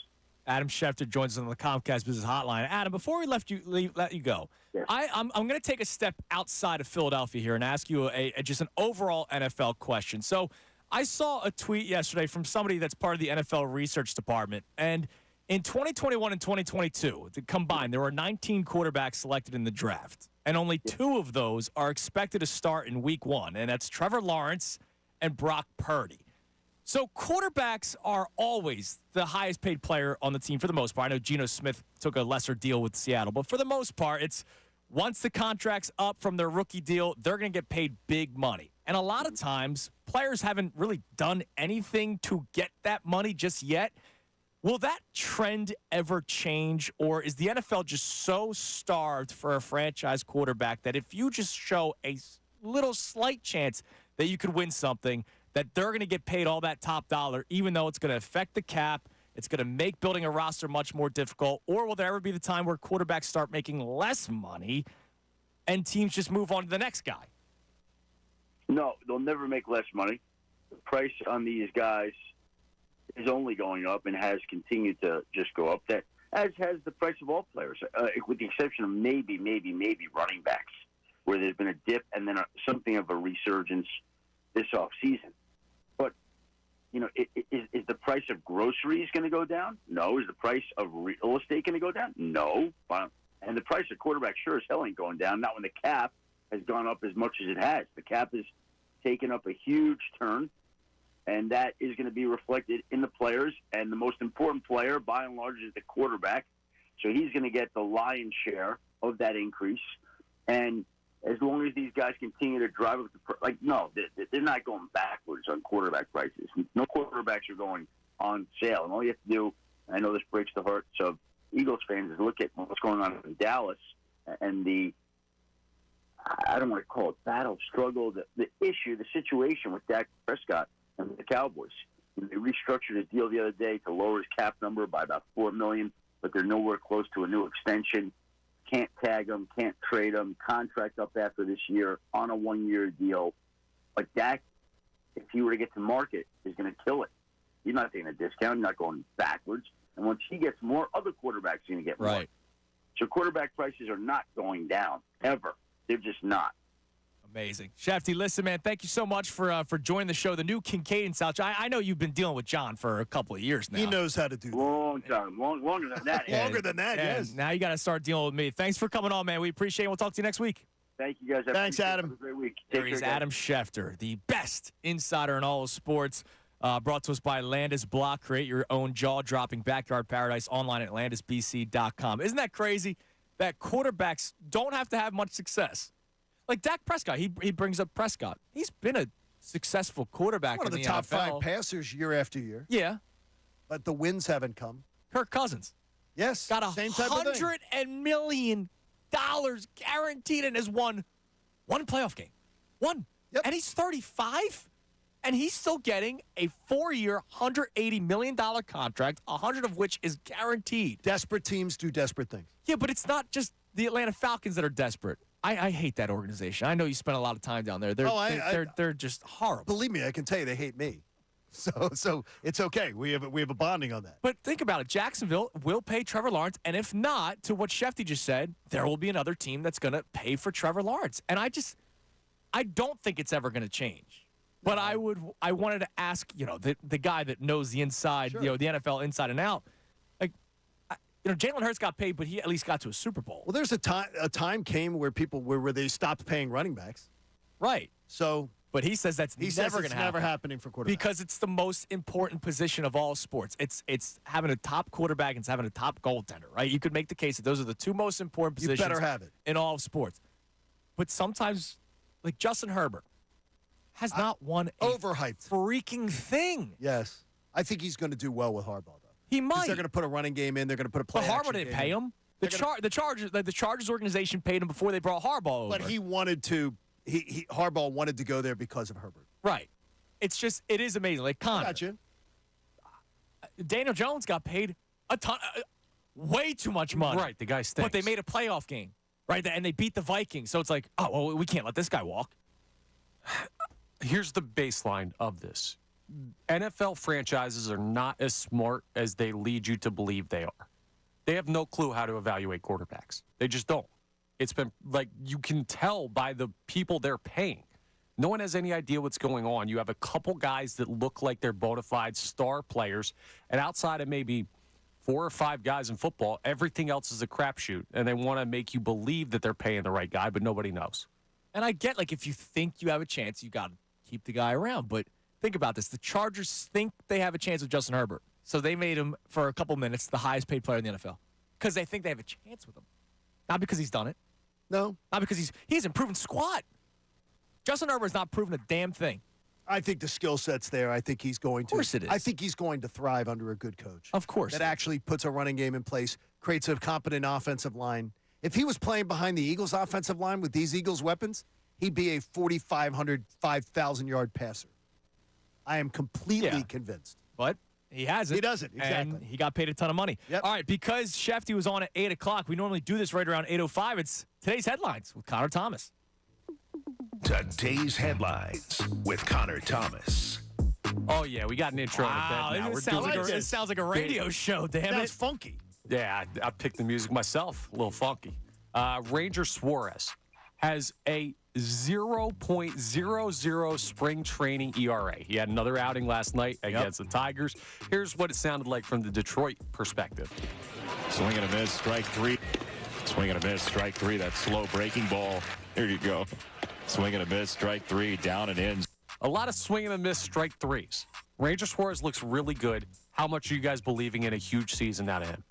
Adam Schefter joins us on the Comcast Business Hotline. Adam, before we let you go, yes. I'm going to take a step outside of Philadelphia here and ask you just an overall NFL question. So I saw a tweet yesterday from somebody that's part of the NFL research department, and in 2021 and 2022, combined, there were 19 quarterbacks selected in the draft, and only 2 of those are expected to start in week 1, and that's Trevor Lawrence and Brock Purdy. So quarterbacks are always the highest paid player on the team for the most part. I know Geno Smith took a lesser deal with Seattle, but for the most part, it's once the contract's up from their rookie deal, they're going to get paid big money. And a lot of times, players haven't really done anything to get that money just yet. Will that trend ever change, or is the NFL just so starved for a franchise quarterback that if you just show a little slight chance that you could win something, that they're going to get paid all that top dollar, even though it's going to affect the cap, it's going to make building a roster much more difficult? Or will there ever be the time where quarterbacks start making less money and teams just move on to the next guy? No, they'll never make less money. The price on these guys is only going up and has continued to just go up. That as has the price of all players, with the exception of maybe running backs, where there's been a dip and then something of a resurgence this offseason. But, is the price of groceries going to go down? No. Is the price of real estate going to go down? No. And the price of quarterback sure as hell ain't going down, not when the cap has gone up as much as it has. The cap has taken up a huge turn, and that is going to be reflected in the players. And the most important player, by and large, is the quarterback. So he's going to get the lion's share of that increase. And as long as these guys continue to drive up they're not going backwards on quarterback prices. No quarterbacks are going on sale. And all you have to do, and I know this breaks the hearts of Eagles fans, is look at what's going on in Dallas and I don't want to call it battle, struggle, the issue, the situation with Dak Prescott and the Cowboys. They restructured his deal the other day to lower his cap number by about $4 million, but they're nowhere close to a new extension. Can't tag him, can't trade him, contract up after this year on a 1-year deal. Like Dak, if he were to get to market, is going to kill it. He's not taking a discount. He's not going backwards. And once he gets more, other quarterbacks are going to get more. Right. So quarterback prices are not going down, ever. They're just not. Amazing. Shefty, listen, man, thank you so much for joining the show. The new Kincade Salciunas. I know you've been dealing with John for a couple of years now. He knows how to do that. Long time. Longer than that. Longer than that, yes. Now you got to start dealing with me. Thanks for coming on, man. We appreciate it. We'll talk to you next week. Thank you, guys. Thanks, Adam. Have a great week. There is Adam Schefter, the best insider in all of sports. Brought to us by Landis Block. Create your own jaw-dropping backyard paradise online at landisbc.com. Isn't that crazy that quarterbacks don't have to have much success? Like Dak Prescott, he brings up Prescott. He's been a successful quarterback One of in the the top NFL. 5 passers year after year. Yeah. But the wins haven't come. Kirk Cousins. Yes. Got same type of thing. $100 million guaranteed and has won one playoff game. One. Yep. And he's 35, and he's still getting a 4-year, $180 million contract, 100 of which is guaranteed. Desperate teams do desperate things. Yeah, but it's not just the Atlanta Falcons that are desperate. I hate that organization. I know you spent a lot of time down there. They're just horrible. Believe me, I can tell you they hate me. So it's okay. We have a bonding on that. But think about it. Jacksonville will pay Trevor Lawrence, and if not, to what Shefty just said, there will be another team that's going to pay for Trevor Lawrence. And I don't think it's ever going to change. But I wanted to ask, the guy that knows the inside, Sure. the NFL inside and out. Jalen Hurts got paid, but he at least got to a Super Bowl. Well, there's a time came where people where they stopped paying running backs. Right. So, but he says that's he never says going it's to happen. never happening for quarterbacks Because it's the most important position of all sports. It's having a top quarterback and it's having a top goaltender, right? You could make the case that those are the 2 most important positions You better have it. in all of sports. But sometimes, like Justin Herbert, has not won a overhyped freaking thing. Yes, I think he's going to do well with Harbaugh. He might. They're going to put a running game in. They're going to put a play. But Harbaugh didn't pay him. The Chargers organization paid him before they brought Harbaugh over. But he wanted to. Harbaugh wanted to go there because of Herbert. Right. It's just, it is amazing. Like Connor. Gotcha. Daniel Jones got paid a ton, way too much money. Right, the guy stinks. But they made a playoff game, right? And they beat the Vikings. So it's like, oh, well, we can't let this guy walk. Here's the baseline of this. NFL franchises are not as smart as they lead you to believe they are. They have no clue how to evaluate quarterbacks. They just don't. It's been like you can tell by the people they're paying. No one has any idea what's going on. You have a couple guys that look like they're bona fide star players, and outside of maybe 4 or 5 guys in football, everything else is a crapshoot, and they want to make you believe that they're paying the right guy, but nobody knows. And I get, like, if you think you have a chance, you got to keep the guy around. But think about this. The Chargers think they have a chance with Justin Herbert. So they made him, for a couple minutes, the highest paid player in the NFL. Because they think they have a chance with him. Not because he's done it. No. Not because he hasn't proven squat. Justin Herbert's not proven a damn thing. I think the skill set's there. I think he's going to. Of course it is. I think he's going to thrive under a good coach. Of course. That actually puts a running game in place, creates a competent offensive line. If he was playing behind the Eagles' offensive line with these Eagles' weapons, he'd be a 4,500, 5,000-yard passer. I am completely convinced. But he hasn't. He doesn't, exactly. And he got paid a ton of money. Yep. All right, because Schefter was on at 8 o'clock, we normally do this right around 8:05. It's today's headlines with Connor Thomas. Today's headlines with Connor Thomas. Oh, yeah, we got an intro in a bit now. It sounds like a radio show, damn That's it. funky. Yeah, I picked the music myself. A little funky. Ranger Suarez has a 0.00 spring training ERA. He had another outing last night against the Tigers. Here's what it sounded like from the Detroit perspective. Swing and a miss, strike 3. Swing and a miss, strike 3. That slow breaking ball. Here you go. Swing and a miss, strike 3, down and in. A lot of swing and a miss, strike 3s. Ranger Suarez looks really good. How much are you guys believing in a huge season out of him?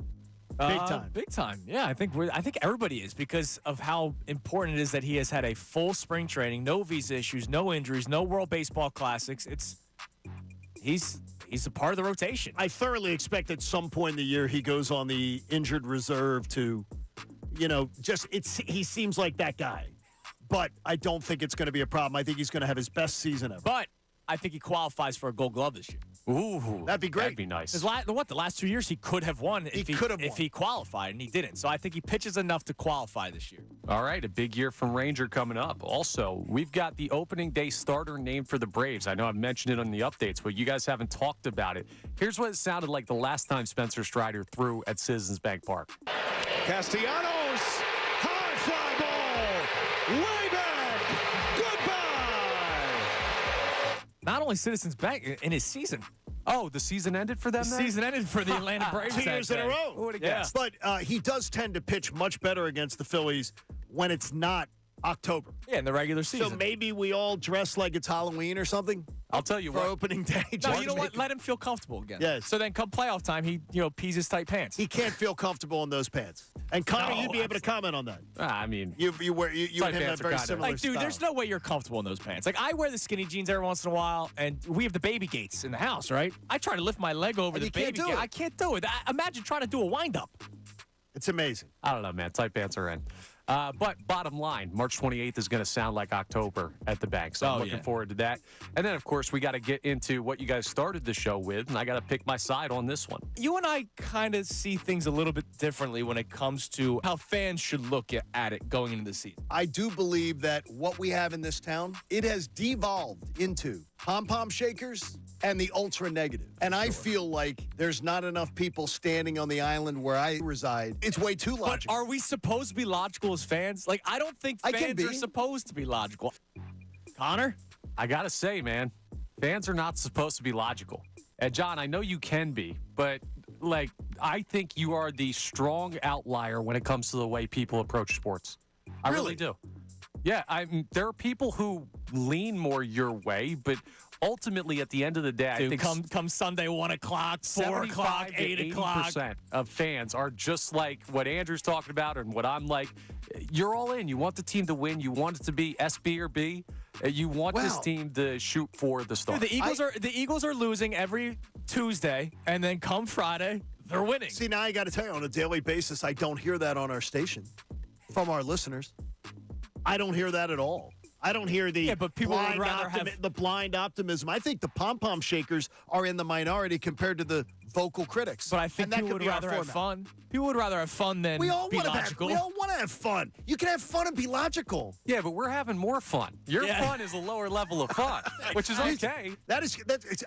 Big time. Big time. Yeah, I think everybody is because of how important it is that he has had a full spring training, no visa issues, no injuries, no World Baseball Classics. He's a part of the rotation. I thoroughly expect at some point in the year he goes on the injured reserve to, he seems like that guy. But I don't think it's going to be a problem. I think he's going to have his best season ever. But I think he qualifies for a Gold Glove this year. Ooh, that'd be great. That'd be nice. The last 2 years he could have won if he qualified, and he didn't. So I think he pitches enough to qualify this year. All right, a big year from Ranger coming up. Also, we've got the opening day starter named for the Braves. I know I've mentioned it on the updates, but you guys haven't talked about it. Here's what it sounded like the last time Spencer Strider threw at Citizens Bank Park. Castellanos, high fly ball, way back, goodbye. Not only Citizens Bank in his season. Oh, the season ended for them? The season ended for the Atlanta Braves. 2 years in a row. Who would have guessed? But he does tend to pitch much better against the Phillies when it's not October. Yeah, in the regular season. So maybe we all dress like it's Halloween or something. I'll tell you for what. opening day. No, you know what? Let him feel comfortable again. Yes. So then come playoff time, he pees his tight pants. He can't feel comfortable in those pants. And Connor, you'd be able to comment on that. I mean, you and him have very similar Like, dude, style. there's no way you're comfortable in those pants. Like, I wear the skinny jeans every once in a while, and we have the baby gates in the house, right? I try to lift my leg over And the you can't baby do gate. it. I can't do it. Imagine trying to do a wind-up. It's amazing. I don't know, man. Tight pants are in. But bottom line, March 28th is going to sound like October at the bank. So I'm looking forward to that. And then, of course, we got to get into what you guys started the show with, and I got to pick my side on this one. You and I kind of see things a little bit differently when it comes to how fans should look at it going into the season. I do believe that what we have in this town, it has devolved into pom-pom shakers and the ultra negative. And I feel like there's not enough people standing on the island where I reside. It's way too logical. But are we supposed to be logical as fans? Like, I don't think fans are supposed to be logical. Connor? I got to say, man, fans are not supposed to be logical. And, John, I know you can be, but, like, I think you are the strong outlier when it comes to the way people approach sports. I really do. Yeah, there are people who lean more your way, but ultimately, at the end of the day, Dude, I think come Sunday, 1 o'clock, 4 o'clock, 8 o'clock. 80% of fans are just like what Andrew's talking about and what I'm like. You're all in. You want the team to win. You want it to be SB or B. You want this team to shoot for the stars. Dude, the Eagles are losing every Tuesday, and then come Friday, they're winning. See, now I got to tell you, on a daily basis, I don't hear that on our station from our listeners. I don't hear that at all. I don't hear the but people would rather have the blind optimism. I think the pom-pom shakers are in the minority compared to the vocal critics. But I think that people could would be our rather have format. fun. People would rather have fun than We all be want to logical. we all want to have fun. You can have fun and be logical. Yeah, but we're having more fun. Your fun is a lower level of fun, which is okay.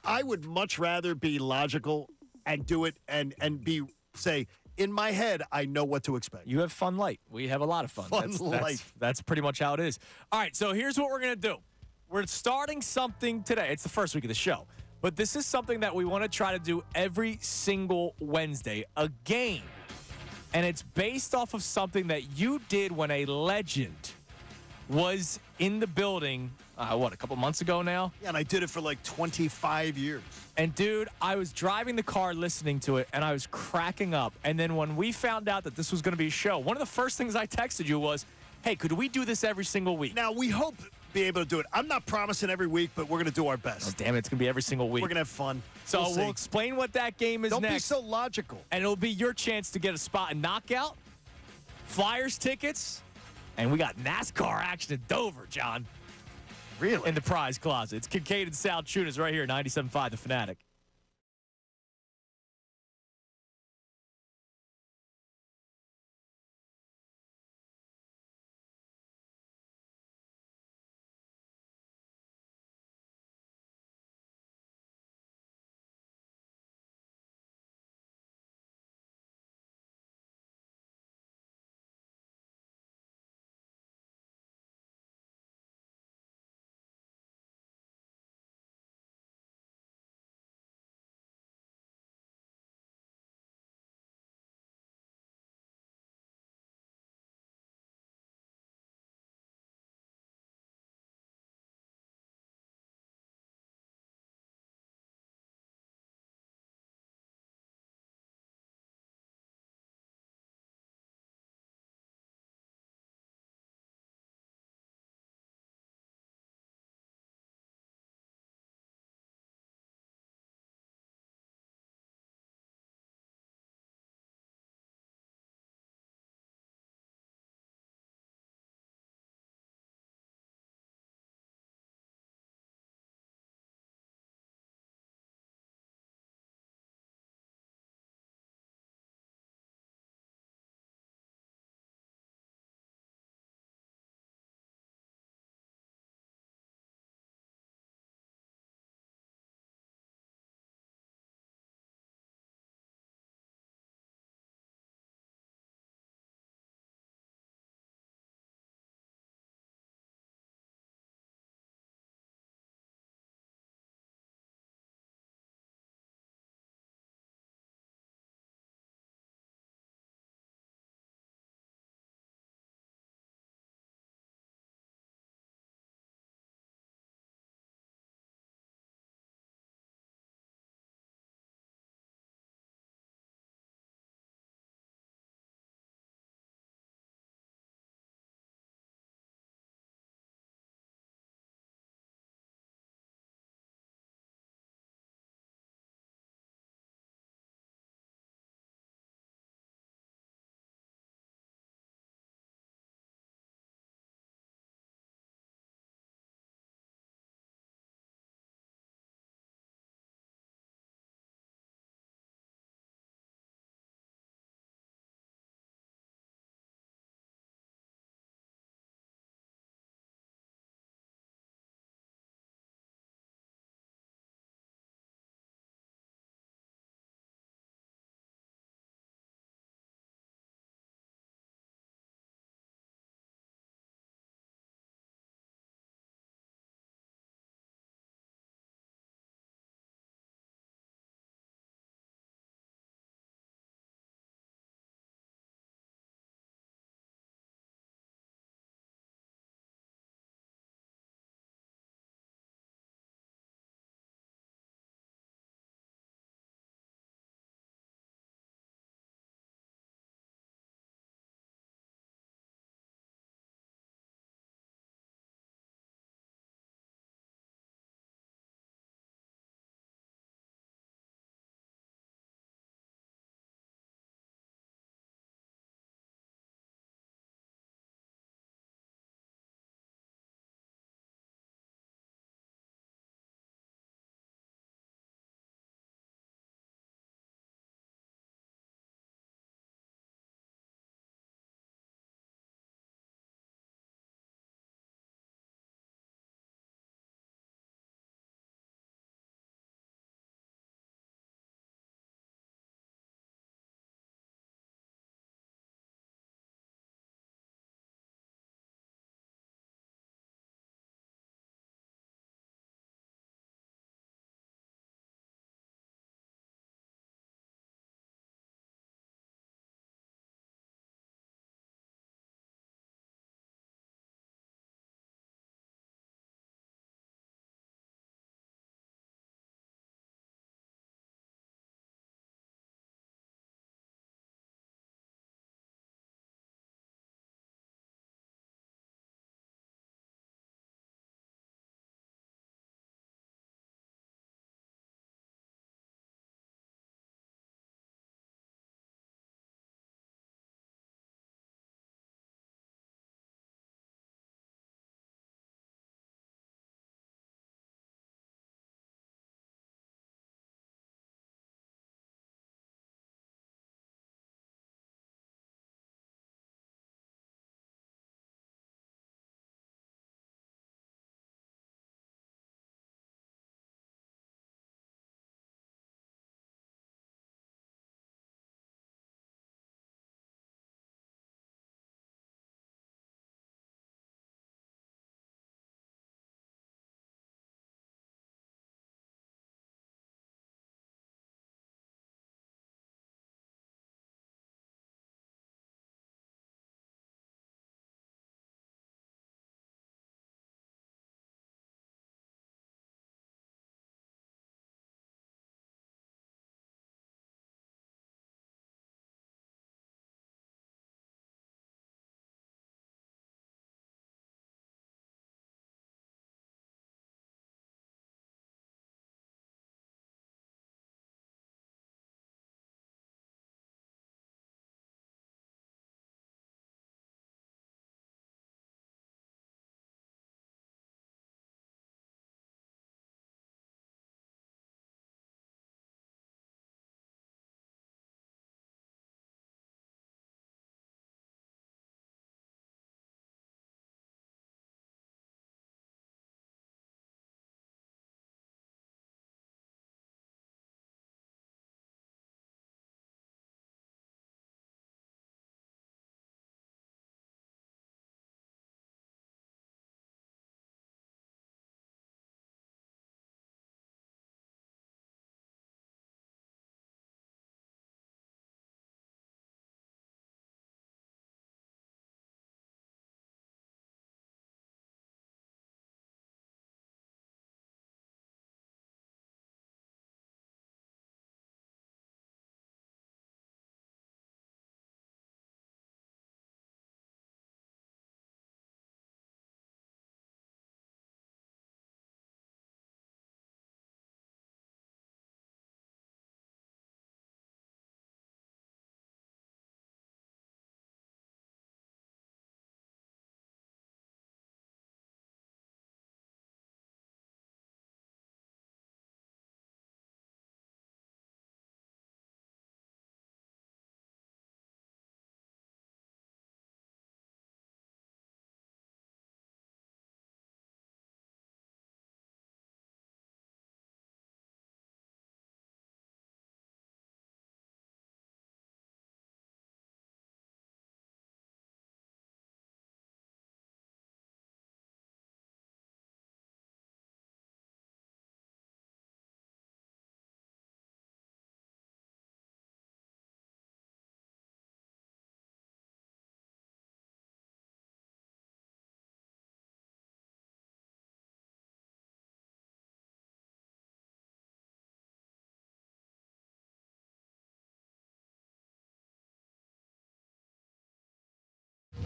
I would much rather be logical and do it and say, in my head, I know what to expect. You have fun light. We have a lot of fun. That's pretty much how it is. All right, so here's what we're going to do. We're starting something today. It's the first week of the show. But this is something that we want to try to do every single Wednesday, a game. And it's based off of something that you did when a legend was in the building, a couple months ago now? Yeah, and I did it for like 25 years. And, dude, I was driving the car listening to it, and I was cracking up. And then when we found out that this was going to be a show, one of the first things I texted you was, hey, could we do this every single week? Now, we hope to be able to do it. I'm not promising every week, but we're going to do our best. Oh, damn it, it's going to be every single week. We're going to have fun. So we'll explain what that game is next. Don't be next. so logical. And it'll be your chance to get a spot in Knockout, Flyers tickets, and we got NASCAR action at Dover, John. Really? In the prize closet. It's Kincade Salciunas right here, 97.5 The Fanatic.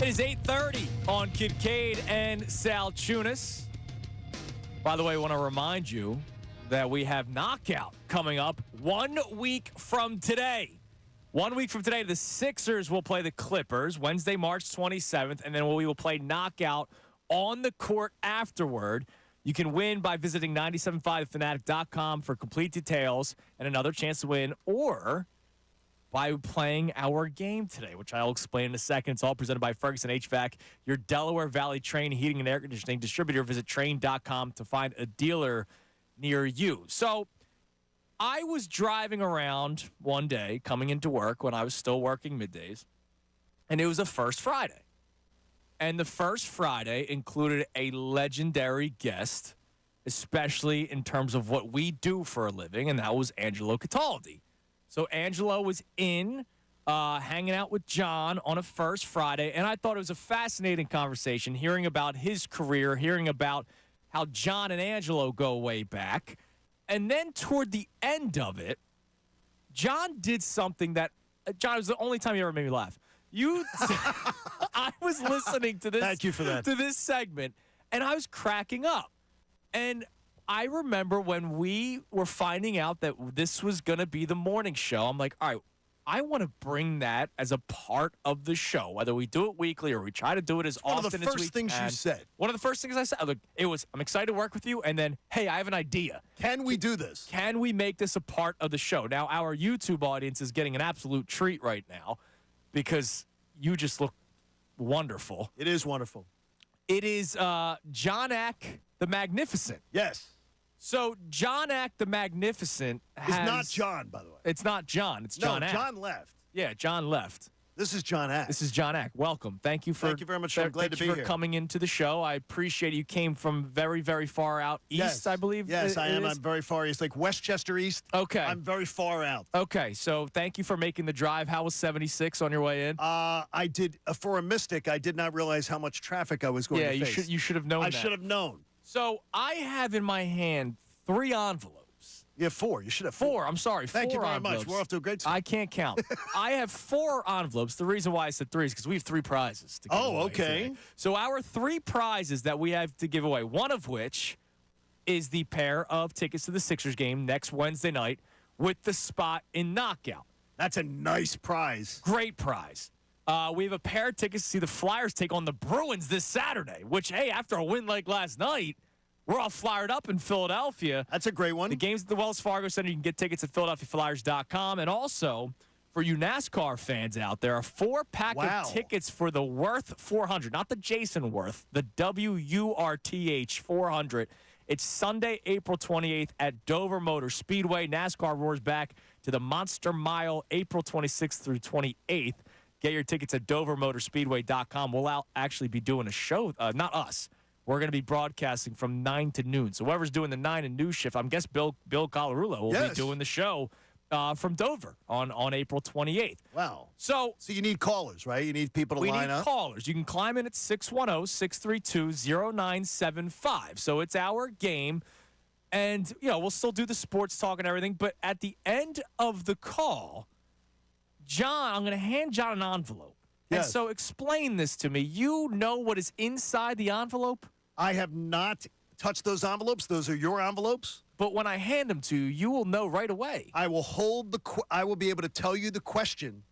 It is 8:30 on Kincade and Salciunas. By the way, I want to remind you that we have Knockout coming up 1 week from today. 1 week from today, the Sixers will play the Clippers Wednesday, March 27th, and then we will play Knockout on the court afterward. You can win by visiting 975thefanatic.com for complete details and another chance to win, or by playing our game today, which I'll explain in a second. It's all presented by Ferguson HVAC, your Delaware Valley Train Heating and Air Conditioning distributor. Visit train.com to find a dealer near you. So I was driving around one day coming into work when I was still working middays, and it was a First Friday. And the First Friday included a legendary guest, especially in terms of what we do for a living, and that was Angelo Cataldi. So Angelo was hanging out with John on a First Friday, and I thought it was a fascinating conversation, hearing about his career, hearing about how John and Angelo go way back. And then toward the end of it, John did something that, John, it was the only time you ever made me laugh. I was listening to this. Thank you for that. To this segment, and I was cracking up. And I remember when we were finding out that this was going to be the morning show, I'm like, all right, I want to bring that as a part of the show, whether we do it weekly or we try to do it as often as we can. One of the first things you said. One of the first things I said. Look, it was, I'm excited to work with you, and then, hey, I have an idea. Can we do this? Can we make this a part of the show? Now, our YouTube audience is getting an absolute treat right now because you just look wonderful. It is wonderful. It is John Ack the Magnificent. Yes. So John Ack the Magnificent has... It's not John, by the way. It's not John. It's John Ack. John left. Yeah, John left. This is John Ack. This is John Ack. Welcome. Thank you Thank you very much. I'm glad to be here. Thank you for coming into the show. I appreciate you came from very, very far out east, yes. I believe. Yes, I am. I'm very far east, like Westchester East. Okay. I'm very far out. Okay, so thank you for making the drive. How was 76 on your way in? I did, for a Mystic, I did not realize how much traffic I was going to face. Yeah, you should have known that. I should have known. So I have in my hand 3 envelopes. Yeah, 4. You should have 4. I'm sorry. Thank 4 you very envelopes. much. We're off to a great start. I can't count. I have 4 envelopes. The reason why I said 3 is because we have 3 prizes to give away okay. today. So our 3 prizes that we have to give away, one of which is the pair of tickets to the Sixers game next Wednesday night with the spot in Knockout. That's a nice prize. Great prize. We have a pair of tickets to see the Flyers take on the Bruins this Saturday, which, hey, after a win like last night, we're all fired up in Philadelphia. That's a great one. The game's at the Wells Fargo Center. You can get tickets at PhiladelphiaFlyers.com. And also, for you NASCAR fans out there, a 4-pack of tickets for the Worth 400, not the Jason Worth, the WURTH 400. It's Sunday, April 28th at Dover Motor Speedway. NASCAR roars back to the Monster Mile, April 26th through 28th. Get your tickets at DoverMotorSpeedway.com. We'll actually be doing a show, not us. We're going to be broadcasting from 9 to noon. So whoever's doing the 9 and noon shift, I guess Bill Colarulo will be doing the show from Dover on April 28th. Wow. So you need callers, right? You need people to line up? We need callers. You can climb in at 610-632-0975. So it's our game. And, we'll still do the sports talk and everything. But at the end of the call, John, I'm going to hand John an envelope. Yes. And so explain this to me. You know what is inside the envelope? I have not touched those envelopes. Those are your envelopes. But when I hand them to you, you will know right away. I will I will be able to tell you the question.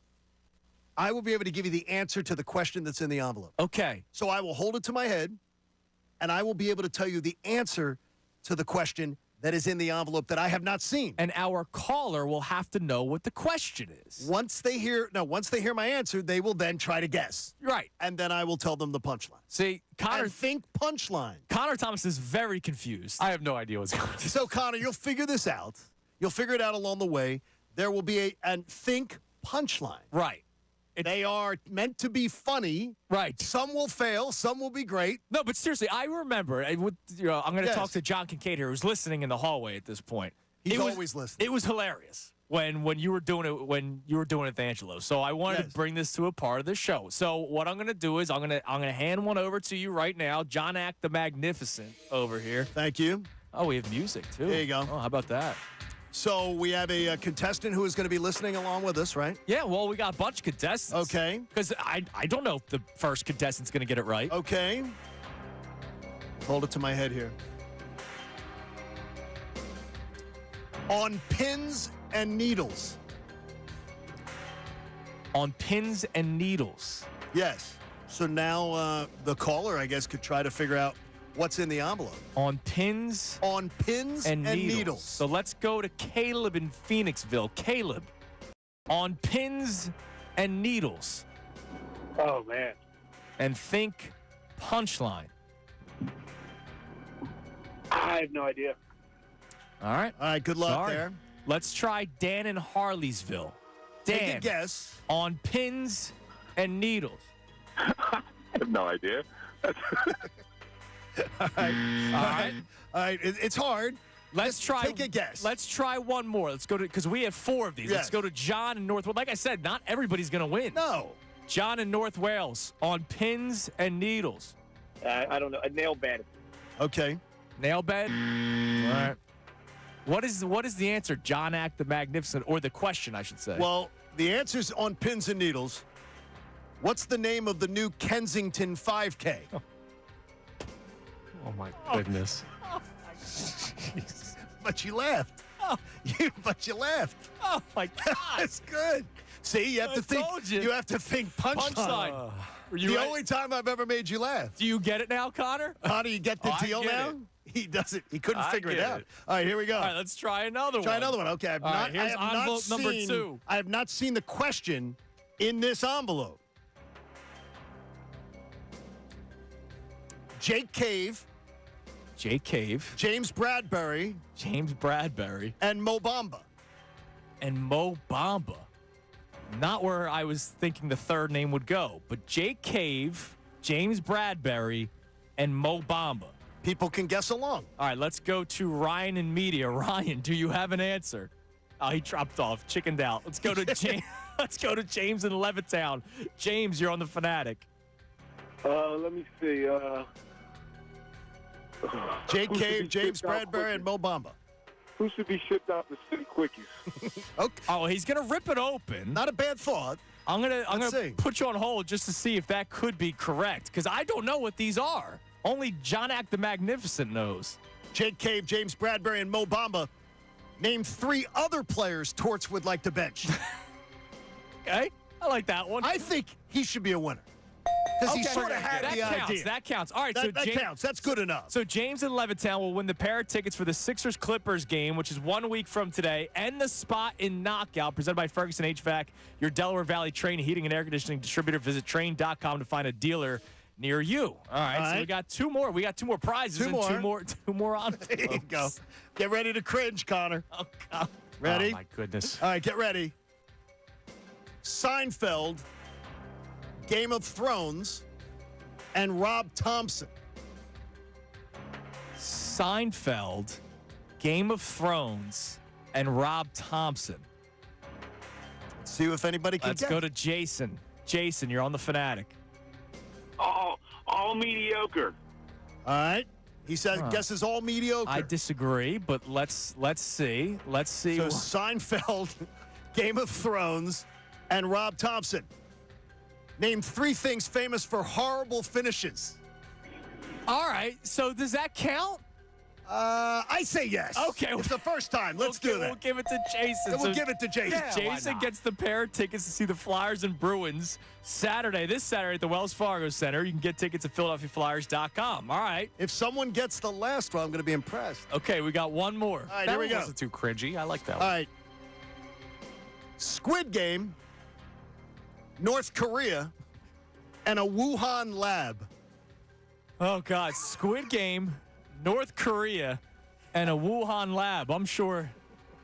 I will be able to give you the answer to the question that's in the envelope. Okay. So I will hold it to my head, and I will be able to tell you the answer to the question that is in the envelope that I have not seen. And our caller will have to know what the question is. Once they hear my answer, they will then try to guess. Right. And then I will tell them the punchline. See, Connor, and think punchline. Connor Thomas is very confused. I have no idea what's going on. So, Connor, you'll figure this out. You'll figure it out along the way. There will be a think punchline. Right. They are meant to be funny. Right. Some will fail. Some will be great. No, but seriously, I remember. I'm going to talk to John Kincade here, who's listening in the hallway at this point. He's always listening. It was hilarious when you were doing it with Angelo. So I wanted to bring this to a part of the show. So what I'm going to do is I'm going to hand one over to you right now, John Ack the Magnificent over here. Thank you. Oh, we have music too. There you go. Oh, how about that? So we have a contestant who is going to be listening along with us, right? Yeah, well, we got a bunch of contestants. Okay. Because I don't know if the first contestant's going to get it right. Okay. Hold it to my head here. On pins and needles. On pins and needles. Yes. So now the caller, I guess, could try to figure out what's in the envelope. On pins. On pins and needles. So let's go to Caleb in Phoenixville. Caleb, on pins and needles. Oh, man. And think punchline. I have no idea. All right. All right, good luck there. Let's try Dan in Harleysville. Dan, Take a guess. On pins and needles. I have no idea. All right. It's hard. Let's try. Take a guess. Let's try one more. Let's go to, because we have 4 of these. Yes. Let's go to John in North. Like I said, not everybody's going to win. No. John in North Wales on pins and needles. I don't know. A nail bed. Okay. Nail bed. All right. What is the answer? John Ack the Magnificent, or the question, I should say. Well, the answer's on pins and needles. What's the name of the new Kensington 5K? Oh, my goodness. But you laughed. But you laughed. Oh, my God. That's good. See, you have to think. told you. You have to think punchline. You the ready? only time I've ever made you laugh. Do you get it now, Connor? Connor, you get the I deal get now? it. He doesn't. He couldn't I figure it get out. it. All right, here we go. All right, let's try another one. Try another one. Okay, All right, here's I have envelope not number seen, 2. I have not seen the question in this envelope. Jake Cave, James Bradbury, and Mo Bamba. And Mo Bamba. Not where I was thinking the third name would go, but Jake Cave, James Bradbury, and Mo Bamba. People can guess along. All right, let's go to Ryan in media. Ryan, do you have an answer? Oh, he dropped off, chickened out. Let's go to James. Let's go to James in Levittown. James, you're on the Fanatic. Let me see. Jake Cave, James Bradbury, and Mo Bamba. Who should be shipped out to City Quickies? Okay. Oh, he's gonna rip it open. Not a bad thought. I'm gonna see. put you on hold just to see if that could be correct, because I don't know what these are. Only John Ack the Magnificent knows. Jake Cave, James Bradbury, and Mo Bamba. Name 3 other players Torts would like to bench. Okay, I like that one. I think he should be a winner. Because he sort of had the idea. That counts. All right, that James, counts. That's good enough. So James in Levittown will win the pair of tickets for the Sixers-Clippers game, which is 1 week from today, and the spot in Knockout, presented by Ferguson HVAC, your Delaware Valley Train heating and air conditioning distributor. Visit train.com to find a dealer near you. All right, so we got 2 more. We got 2 more prizes and two more on. There you go. Get ready to cringe, Connor. Oh, God. Ready? Oh, my goodness. All right, get ready. Seinfeld, Game of Thrones, and Rob Thompson. Seinfeld, Game of Thrones, and Rob Thompson. Let's see if anybody can Let's guess. go to Jason. Jason, you're on the Fanatic. All mediocre. All right. He says guesses all mediocre. I disagree, but let's see. Let's see. So Seinfeld, Game of Thrones, and Rob Thompson. Name 3 things famous for horrible finishes. All right. So does that count? I say yes. Okay. It's the first time. Let's do that. We'll give it to Jason. We'll give it to Jason. Yeah, Jason gets the pair of tickets to see the Flyers and Bruins this Saturday at the Wells Fargo Center. You can get tickets at PhiladelphiaFlyers.com. All right. If someone gets the last one, I'm going to be impressed. Okay, we got one more. All right, that here we one go. wasn't too cringy. I like that All one. right. Squid Game, North Korea, and a Wuhan lab. Oh, God. Squid Game, North Korea, and a Wuhan lab. I'm sure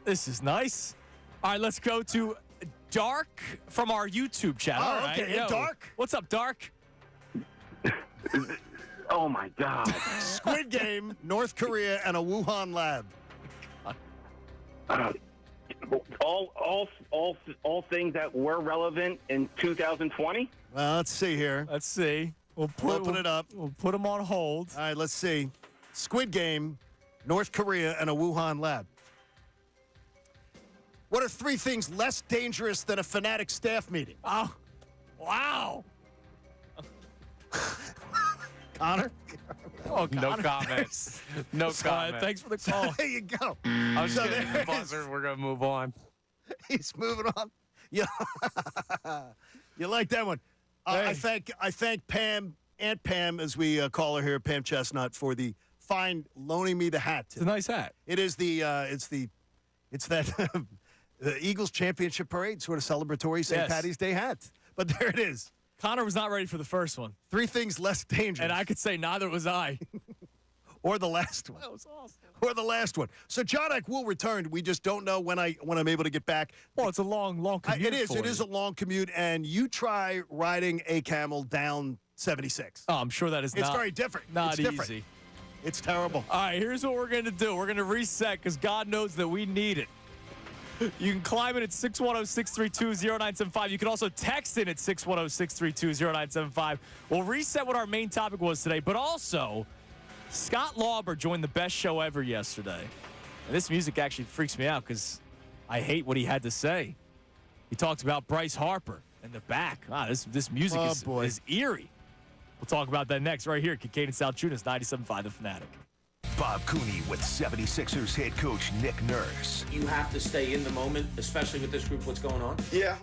this is nice. All right, let's go to Dark from our YouTube channel. Oh, All right. okay. Hey, Dark. What's up, Dark? Oh, my God. Squid Game, North Korea, and a Wuhan lab. All things that were relevant in 2020. Well, let's see here. Let's see. We'll Open it up. We'll put them on hold. All right, let's see. Squid Game, North Korea, and a Wuhan lab. What are 3 things less dangerous than a Fanatic staff meeting? Oh, wow. Connor? Oh, No Connor. comments. No comment. Thanks for the call. There you go. I was So getting there the buzzer. We're going to move on. He's moving on. Yeah. You like that one? I thank Pam, Aunt Pam, as we call her here, Pam Chestnut, for the fine loaning me the hat. It's a nice hat. It is it's that the Eagles championship parade sort of celebratory St. Yes. Patty's Day hat. But there it is. Connor was not ready for the first one. 3 things less dangerous. And I could say neither was I. Or the last one. That was awesome. Or the last one. So John Eck will return. We just don't know when I'm able to get back. Well, it's a long commute. It is a long commute, and you try riding a camel down 76. Oh, I'm sure that is It's very different. Not It's easy. different. It's terrible. All right, here's what we're going to do. We're going to reset because God knows that we need it. You can climb it at 610-632-0975. You can also text in at 610-632-0975. We'll reset what our main topic was today, but also Scott Lauber joined the best show ever yesterday. And this music actually freaks me out because I hate what he had to say. He talked about Bryce Harper and the back. This music is eerie. We'll talk about that next right here at Kincade Salciunas, 97.5 The Fanatic. Bob Cooney with 76ers head coach Nick Nurse. You have to stay in the moment, especially with this group, what's going on. Yeah.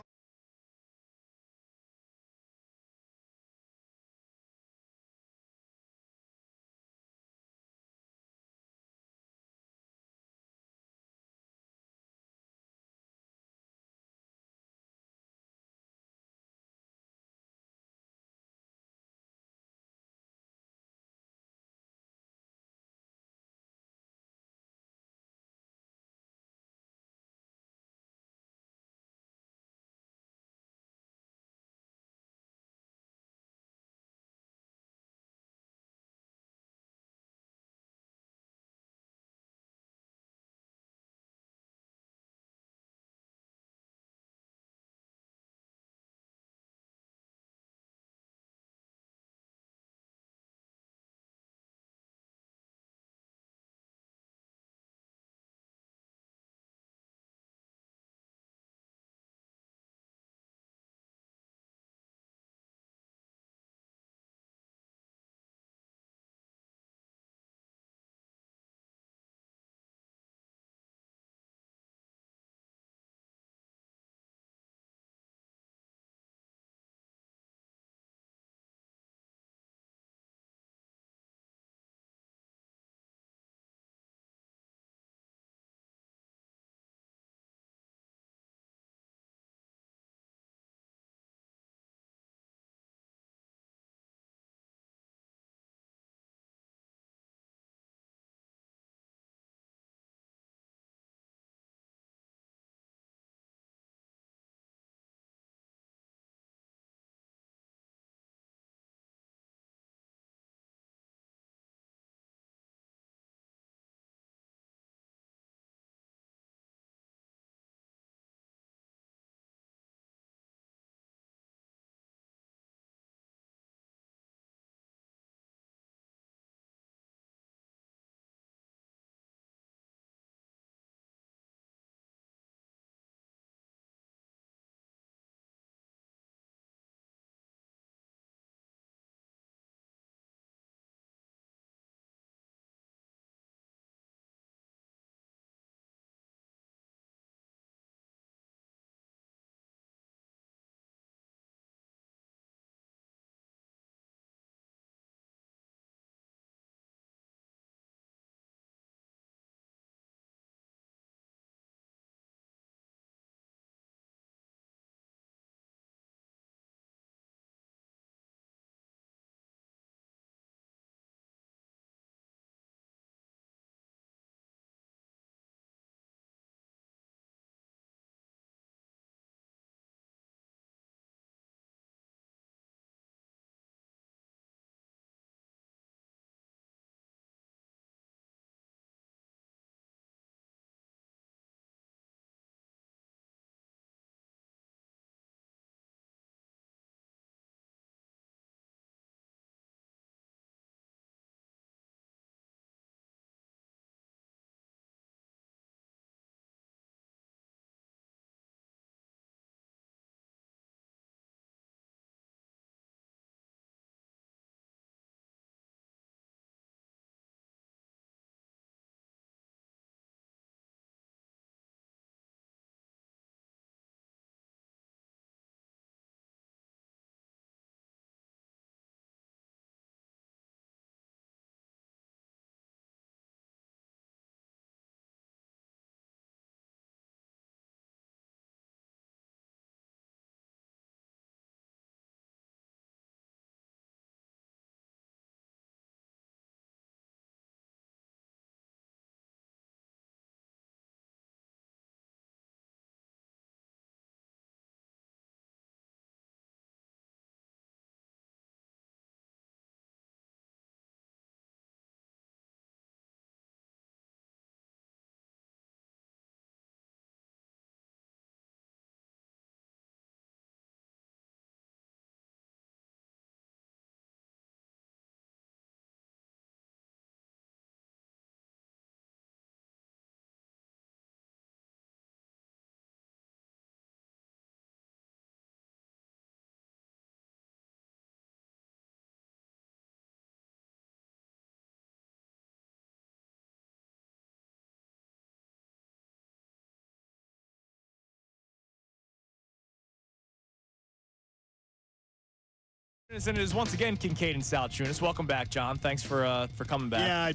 And it is once again Kincade and Salciunas. Welcome back, John. Thanks for coming back. Yeah,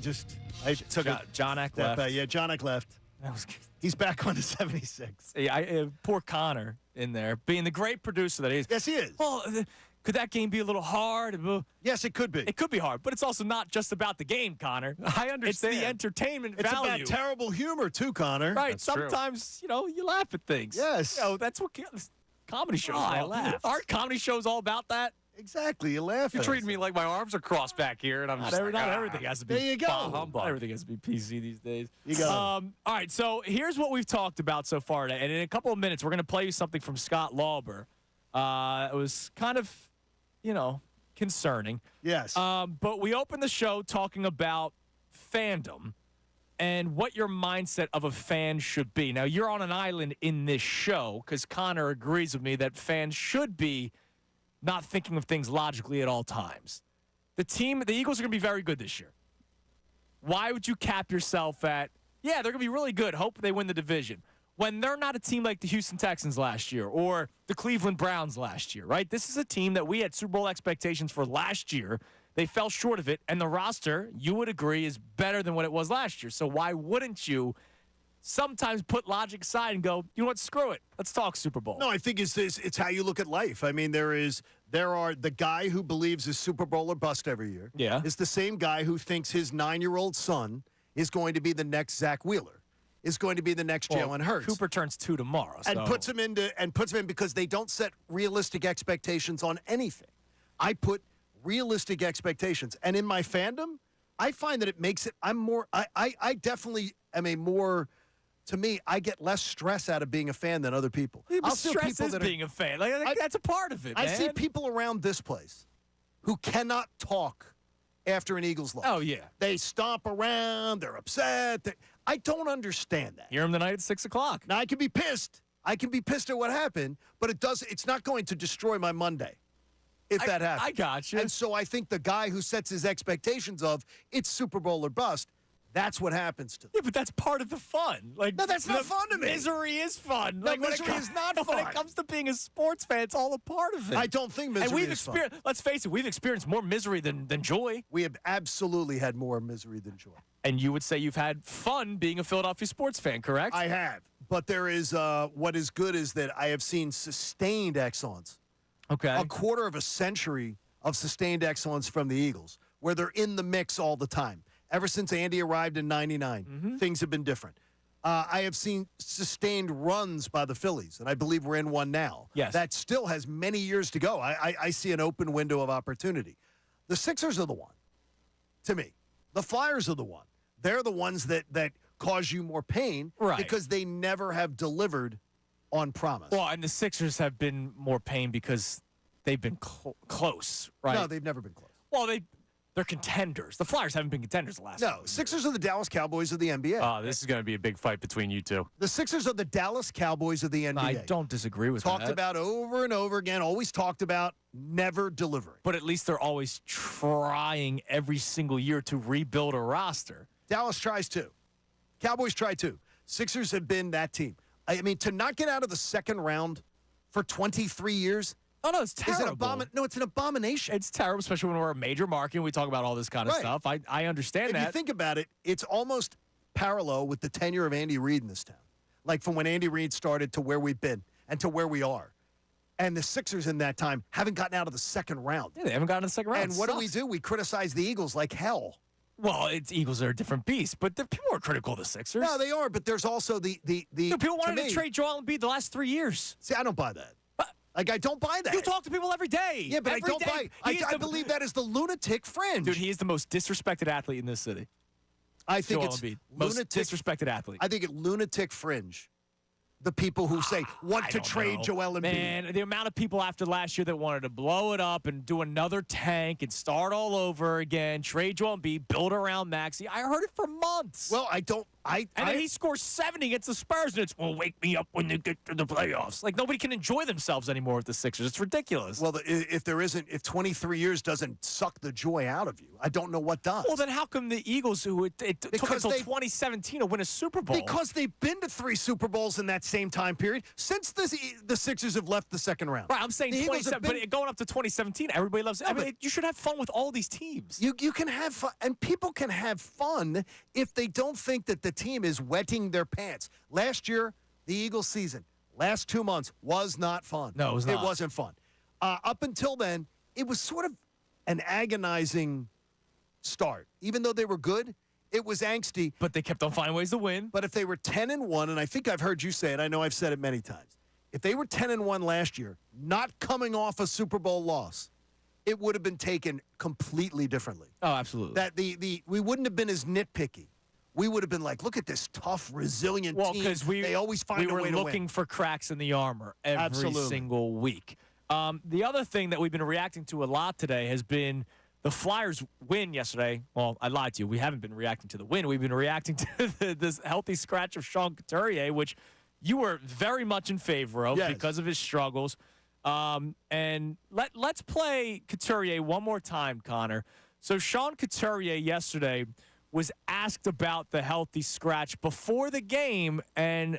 I took John Eck left. Yeah, John Eck left. He's back on the 76. Yeah, poor Connor in there, being the great producer that he is. Yes, he is. Well, could that game be a little hard? Yes, it could be. It could be hard, but it's also not just about the game, Connor. I understand. It's the entertainment value. It's about terrible humor, too, Connor. Right. That's sometimes, you laugh at things. Yes. That's what comedy shows I are. laugh. Aren't comedy shows all about that? Exactly. You laugh You're at treating me like my arms are crossed back here, and I'm Not, just not everything has to be. There you go. bah humbug. Not everything has to be PC these days. You got it. All right, so here's what we've talked about so far today. And in a couple of minutes, we're going to play you something from Scott Lauber. It was kind of, concerning. Yes. But we opened the show talking about fandom and what your mindset of a fan should be. Now, you're on an island in this show because Connor agrees with me that fans should be not thinking of things logically at all times. The Eagles are going to be very good this year. Why would you cap yourself at, they're going to be really good, hope they win the division, when they're not a team like the Houston Texans last year or the Cleveland Browns last year, right? This is a team that we had Super Bowl expectations for last year. They fell short of it, and the roster, you would agree, is better than what it was last year. So why wouldn't you sometimes put logic aside and go, you know what, screw it. Let's talk Super Bowl. No, I think it's how you look at life. I mean, there are the guy who believes is Super Bowl or bust every year. Yeah. Is the same guy who thinks his 9-year-old son is going to be the next Zach Wheeler, is going to be the next Jalen Hurts. Cooper turns 2 tomorrow. And puts him in because they don't set realistic expectations on anything. I put realistic expectations. And in my fandom, I find that it makes it I definitely am to me, I get less stress out of being a fan than other people. Yeah, but I'll see stress people is that being a fan. That's a part of it, man. I see people around this place who cannot talk after an Eagles loss. Oh, yeah. They stomp around. They're upset. I don't understand that. Hear them tonight at 6 o'clock. Now, I can be pissed. I can be pissed at what happened, but it's not going to destroy my Monday if that happens. I got you. And so I think the guy who sets his expectations of it's Super Bowl or bust, that's what happens to them. Yeah, but that's part of the fun. No, that's not fun to me. Misery is fun. No, misery is not fun. When it comes to being a sports fan, it's all a part of it. I don't think misery is fun. Let's face it, we've experienced more misery than joy. We have absolutely had more misery than joy. And you would say you've had fun being a Philadelphia sports fan, correct? I have. But there is what is good is that I have seen sustained excellence. Okay. A quarter of a century of sustained excellence from the Eagles, where they're in the mix all the time. Ever since Andy arrived in '99, things have been different. I have seen sustained runs by the Phillies, and I believe we're in one now. Yes. That still has many years to go. I see an open window of opportunity. The Sixers are the one, to me. The Flyers are the one. They're the ones that cause you more pain because they never have delivered on promise. Well, and the Sixers have been more pain because they've been close, right? No, they've never been close. Well, they're contenders. The Flyers haven't been contenders the last No, Sixers are the Dallas Cowboys of the NBA. Oh, this is going to be a big fight between you two. The Sixers are the Dallas Cowboys of the NBA. I don't disagree with that. Talked about over and over again, always talked about, never delivering. But at least they're always trying every single year to rebuild a roster. Dallas tries too. Cowboys try too. Sixers have been that team. I mean, to not get out of the second round for 23 years. Oh, no, it's terrible. No, it's an abomination. It's terrible, especially when we're a major market and we talk about all this kind of stuff. I understand that. If you think about it, it's almost parallel with the tenure of Andy Reid in this town. Like from when Andy Reid started to where we've been and to where we are. And the Sixers in that time haven't gotten out of the second round. Yeah, they haven't gotten to the second round. And what do? We criticize the Eagles like hell. Well, Eagles are a different beast, but people are critical of the Sixers. No, they are, but there's also the people wanted to trade Joel Embiid the last 3 years. See, I don't buy that. Like, I don't buy that. You talk to people every day. Yeah, but I don't buy it. I believe that is the lunatic fringe. Dude, he is the most disrespected athlete in this city. I think Joel it's Embiid. lunatic, most disrespected athlete. I think it lunatic fringe. The people who say want to trade Joel Embiid. Man, the amount of people after last year that wanted to blow it up and do another tank and start all over again, trade Joel Embiid, build around Maxey. I heard it for months. Well, I don't And then he scores 70 against the Spurs, and it's, well, wake me up when they get to the playoffs. Like, nobody can enjoy themselves anymore with the Sixers. It's ridiculous. Well, if 23 years doesn't suck the joy out of you, I don't know what does. Well, then how come the Eagles, who it took until 2017 to win a Super Bowl? Because they've been to 3 Super Bowls in that same time period since the Sixers have left the second round. Right, I'm saying 27, but going up to 2017, everybody loves it. I mean, you should have fun with all these teams. You can have fun, and people can have fun if they don't think that the team is wetting their pants. Last year, the Eagles season, last 2 months, was not fun. No, it was not. It wasn't fun. Up until then, it was sort of an agonizing start. Even though they were good, it was angsty. But they kept on finding ways to win. But if they were 10-1, and I think I've heard you say it, I know I've said it many times. If they were 10-1 last year, not coming off a Super Bowl loss, it would have been taken completely differently. Oh, absolutely. That we wouldn't have been as nitpicky. We would have been like, look at this tough, resilient team. Because they always find a way to win. We were looking for cracks in the armor every single week. The other thing that we've been reacting to a lot today has been the Flyers win yesterday. Well, I lied to you. We haven't been reacting to the win. We've been reacting to this healthy scratch of Sean Couturier, which you were very much in favor of because of his struggles. And let's play Couturier one more time, Connor. So Sean Couturier yesterday was asked about the healthy scratch before the game, and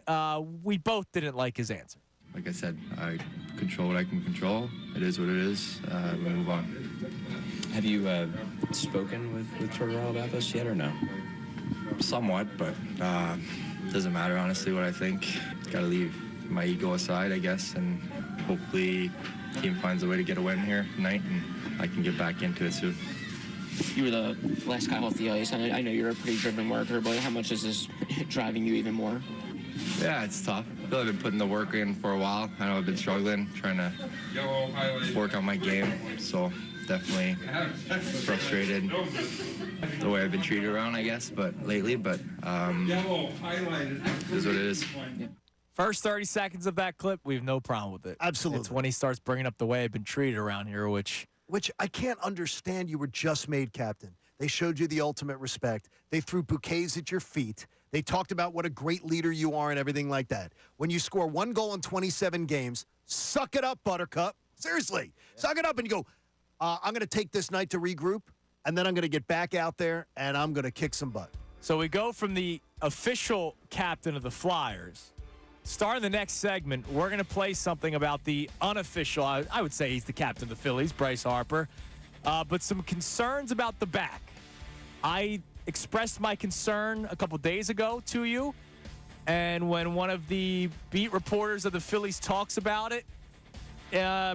we both didn't like his answer. Like I said, I control what I can control. It is what it is. We move on. Have you spoken with Couturier about this yet or no? Somewhat, but doesn't matter, honestly, what I think. Got to leave my ego aside, I guess, and hopefully the team finds a way to get a win here tonight, and I can get back into it soon. You were the last guy off the ice, and I know you're a pretty driven worker, but how much is this driving you even more? Yeah, it's tough. I feel I've been putting the work in for a while. I know I've been struggling, trying to work on my game, so definitely frustrated the way I've been treated around, I guess, but lately, but it is what it is. Yeah. First 30 seconds of that clip, we have no problem with it. Absolutely. It's when he starts bringing up the way I've been treated around here, which I can't understand. You were just made captain. They showed you the ultimate respect. They threw bouquets at your feet. They talked about what a great leader you are and everything like that. When you score 1 goal in 27 games, suck it up, Buttercup. Seriously. Suck it up and you go, I'm going to take this night to regroup, and then I'm going to get back out there, and I'm going to kick some butt. So we go from the official captain of the Flyers. Starting the next segment, we're going to play something about the unofficial, I would say he's the captain of the Phillies, Bryce Harper, but some concerns about the back. I expressed my concern a couple days ago to you, and when one of the beat reporters of the Phillies talks about it,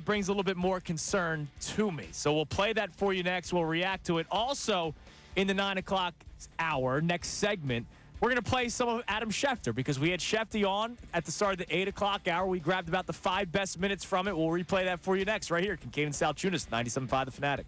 brings a little bit more concern to me. So we'll play that for you next. We'll react to it. Also, in the 9 o'clock hour, next segment, we're going to play some of Adam Schefter because we had Schefter on at the start of the 8 o'clock hour. We grabbed about the 5 best minutes from it. We'll replay that for you next right here. Kincade Salciunas, 97.5 The Fanatic.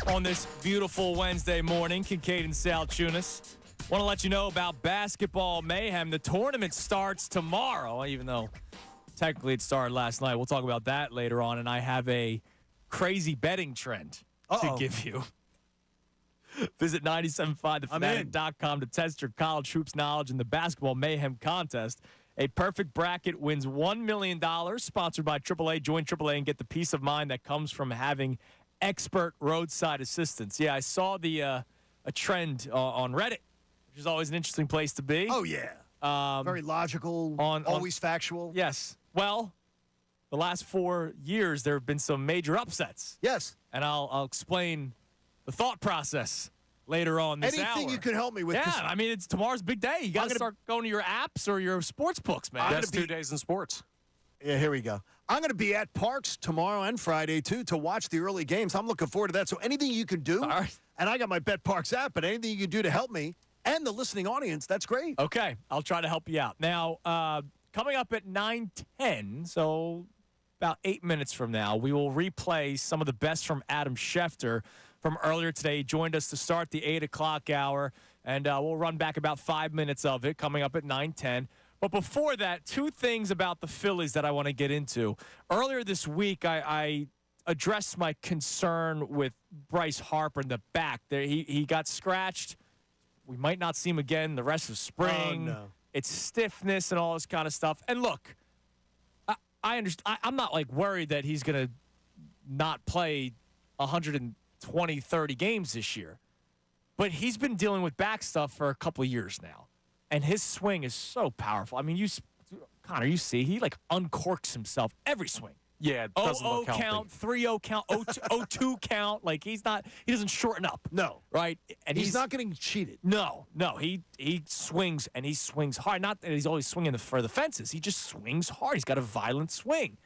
on this beautiful Wednesday morning. Kincade and Salciunas. Want to let you know about Basketball Mayhem. The tournament starts tomorrow, even though technically it started last night. We'll talk about that later on, and I have a crazy betting trend to give you. Visit 975thefanatic.com to test your college hoops knowledge in the Basketball Mayhem contest. A perfect bracket wins $1 million, sponsored by AAA. Join AAA and get the peace of mind that comes from having expert roadside assistance. Yeah, I saw a trend on Reddit, which is always an interesting place to be. Oh, yeah. Very logical, always factual. Yes. Well, the last 4 years, there have been some major upsets. Yes. And I'll explain the thought process later on this hour. Anything you can help me with. Yeah, I mean, it's tomorrow's big day. You got to start going to your apps or your sports books, man. That's 2 days in sports. Yeah, here we go. I'm going to be at Parks tomorrow and Friday, too, to watch the early games. I'm looking forward to that. So anything you can do, and I got my Bet Parks app, but anything you can do to help me and the listening audience, that's great. Okay, I'll try to help you out. Now, coming up at 9:10, so about 8 minutes from now, we will replay some of the best from Adam Schefter from earlier today. He joined us to start the 8 o'clock hour, and we'll run back about 5 minutes of it coming up at 9:10. But before that, two things about the Phillies that I want to get into. Earlier this week, I addressed my concern with Bryce Harper in the back. He got scratched. We might not see him again the rest of spring. Oh, no. It's stiffness and all this kind of stuff. And look, I understand. I'm not like worried that he's going to not play 120, 30 games this year. But he's been dealing with back stuff for a couple of years now. And his swing is so powerful. I mean, Connor, you see, he like uncorks himself every swing. Yeah, it doesn't look healthy. 0-0 count, 3-0 count, 0-2 count. Like he doesn't shorten up. No. Right? And he's not getting cheated. No. He swings, and he swings hard. Not that he's always swinging for the fences. He just swings hard. He's got a violent swing,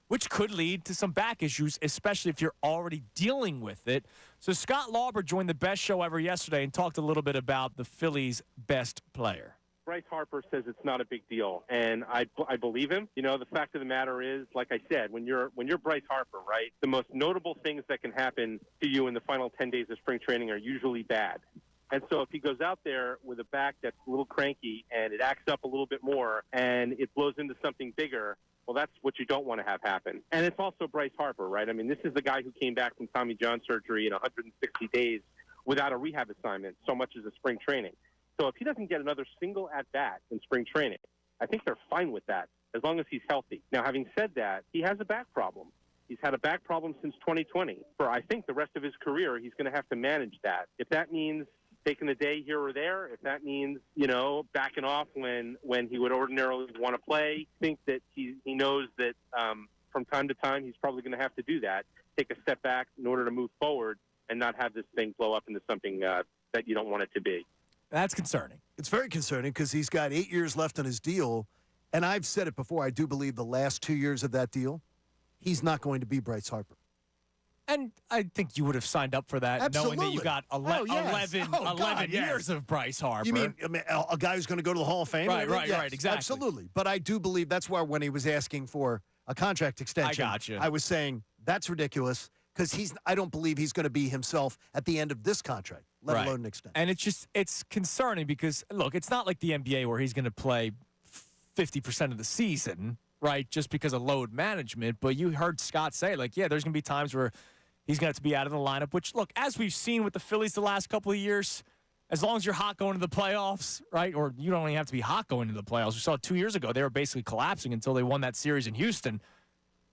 which could lead to some back issues, especially if you're already dealing with it. So Scott Lauber joined the best show ever yesterday and talked a little bit about the Phillies' best player. Bryce Harper says it's not a big deal, and I believe him. You know, the fact of the matter is, like I said, when you're Bryce Harper, right, the most notable things that can happen to you in the final 10 days of spring training are usually bad. And so if he goes out there with a back that's a little cranky and it acts up a little bit more and it blows into something bigger, well, that's what you don't want to have happen. And it's also Bryce Harper, right? I mean, this is the guy who came back from Tommy John surgery in 160 days without a rehab assignment so much as a spring training. So if he doesn't get another single at-bat in spring training, I think they're fine with that as long as he's healthy. Now, having said that, he has a back problem. He's had a back problem since 2020. For, I think, the rest of his career, he's going to have to manage that. If that means taking a day here or there, if that means, backing off when he would ordinarily want to play, I think that he knows that from time to time he's probably going to have to do that, take a step back in order to move forward and not have this thing blow up into something that you don't want it to be. That's concerning. It's very concerning because he's got 8 years left on his deal. And I've said it before, I do believe the last 2 years of that deal, he's not going to be Bryce Harper. And I think you would have signed up for that Absolutely. knowing that you got 11 years of Bryce Harper. You mean a guy who's going to go to the Hall of Fame? Right, Yes, exactly. Absolutely. But I do believe that's why when he was asking for a contract extension, I got you. I was saying that's ridiculous because I don't believe he's going to be himself at the end of this contract, let alone an extension. And it's concerning because, look, it's not like the NBA where he's going to play 50% of the season, right, just because of load management. But you heard Scott say, there's going to be times where he's going to have to be out of the lineup, which, look, as we've seen with the Phillies the last couple of years, as long as you're hot going to the playoffs, right, or you don't even have to be hot going to the playoffs. We saw 2 years ago they were basically collapsing until they won that series in Houston.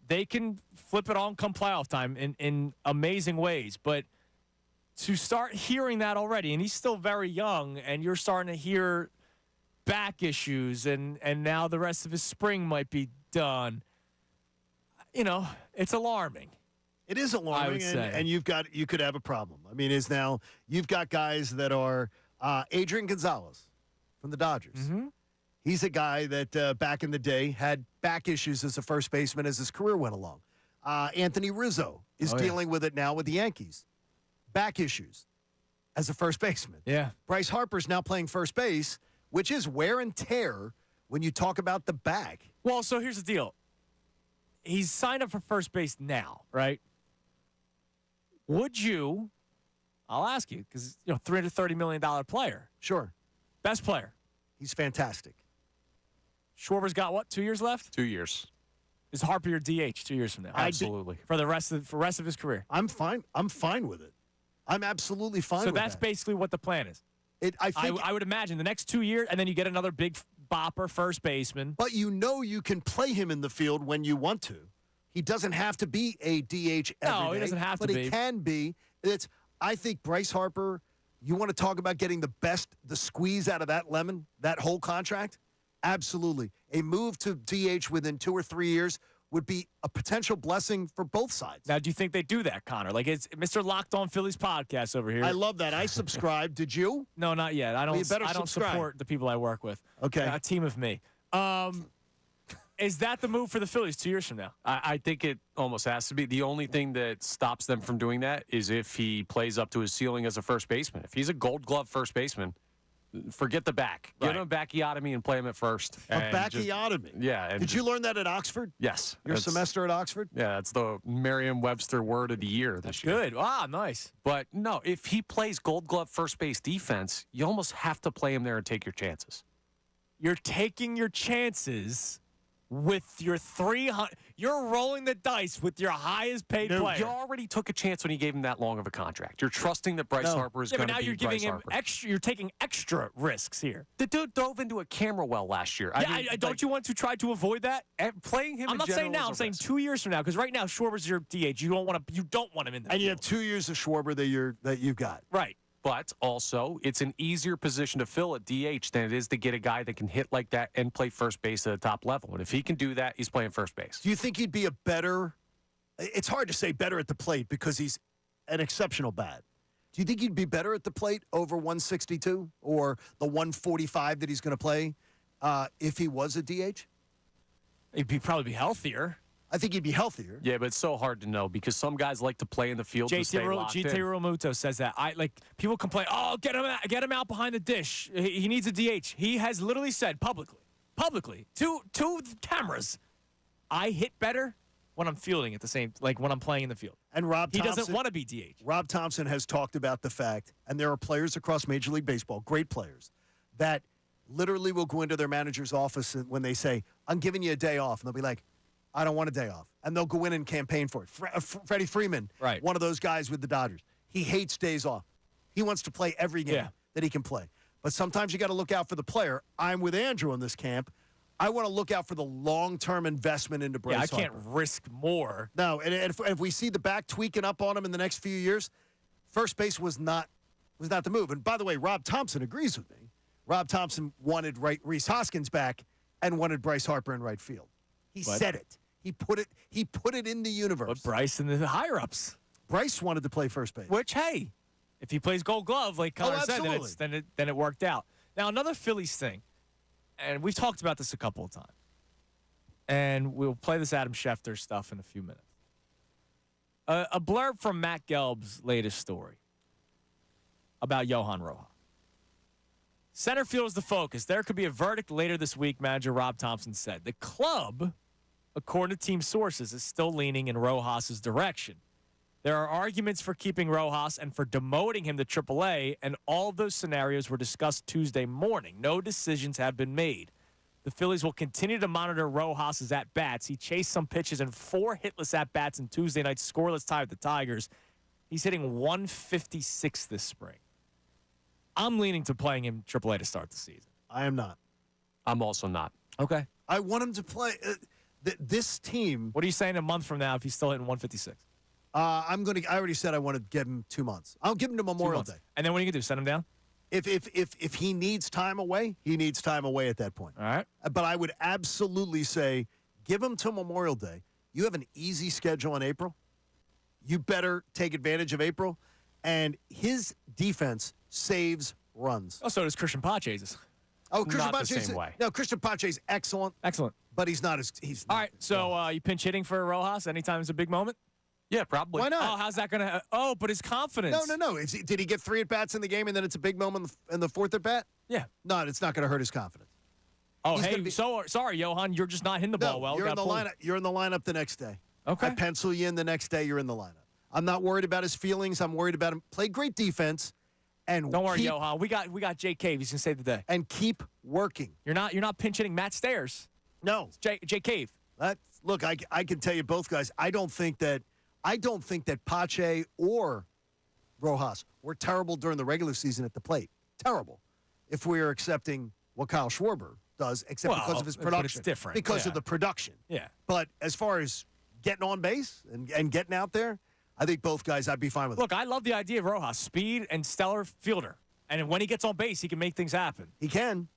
They can flip it on come playoff time in amazing ways. But to start hearing that already, and he's still very young, and you're starting to hear back issues, and now the rest of his spring might be done, it's alarming. It is alarming, and you could have a problem. I mean, you've got guys that are Adrian Gonzalez from the Dodgers. Mm-hmm. He's a guy that back in the day had back issues as a first baseman as his career went along. Anthony Rizzo is dealing with it now with the Yankees. Back issues as a first baseman. Yeah. Bryce Harper's now playing first base, which is wear and tear when you talk about the back. Well, so here's the deal. He's signed up for first base now, right? Would you I'll ask you because $330 million player. Sure. Best player. He's fantastic. Schwarber's got what? 2 years left? 2 years. Is Harper your DH 2 years from now? Absolutely. For the rest of his career. I'm fine. I'm fine with it. I'm absolutely fine with So that. that's basically what the plan is. I would imagine the next 2 years, and then you get another big bopper first baseman. But you can play him in the field when you want to. He doesn't have to be a DH every day. No, he doesn't have to be. But he can be. I think Bryce Harper, you want to talk about getting the squeeze out of that lemon, that whole contract? Absolutely. A move to DH within 2 or 3 years would be a potential blessing for both sides. Now, do you think they do that, Connor? Like, it's Mr. Locked On Phillies podcast over here. I love that. I subscribe. Did you? No, not yet. I don't. You better I don't subscribe. support the people I work with. Okay. A team of me. Is that the move for the Phillies 2 years from now? I think it almost has to be. The only thing that stops them from doing that is if he plays up to his ceiling as a first baseman. If he's a Gold Glove first baseman, forget the back. Get him a bacchiotomy and play him at first. A bacchiotomy? Yeah. Did you learn that at Oxford? Yes. Your semester at Oxford? Yeah, that's the Merriam-Webster word of the year this year. Good. Wow, nice. But no, if he plays Gold Glove first base defense, you almost have to play him there and take your chances. You're taking your chances with your 300. You're rolling the dice with your highest paid player. You already took a chance when you gave him that long of a contract. You're trusting that Bryce Harper is going to be but now you're giving Bryce him Harper. extra. You're taking extra risks here. The dude dove into a camera well last year. Don't you want to try to avoid that? Playing him. I'm not saying now. I'm saying 2 years from now, because right now Schwarber's your DH. You don't want him in there. And you have 2 years of Schwarber that you've got. Right. But also, it's an easier position to fill at DH than it is to get a guy that can hit like that and play first base at the top level. And if he can do that, he's playing first base. Do you think he'd be a better – it's hard to say better at the plate because he's an exceptional bat. Do you think he'd be better at the plate over 162 or the 145 that he's going to play if he was a DH? He'd probably be healthier. I think he'd be healthier. Yeah, but it's so hard to know because some guys like to play in the field to stay locked in. GT Realmuto says that. People complain, get him out behind the dish. He needs a DH. He has literally said publicly, to cameras, I hit better when I'm fielding at the same, like when I'm playing in the field. And he doesn't want to be DH. Rob Thompson has talked about the fact, and there are players across Major League Baseball, great players, that literally will go into their manager's office when they say, I'm giving you a day off. And they'll be like, I don't want a day off. And they'll go in and campaign for it. Freddie Freeman, one of those guys with the Dodgers. He hates days off. He wants to play every game that he can play. But sometimes you got to look out for the player. I'm with Andrew in this camp. I want to look out for the long-term investment into Bryce Harper. I can't risk more. No, and if we see the back tweaking up on him in the next few years, first base was not the move. And by the way, Rob Thompson agrees with me. Rob Thompson wanted Rhys Hoskins back and wanted Bryce Harper in right field. He said it. He put it in the universe. But Bryce and the higher-ups. Bryce wanted to play first base. Which, hey, if he plays Gold Glove, like Connor said, then it worked out. Now, another Phillies thing, and we've talked about this a couple of times, and we'll play this Adam Schefter stuff in a few minutes. A blurb from Matt Gelb's latest story about Johan Rojas. Center field is the focus. There could be a verdict later this week, manager Rob Thompson said. The club, according to team sources, is still leaning in Rojas' direction. There are arguments for keeping Rojas and for demoting him to AAA, and all of those scenarios were discussed Tuesday morning. No decisions have been made. The Phillies will continue to monitor Rojas' at-bats. He chased some pitches in 4 hitless at-bats in Tuesday night's scoreless tie with the Tigers. He's hitting 156 this spring. I'm leaning to playing him AAA to start the season. I am not. I'm also not. Okay. I want him to play this team. What are you saying a month from now if he's still hitting 156? I already said I want to give him 2 months. I'll give him to Memorial Day. And then what are you going to do? Send him down? If he needs time away, he needs time away at that point. All right. But I would absolutely say give him till Memorial Day. You have an easy schedule in April. You better take advantage of April. And his defense saves runs. Oh, so does Christian Pache's. Oh, Christian Not the same way. No, Christian Pache's excellent. Excellent. But he's not as he's. All right. So you pinch hitting for Rojas anytime it's a big moment? Yeah, probably. Why not? Oh, how's that going to? Oh, but his confidence. No. Did he get 3 at-bats in the game and then it's a big moment in the 4th at-bat? Yeah. No, it's not going to hurt his confidence. Oh, sorry, Johan. You're just not hitting the ball well. You're in the lineup. You're in the lineup the next day. Okay. I pencil you in the next day. You're in the lineup. I'm not worried about his feelings. I'm worried about him. Play great defense. And don't worry, Johan. We got Jay Cave. He's gonna save the day. And keep working. You're not pinch hitting Matt Stairs. No, Jay Cave. Look, I can tell you both guys. I don't think that Pache or Rojas were terrible during the regular season at the plate. Terrible. If we are accepting what Kyle Schwarber does, except because of his production. But it's different. Because of the production. Yeah. But as far as getting on base and getting out there, I think both guys, I'd be fine with. Look, I love the idea of Rojas. Speed and stellar fielder. And when he gets on base, he can make things happen. He can.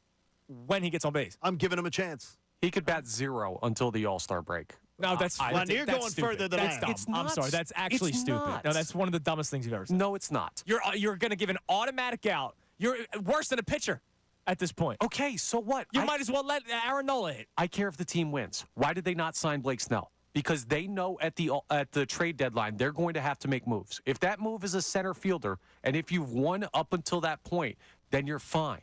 When he gets on base. I'm giving him a chance. He could bat 0 until the All-Star break. No, that's you're going stupid. further than that's I am. dumb. I'm sorry. That's actually It's stupid. not. No, that's one of the dumbest things you've ever said. No, it's not. You're going to give an automatic out. You're worse than a pitcher at this point. Okay, so what? You might as well let Aaron Nola hit. I care if the team wins. Why did they not sign Blake Snell? Because they know at the trade deadline they're going to have to make moves. If that move is a center fielder, and if you've won up until that point, then you're fine.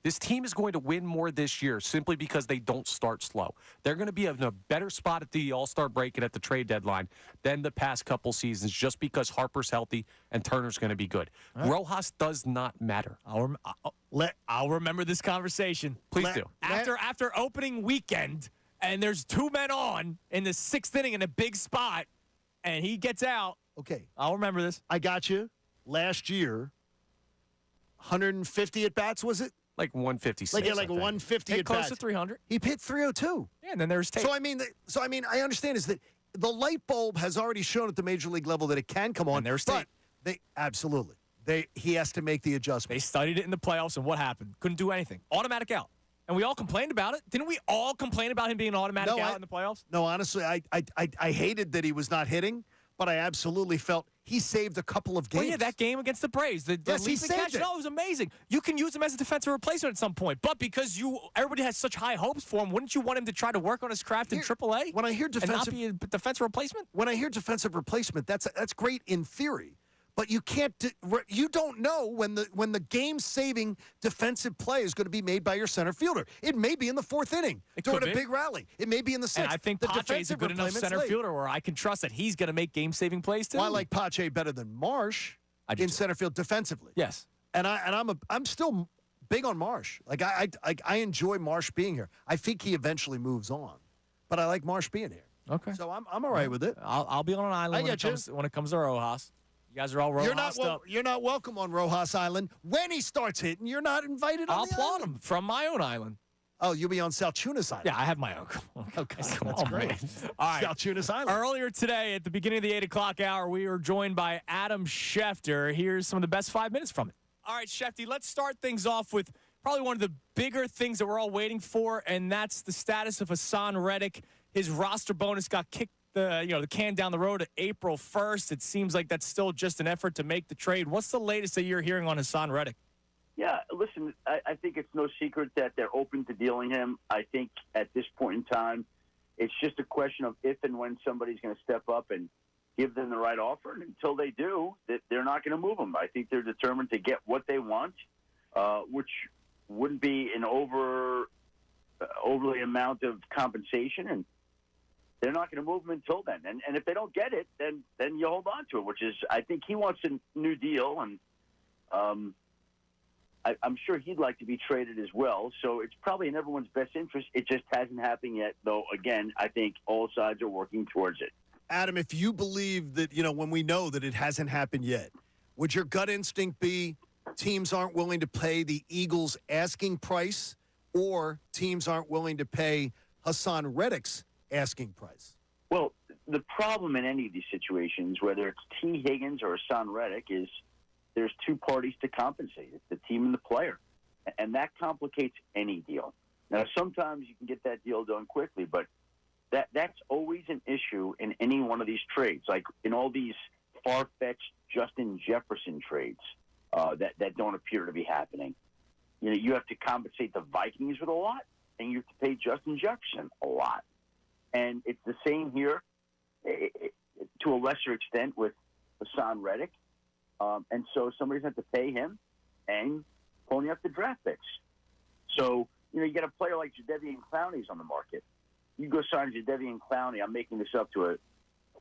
This team is going to win more this year simply because they don't start slow. They're going to be in a better spot at the All-Star break and at the trade deadline than the past couple seasons just because Harper's healthy and Turner's going to be good. Right. Rojas does not matter. I'll remember this conversation. Please do. After opening weekend, and there's 2 men on in the 6th inning in a big spot, and he gets out. Okay. I'll remember this. I got you. Last year, 150 at-bats, was it? Like 156. Like 150 at close to 300. He hit 302. Yeah, and then there's tape. So I mean, I understand is that the light bulb has already shown at the major league level that it can come on. And there's tape. He has to make the adjustment. They studied it in the playoffs, and what happened? Couldn't do anything. Automatic out. And we all complained about it. Didn't we all complain about him being an automatic out in the playoffs? No, honestly, I hated that he was not hitting, but I absolutely felt he saved a couple of games. Well, yeah, that game against the Braves. The yes, he leap and catch, saved it. no, it was amazing. You can use him as a defensive replacement at some point, but because everybody has such high hopes for him, wouldn't you want him to try to work on his craft in AAA? When I hear and not be a defensive replacement? When I hear defensive replacement, that's great in theory. But you can't. You don't know when the game-saving defensive play is going to be made by your center fielder. It may be in the 4th inning during a big rally. It may be in the 6th. And I think Pache is a good enough center fielder where I can trust that he's going to make game-saving plays too. Well, I like Pache better than Marsh in center field defensively. Yes, and I'm still big on Marsh. Like I enjoy Marsh being here. I think he eventually moves on, but I like Marsh being here. Okay, so I'm all right with it. I'll be on an island when it comes to Rojas. You guys are all Rojas up. You're not welcome on Rojas Island. When he starts hitting, you're not invited on I'll the applaud island. him from my own island. Oh, you'll be on Salciunas Island. Yeah, I have my own. Okay, that's great. All right. Salciunas Island. Earlier today, at the beginning of the 8 o'clock hour, we were joined by Adam Schefter. Here's some of the best 5 minutes from it. All right, Schefty, let's start things off with probably one of the bigger things that we're all waiting for, and that's the status of Hassan Reddick. His roster bonus got kicked the can down the road to April 1st. It seems like that's still just an effort to make the trade. What's the latest that you're hearing on Hassan Reddick? Yeah, listen, I think it's no secret that they're open to dealing him. I think at this point in time, it's just a question of if and when somebody's going to step up and give them the right offer. And until they do, they're not going to move him. I think they're determined to get what they want, which wouldn't be an overly amount of compensation, and they're not going to move him until then. And if they don't get it, then you hold on to it, which is, I think he wants a new deal, and I'm sure he'd like to be traded as well. So it's probably in everyone's best interest. It just hasn't happened yet, though. Again, I think all sides are working towards it. Adam, if you believe that, when we know that it hasn't happened yet, would your gut instinct be teams aren't willing to pay the Eagles' asking price, or teams aren't willing to pay Hassan Reddick's asking price? Well, the problem in any of these situations, whether it's T. Higgins or Hassan Reddick, is there's 2 parties to compensate. It's the team and the player. And that complicates any deal. Now, sometimes you can get that deal done quickly, but that's always an issue in any one of these trades. Like in all these far-fetched Justin Jefferson trades that don't appear to be happening. You have to compensate the Vikings with a lot, and you have to pay Justin Jefferson a lot. And it's the same here, to a lesser extent, with Hassan Reddick. And so somebody's going to have to pay him and pony up the draft picks. So, you get a player like Jadeveon Clowney's on the market. You go sign Jadeveon Clowney, I'm making this up, to a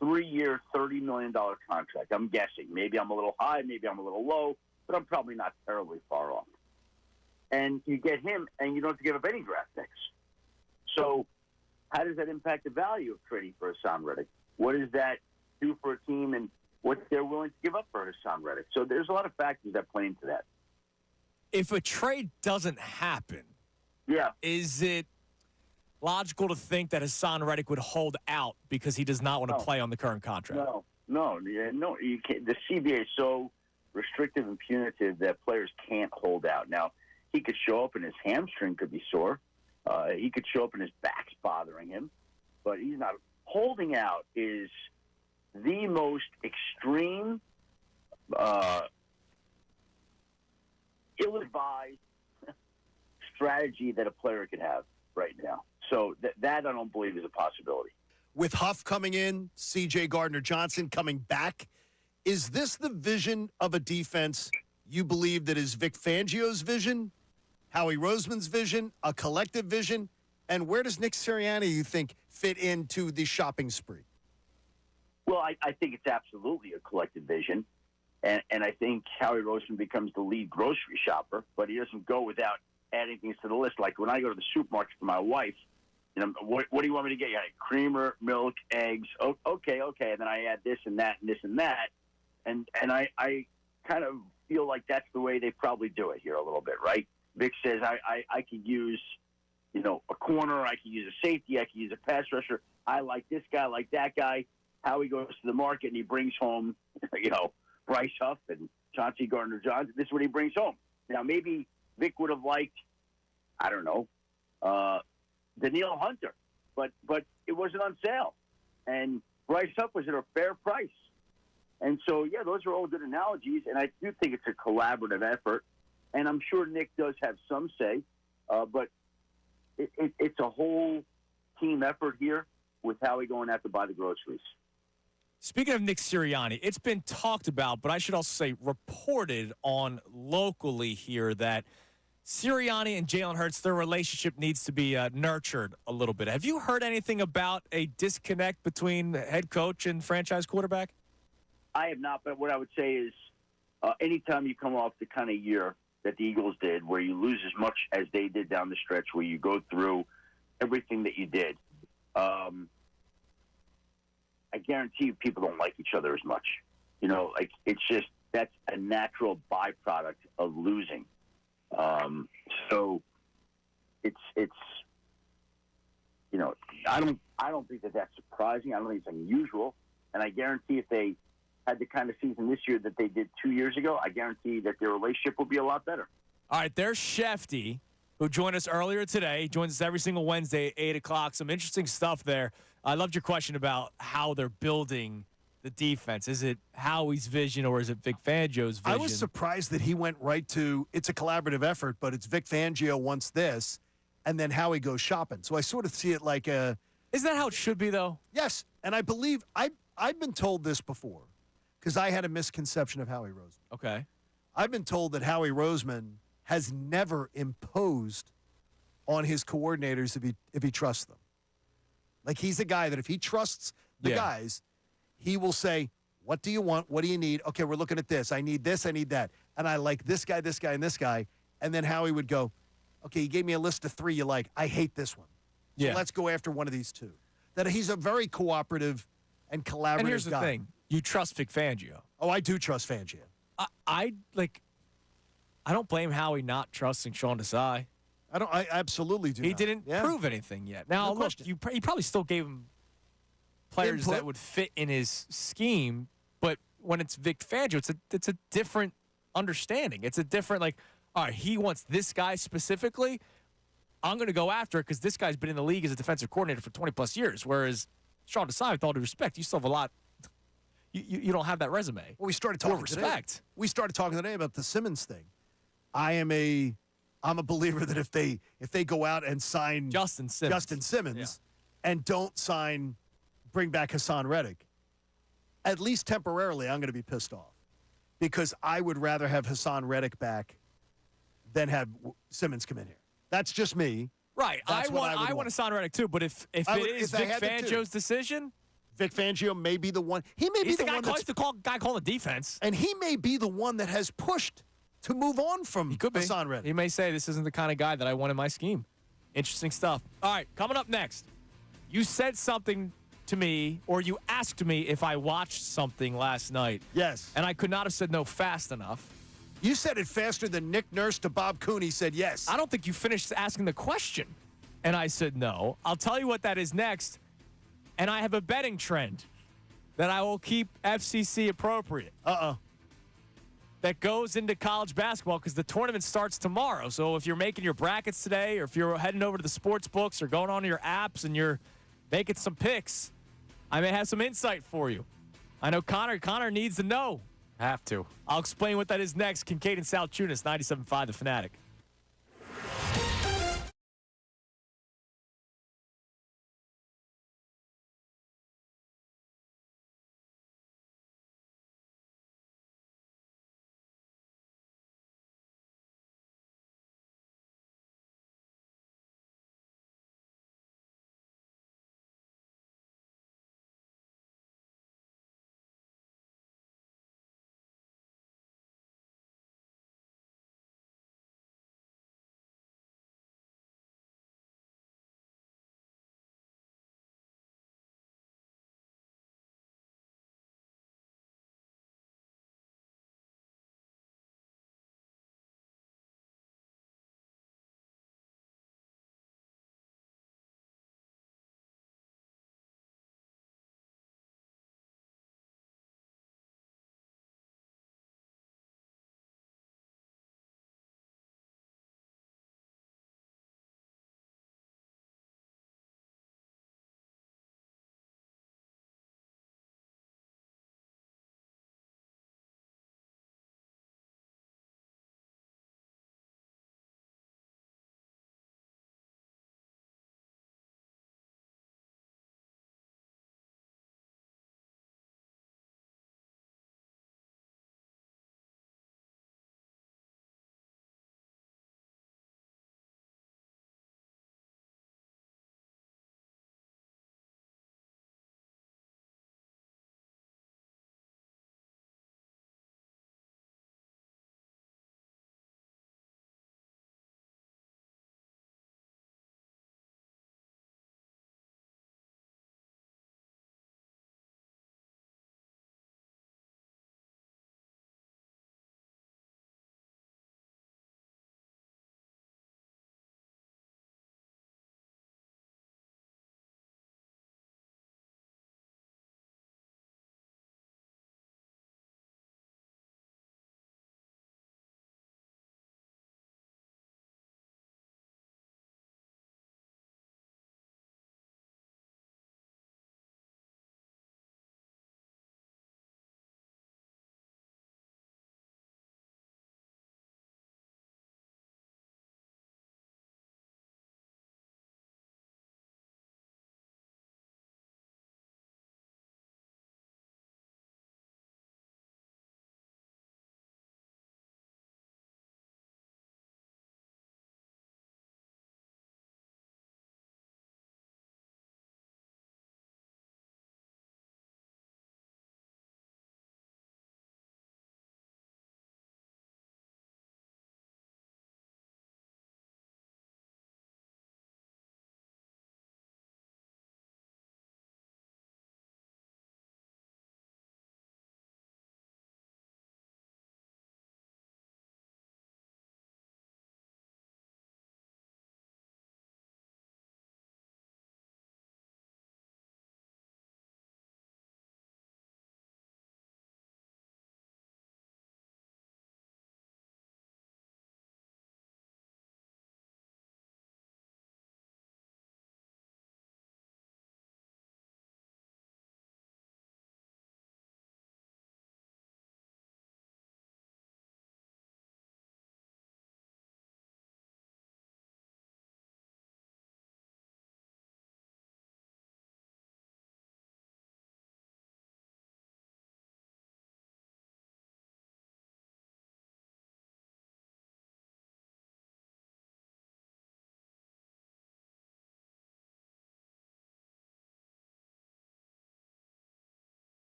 3-year, $30 million contract. I'm guessing. Maybe I'm a little high, maybe I'm a little low, but I'm probably not terribly far off. And you get him, and you don't have to give up any draft picks. So how does that impact the value of trading for Hassan Reddick? What does that do for a team and what they're willing to give up for Hassan Reddick? So there's a lot of factors that play into that. If a trade doesn't happen, is it logical to think that Hassan Reddick would hold out because he does not want to play on the current contract? No. You can't. The CBA is so restrictive and punitive that players can't hold out. Now, he could show up and his hamstring could be sore. He could show up and his back's bothering him, but he's not. Holding out is the most extreme, ill-advised strategy that a player could have right now. So that I don't believe is a possibility. With Huff coming in, C.J. Gardner-Johnson coming back, is this the vision of a defense you believe that is Vic Fangio's vision, Howie Roseman's vision, a collective vision? And where does Nick Sirianni, you think, fit into the shopping spree? Well, I think it's absolutely a collective vision. And I think Howie Roseman becomes the lead grocery shopper, but he doesn't go without adding things to the list. Like when I go to the supermarket for my wife, what do you want me to get? You got creamer, milk, eggs. Oh, okay. And then I add this and that and this and that. And I kind of feel like that's the way they probably do it here a little bit, right? Vic says I could use, a corner. I could use a safety. I could use a pass rusher. I like this guy, I like that guy. Howie goes to the market and he brings home, Bryce Huff and Chauncey Gardner-Johnson. This is what he brings home. Now, maybe Vic would have liked, I don't know, Daniil Hunter, but it wasn't on sale. And Bryce Huff was at a fair price. And so, those are all good analogies, and I do think it's a collaborative effort. And I'm sure Nick does have some say, but it's a whole team effort here with Howie going out to buy the groceries. Speaking of Nick Sirianni, it's been talked about, but I should also say reported on locally here that Sirianni and Jalen Hurts, their relationship needs to be nurtured a little bit. Have you heard anything about a disconnect between head coach and franchise quarterback? I have not, but what I would say is anytime you come off the kind of year that the Eagles did, where you lose as much as they did down the stretch, where you go through everything that you did, I guarantee you people don't like each other as much. It's just that's a natural byproduct of losing. So it's I don't think that that's surprising. I don't think it's unusual. And I guarantee if they had the kind of season this year that they did 2 years ago, I guarantee that their relationship will be a lot better. All right, there's Schefty, who joined us earlier today. He joins us every single Wednesday at 8 o'clock. Some interesting stuff there. I loved your question about how they're building the defense. Is it Howie's vision or is it Vic Fangio's vision? I was surprised that he went right to, it's a collaborative effort, but it's Vic Fangio wants this, and then Howie goes shopping. So I sort of see it like a... Isn't that how it should be, though? Yes, and I believe, I've been told this before, because I had a misconception of Howie Roseman. Okay. I've been told that Howie Roseman has never imposed on his coordinators if he trusts them. Like, he's a guy that if he trusts the guys, he will say, what do you want? What do you need? Okay, we're looking at this. I need this. I need that. And I like this guy, and this guy. And then Howie would go, okay, you gave me a list of 3 you like. I hate this one. So let's go after one of these 2. That he's a very cooperative and collaborative guy. And here's the thing. You trust Vic Fangio. Oh, I do trust Fangio. I don't blame Howie not trusting Sean Desai. I absolutely do. He didn't prove anything yet. Now, look, he probably still gave him players that would fit in his scheme, but when it's Vic Fangio, it's a different understanding. It's a different, all right, he wants this guy specifically. I'm going to go after it because this guy's been in the league as a defensive coordinator for 20-plus years, whereas Sean Desai, with all due respect, you still have a lot. You don't have that resume. Well, we started talking today. We started talking today about the Simmons thing. I'm a believer that if they go out and sign Justin Simmons and don't bring back Hassan Reddick, at least temporarily, I'm going to be pissed off because I would rather have Hassan Reddick back than have Simmons come in here. That's just me. Right. I want Hassan Reddick too, but if it is Vic Fangio's decision, Vic Fangio may be the one. He may He's be the guy one that's the guy calling the defense. And he may be the one that has pushed to move on from He could be. Hassan Reddick. He may say, this isn't the kind of guy that I want in my scheme. Interesting stuff. All right, coming up next. You said something to me, or you asked me if I watched something last night. Yes. And I could not have said no fast enough. You said it faster than Nick Nurse to Bob Cooney said yes. I don't think you finished asking the question. And I said no. I'll tell you what that is next. And I have a betting trend that I will keep FCC appropriate. That goes into college basketball because the tournament starts tomorrow. So if you're making your brackets today, or if you're heading over to the sports books or going on to your apps and you're making some picks, I may have some insight for you. I know Connor needs to know. Have to. I'll explain what that is next. Kincade and Salciunas, 97.5 The Fanatic.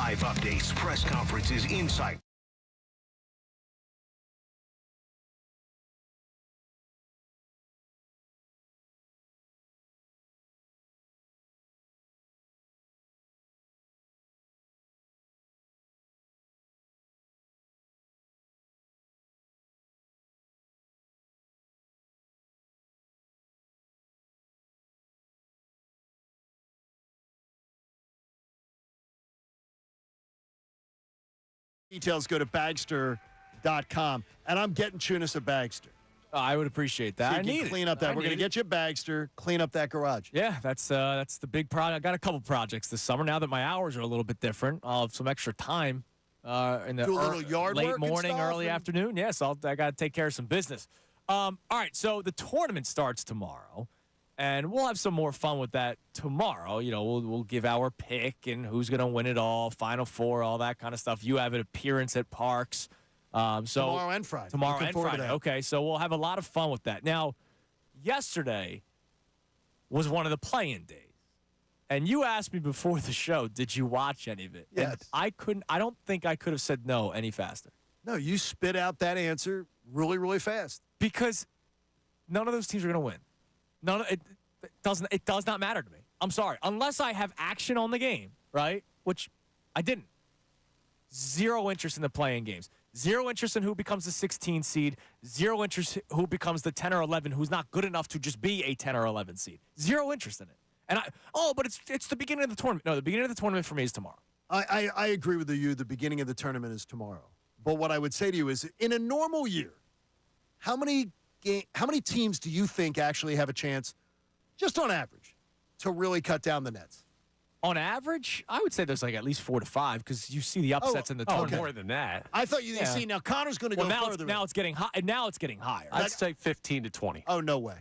Live updates, press conferences, insight. Details, go to Bagster.com. And I'm getting Chunas a Bagster. I would appreciate that. So I need clean up that. We're going to get you a Bagster, clean up that garage. Yeah, that's the big project. I got a couple projects this summer. Now that my hours are a little bit different, I'll have some extra time in the Do a little yard late work and morning, stuff early afternoon. Yes, I got to take care of some business. All right, so the tournament starts tomorrow, and we'll have some more fun with that tomorrow. You know, we'll give our pick and who's going to win it all, Final Four, all that kind of stuff. You have an appearance at Parks. Tomorrow and Friday. Tomorrow Looking and forward to Friday. that. Okay, so we'll have a lot of fun with that. Now, yesterday was one of the play-in days. And you asked me before the show, did you watch any of it? Yes. And I don't think I could have said no any faster. No, you spit out that answer really, really fast. Because none of those teams are going to win. It does not matter to me. I'm sorry. Unless I have action on the game, right? Which I didn't. Zero interest in the play-in games. Zero interest in who becomes the 16 seed. Zero interest who becomes the 10 or 11 who's not good enough to just be a 10 or 11 seed. Zero interest in it. And but it's the beginning of the tournament. No, the beginning of the tournament for me is tomorrow. I agree with you. The beginning of the tournament is tomorrow. But what I would say to you is, in a normal year, how many teams do you think actually have a chance, just on average, to really cut down the nets? On average, I would say there's like at least 4 to 5 because you see the upsets in the tournament. More than that. I thought you see now Connor's going to go further. Now it's getting high. Now it's getting higher. I'd say 15 to 20. Oh, no way.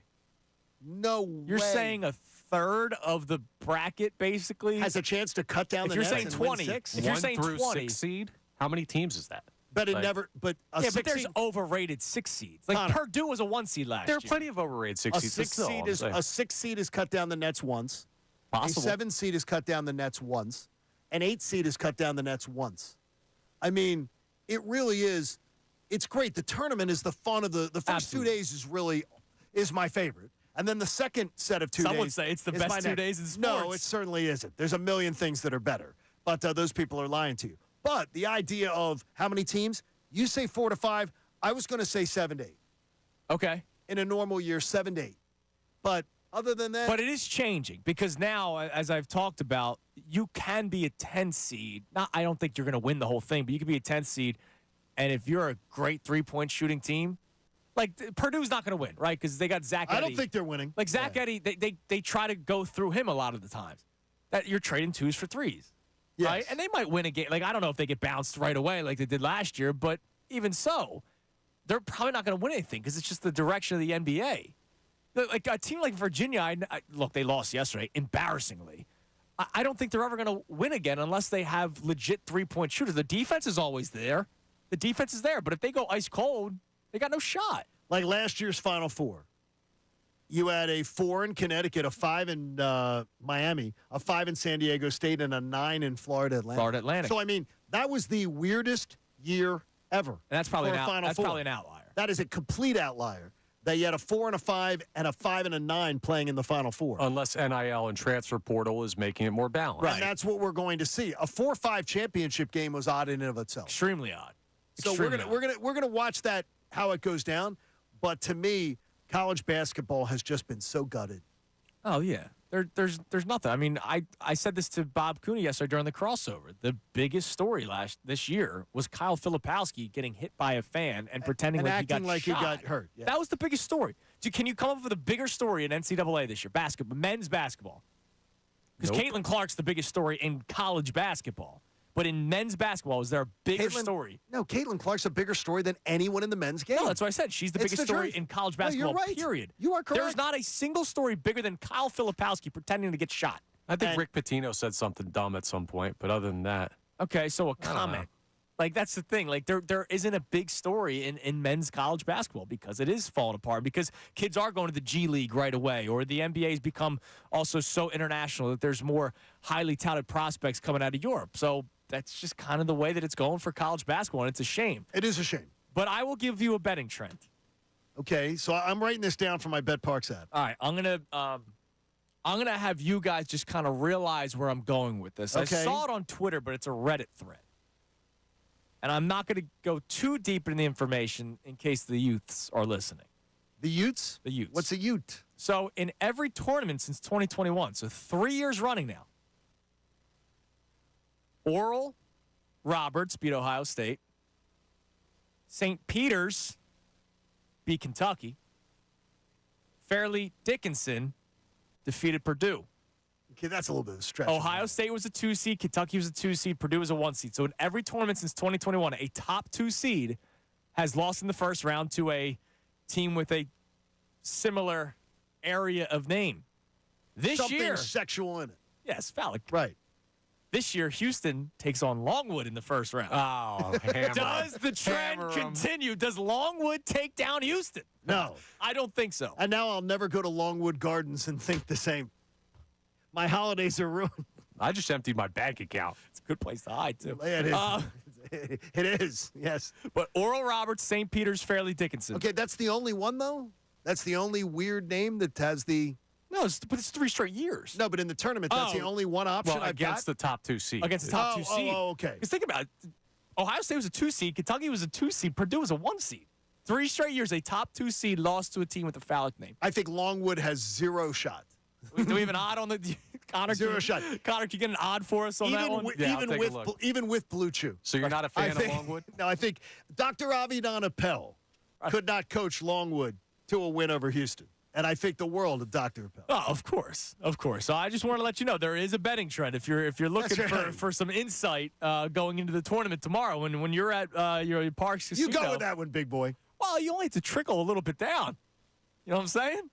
No You're way. saying a third of the bracket basically has a chance to cut down the nets. If you're saying 20, if you're saying 1 through 20, 6 seed, how many teams is that? But it never. But but there's overrated 6 seeds. Like Connor, Purdue was a 1 seed last year. There are plenty of overrated 6 seeds. A 6 seed is cut down the nets once. Possible. A 7 seed is cut down the nets once. An 8 seed is cut down the nets once. I mean, it really is. It's great. The tournament is the fun of the first Absolutely. 2 days is my favorite. And then the second set of 2 days. Some would say it's the best 2 days in sports. No, it certainly isn't. There's a million things that are better. But those people are lying to you. But the idea of how many teams, you say 4 to 5. I was going to say 7 to 8. Okay. In a normal year, 7 to 8. But other than that. But it is changing because now, as I've talked about, you can be a 10 seed. I don't think you're going to win the whole thing, but you can be a 10 seed. And if you're a great 3-point shooting team, like Purdue's not going to win, right? Because they got Zach Edey. I don't think they're winning. Like Zach Edey, they try to go through him a lot of the times. That you're trading 2s for 3s, yes. right? And they might win a game. Like I don't know if they get bounced right away like they did last year, but even so, they're probably not going to win anything because it's just the direction of the NBA. Like a team like Virginia, look, they lost yesterday, embarrassingly. I don't think they're ever going to win again unless they have legit 3-point shooters. The defense is always there. The defense is there, but if they go ice cold, they got no shot. Like last year's Final Four. You had a 4 in Connecticut, a 5 in Miami, a 5 in San Diego State, and a 9 in Florida Atlantic. So, I mean, that was the weirdest year ever. And that's probably probably an outlier. That is a complete outlier. That you had a 4 and a 5 and a 5 and a 9 playing in the Final Four. Unless NIL and transfer portal is making it more balanced. Right. And that's what we're going to see. A 4-5 championship game was odd in and of itself. Extremely odd. So we're gonna watch that, how it goes down. But to me, college basketball has just been so gutted. Oh yeah, there's nothing. I mean, I said this to Bob Cooney yesterday during the crossover. The biggest story this year was Kyle Filipowski getting hit by a fan and pretending like he got shot. He got hurt. Yeah. That was the biggest story. Can you come up with a bigger story in NCAA this year? Men's basketball. Because Caitlin Clark's the biggest story in college basketball. But in men's basketball, is there a bigger story? No, Caitlin Clark's a bigger story than anyone in the men's game. No, that's what I said. She's the biggest story in college basketball, you're right. period. You are correct. There's not a single story bigger than Kyle Filipowski pretending to get shot. I think Rick Pitino said something dumb at some point, but other than that. Okay, so a comment. Like, that's the thing. Like, there isn't a big story in men's college basketball because it is falling apart, because kids are going to the G League right away, or the NBA has become also so international that there's more highly touted prospects coming out of Europe. So that's just kind of the way that it's going for college basketball, and it's a shame. It is a shame. But I will give you a betting trend. Okay, so I'm writing this down for my Bet Parks app. All right, I'm gonna have you guys just kind of realize where I'm going with this. Okay. I saw it on Twitter, but it's a Reddit thread. And I'm not going to go too deep into the information in case the youths are listening. The Utes? The Utes. What's a Ute? So in every tournament since 2021, so 3 years running now, Oral Roberts beat Ohio State. St. Peter's beat Kentucky. Fairleigh Dickinson defeated Purdue. Okay, that's a little bit of a stretch. Ohio State was a 2 seed. Kentucky was a 2 seed. Purdue was a 1 seed. So in every tournament since 2021, a top 2 seed has lost in the first round to a team with a similar area of name. This Something year, sexual in it. yes, phallic. Right. This year, Houston takes on Longwood in the first round. Oh, hammer Does the trend Hammer 'em. continue? Does Longwood take down Houston? No. I don't think so. And now I'll never go to Longwood Gardens and think the same. My holidays are ruined. I just emptied my bank account. It's a good place to hide, too. It is. It is, yes. But Oral Roberts, St. Peter's, Fairleigh Dickinson. Okay, that's the only one, though? That's the only weird name that has the... No, but it's 3 straight years. No, but in the tournament, that's the only one option Well, I've against got? the top 2 seed. Against the top 2 seed. Oh, okay. Because think about it. Ohio State was a 2 seed. Kentucky was a 2 seed. Purdue was a 1 seed. 3 straight years, a top 2 seed lost to a team with a phallic name. I think Longwood has 0 shot. Do we have an odd on the Connor? Zero shot. Connor, can you get an odd for us on that one? Even with Blue Chew. So you're not a fan of Longwood? No, I think Dr. Avidan Appel could not coach Longwood to a win over Houston. And I think the world of Dr. Appel. Oh, of course. So I just want to let you know there is a betting trend if you're looking for some insight going into the tournament tomorrow. When you're at your Parks Casino. You go with that one, big boy. Well, you only have to trickle a little bit down. You know what I'm saying?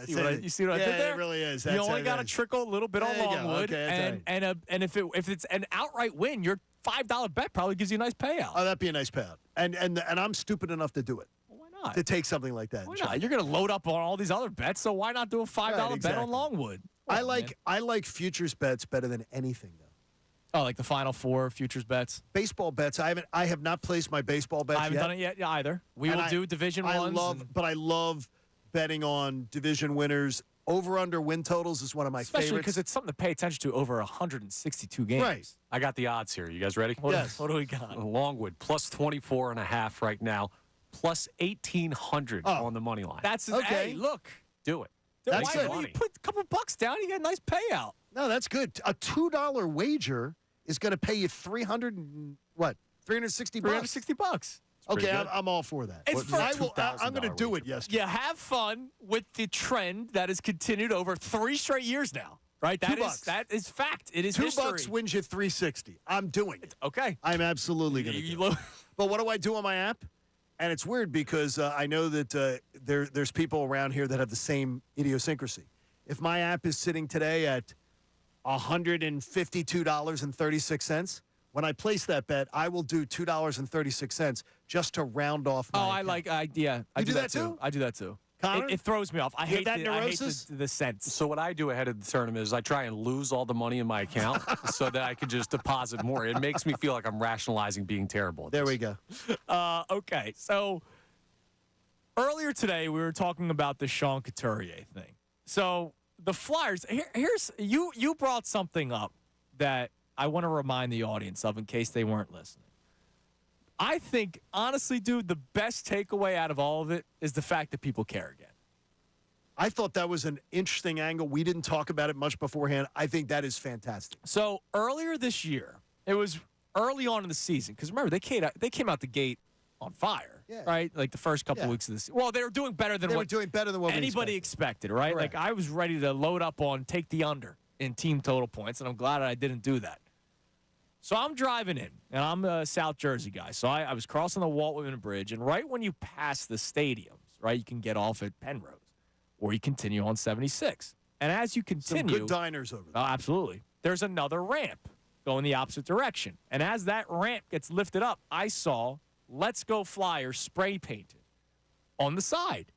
You see what I did there? It really is. You only got to trickle a little bit on Longwood, Okay, and if it's an outright win, your $5 bet probably gives you a nice payout. Oh, that'd be a nice payout. And I'm stupid enough to do it. Well, why not? To take something like that. Why not? You're going to load up on all these other bets, so why not do a $5 bet on Longwood? I like futures bets better than anything, though. Oh, like the Final Four futures bets? Baseball bets. I have not placed my baseball bets yet. I haven't done it yet either. We will do Division ones. But I love betting on division winners. Over-under win totals is one of my Especially favorites. because it's something to pay attention to over 162 games. Right. I got the odds here. You guys ready? Yes. What do we got? Longwood, plus 24.5 right now, plus 1,800 on the money line. That's okay. Hey, look. Do it. That's Why good. don't you put a couple bucks down? You get a nice payout. No, that's good. A $2 wager is going to pay you 360 bucks. $360. Okay, I'm all for that. I'm going to do it. Yes. Yeah, have fun with the trend that has continued over 3 straight years now. Right? That is fact. It is history. $2 wins you 360. I'm doing it. Okay. I'm absolutely going to do it. But what do I do on my app? And it's weird because I know that there's people around here that have the same idiosyncrasy. If my app is sitting today at $152.36, when I place that bet, I will do $2.36 just to round off my account. I do that too? I do that too. Connor? It throws me off. I hate the sense. So what I do ahead of the tournament is I try and lose all the money in my account so that I can just deposit more. It makes me feel like I'm rationalizing being terrible. There we go. Okay, so earlier today we were talking about the Sean Couturier thing. So the Flyers, here's you brought something up that I want to remind the audience of in case they weren't listening. I think, honestly, dude, the best takeaway out of all of it is the fact that people care again. I thought that was an interesting angle. We didn't talk about it much beforehand. I think that is fantastic. So earlier this year, it was early on in the season, because remember, they came out the gate on fire, right? Like the first couple weeks of the season. Well, they were doing better than what anybody expected, right? Correct. Like I was ready to load up on take the under in team total points, and I'm glad I didn't do that. So I'm driving in, and I'm a South Jersey guy. So I was crossing the Walt Whitman Bridge, and right when you pass the stadiums, right, you can get off at Penrose, or you continue on 76. And as you continue, some good diners over there. Oh, absolutely. There's another ramp going the opposite direction. And as that ramp gets lifted up, I saw "Let's Go Flyers" spray painted on the side.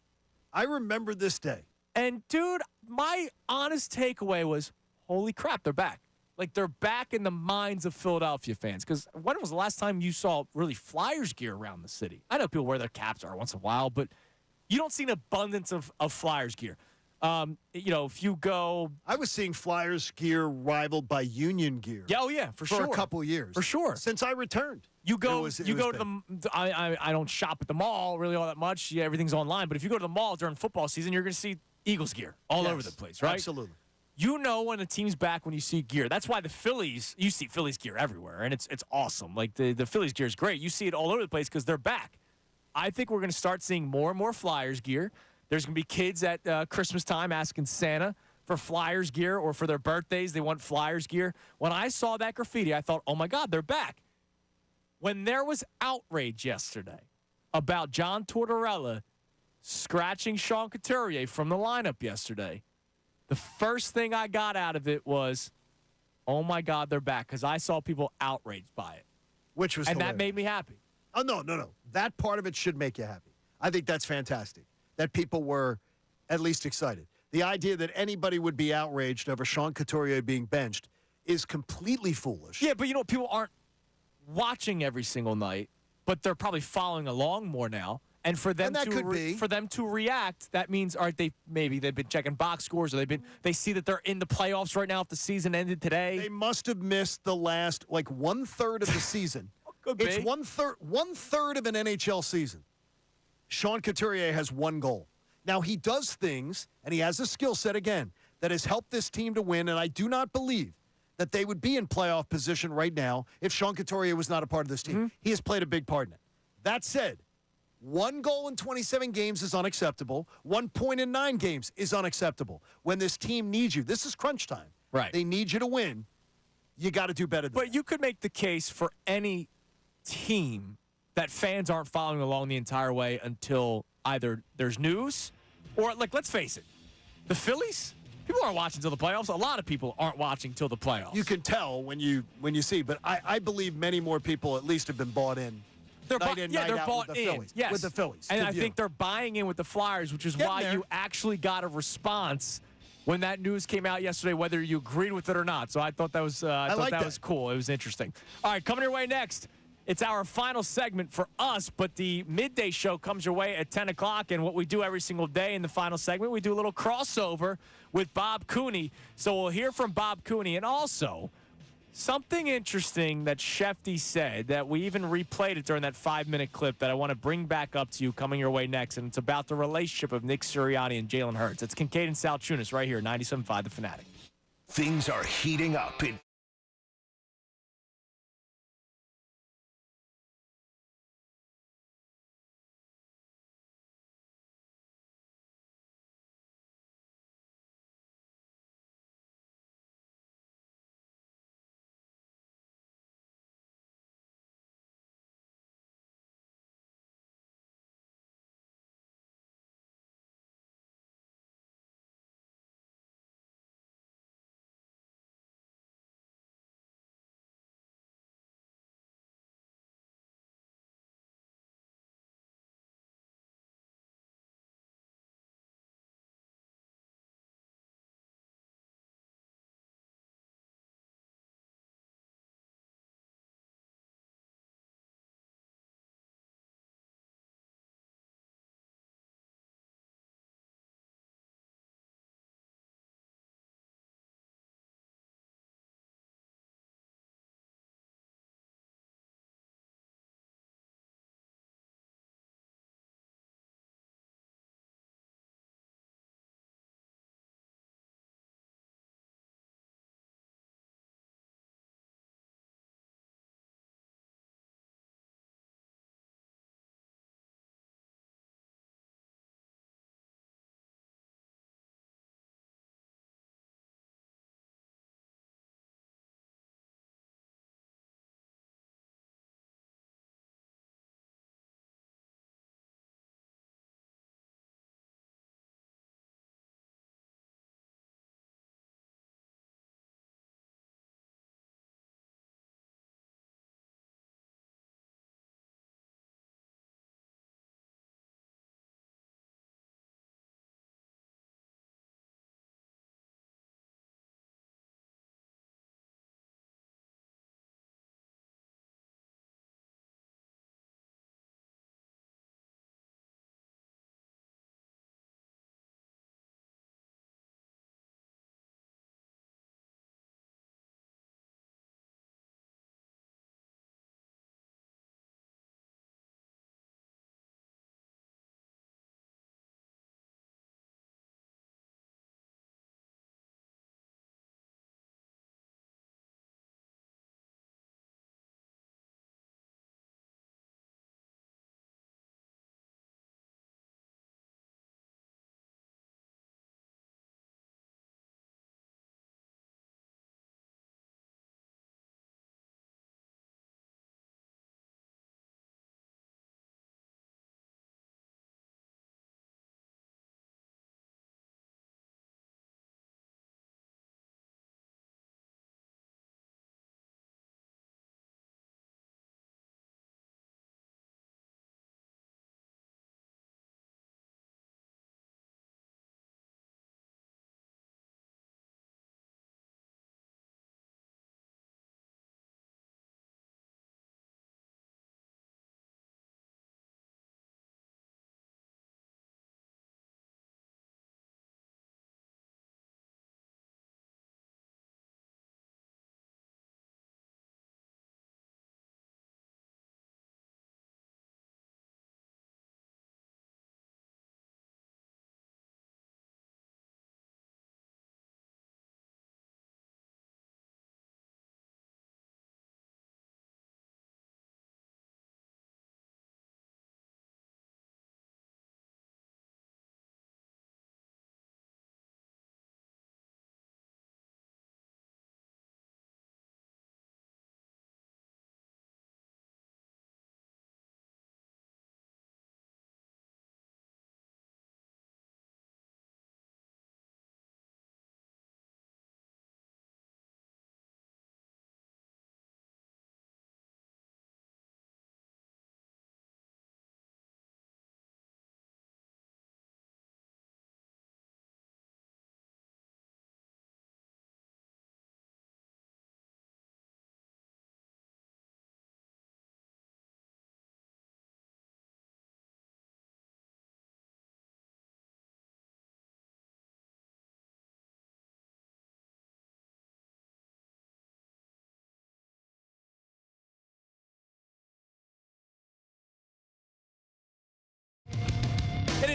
I remember this day. And, dude, my honest takeaway was, holy crap, they're back. Like, they're back in the minds of Philadelphia fans. Because when was the last time you saw really Flyers gear around the city? I know people wear their caps once in a while, but you don't see an abundance of Flyers gear. If you go... I was seeing Flyers gear rivaled by Union gear. Yeah, oh, yeah, for sure. For a couple years. For sure. Since I returned. You go to the... I don't shop at the mall really all that much. Yeah, everything's online. But if you go to the mall during football season, you're going to see Eagles gear all over the place, right? Absolutely. You know when a team's back when you see gear. That's why the Phillies, you see Phillies gear everywhere, and it's awesome. Like, the Phillies gear is great. You see it all over the place because they're back. I think we're going to start seeing more and more Flyers gear. There's going to be kids at Christmas time asking Santa for Flyers gear, or for their birthdays, they want Flyers gear. When I saw that graffiti, I thought, oh, my God, they're back. When there was outrage yesterday about John Tortorella scratching Sean Couturier from the lineup yesterday, the first thing I got out of it was, oh, my God, they're back, because I saw people outraged by it. Which was And hilarious. that made me happy. Oh, no. That part of it should make you happy. I think that's fantastic, that people were at least excited. The idea that anybody would be outraged over Sean Couturier being benched is completely foolish. Yeah, but people aren't watching every single night, but they're probably following along more now. And for them to react, that means maybe they've been checking box scores, or they see that they're in the playoffs right now if the season ended today. They must have missed the last 1/3 of the season. It's be. one third of an NHL season. Sean Couturier has one goal. Now, he does things, and he has a skill set, again, that has helped this team to win, and I do not believe that they would be in playoff position right now if Sean Couturier was not a part of this team. Mm-hmm. He has played a big part in it. That said, 1 goal in 27 games is unacceptable. 1 point in 9 games is unacceptable. When this team needs you, this is crunch time. Right. They need you to win. You got to do better than that. But you could make the case for any team that fans aren't following along the entire way until either there's news or, let's face it, the Phillies, people aren't watching till the playoffs. A lot of people aren't watching till the playoffs. You can tell when you see, but I believe many more people at least have been bought in. They're bought in. Phillies, Yes. with the Phillies. And I think they're buying in with the Flyers, which is why you actually got a response when that news came out yesterday, whether you agreed with it or not. So I thought that was that was cool. It was interesting. All right, coming your way next. It's our final segment for us, but the midday show comes your way at 10 o'clock. And what we do every single day in the final segment, we do a little crossover with Bob Cooney. So we'll hear from Bob Cooney. And also, something interesting that Schefter said, that we even replayed it during that 5-minute clip, that I want to bring back up to you coming your way next. And it's about the relationship of Nick Sirianni and Jalen Hurts. It's Kincade and Salciunas right here, 97.5 The Fanatic. Things are heating up in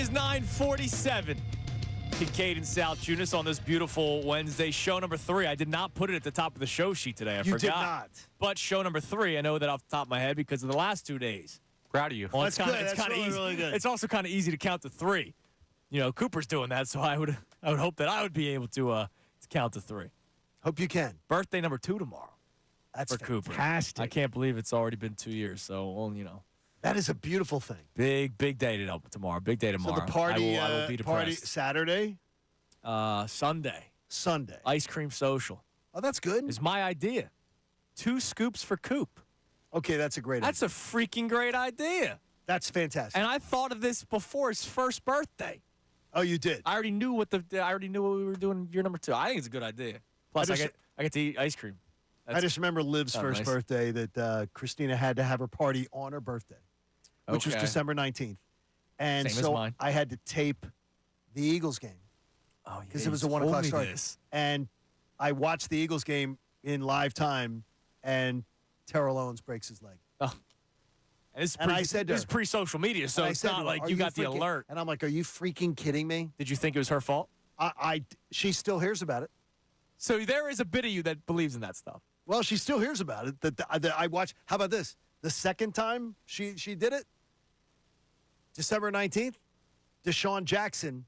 is 9:47. Kincade Salciunas on this beautiful Wednesday. Show number 3. I did not put it at the top of the show sheet today. I forgot. You did not. But show number 3, I know that off the top of my head because of the last 2 days. Proud of you. Well, That's it's kinda, good. it's That's kinda really, easy. really good. It's also kind of easy to count to 3. You know, Cooper's doing that, so I would hope that I would be able to count to 3. Hope you can. Birthday number 2 tomorrow. That's for Cooper. fantastic. I can't believe it's already been 2 years. So, well, you know. That is a beautiful thing. Big day tomorrow. Big day tomorrow. So the party, I will be party depressed. Saturday? Sunday. Sunday. Ice cream social. Oh, that's good. Is my idea. 2 scoops for Coop. Okay, that's a great idea. That's a freaking great idea. That's fantastic. And I thought of this before his first birthday. Oh, you did? I already knew what we were doing year number 2. I think it's a good idea. Plus, I get to eat ice cream. I just remember Liv's first nice. birthday that Christina had to have her party on her birthday, which was Okay. December 19th. And Same as so mine. I had to tape the Eagles game Oh, yeah. because it was you a 1 told o'clock me start. this. And I watched the Eagles game in live time, and Terrell Owens breaks his leg. Oh. And I said to this is her- pre-social media, so And I it's said not to her, like "Are you got the freaking-" alert. And I'm like, are you freaking kidding me? Did you think it was her fault? She still hears about it. So there is a bit of you that believes in that stuff. Well, she still hears about it. That I watched. How about this? The second time she did it, December 19th, Deshaun Jackson,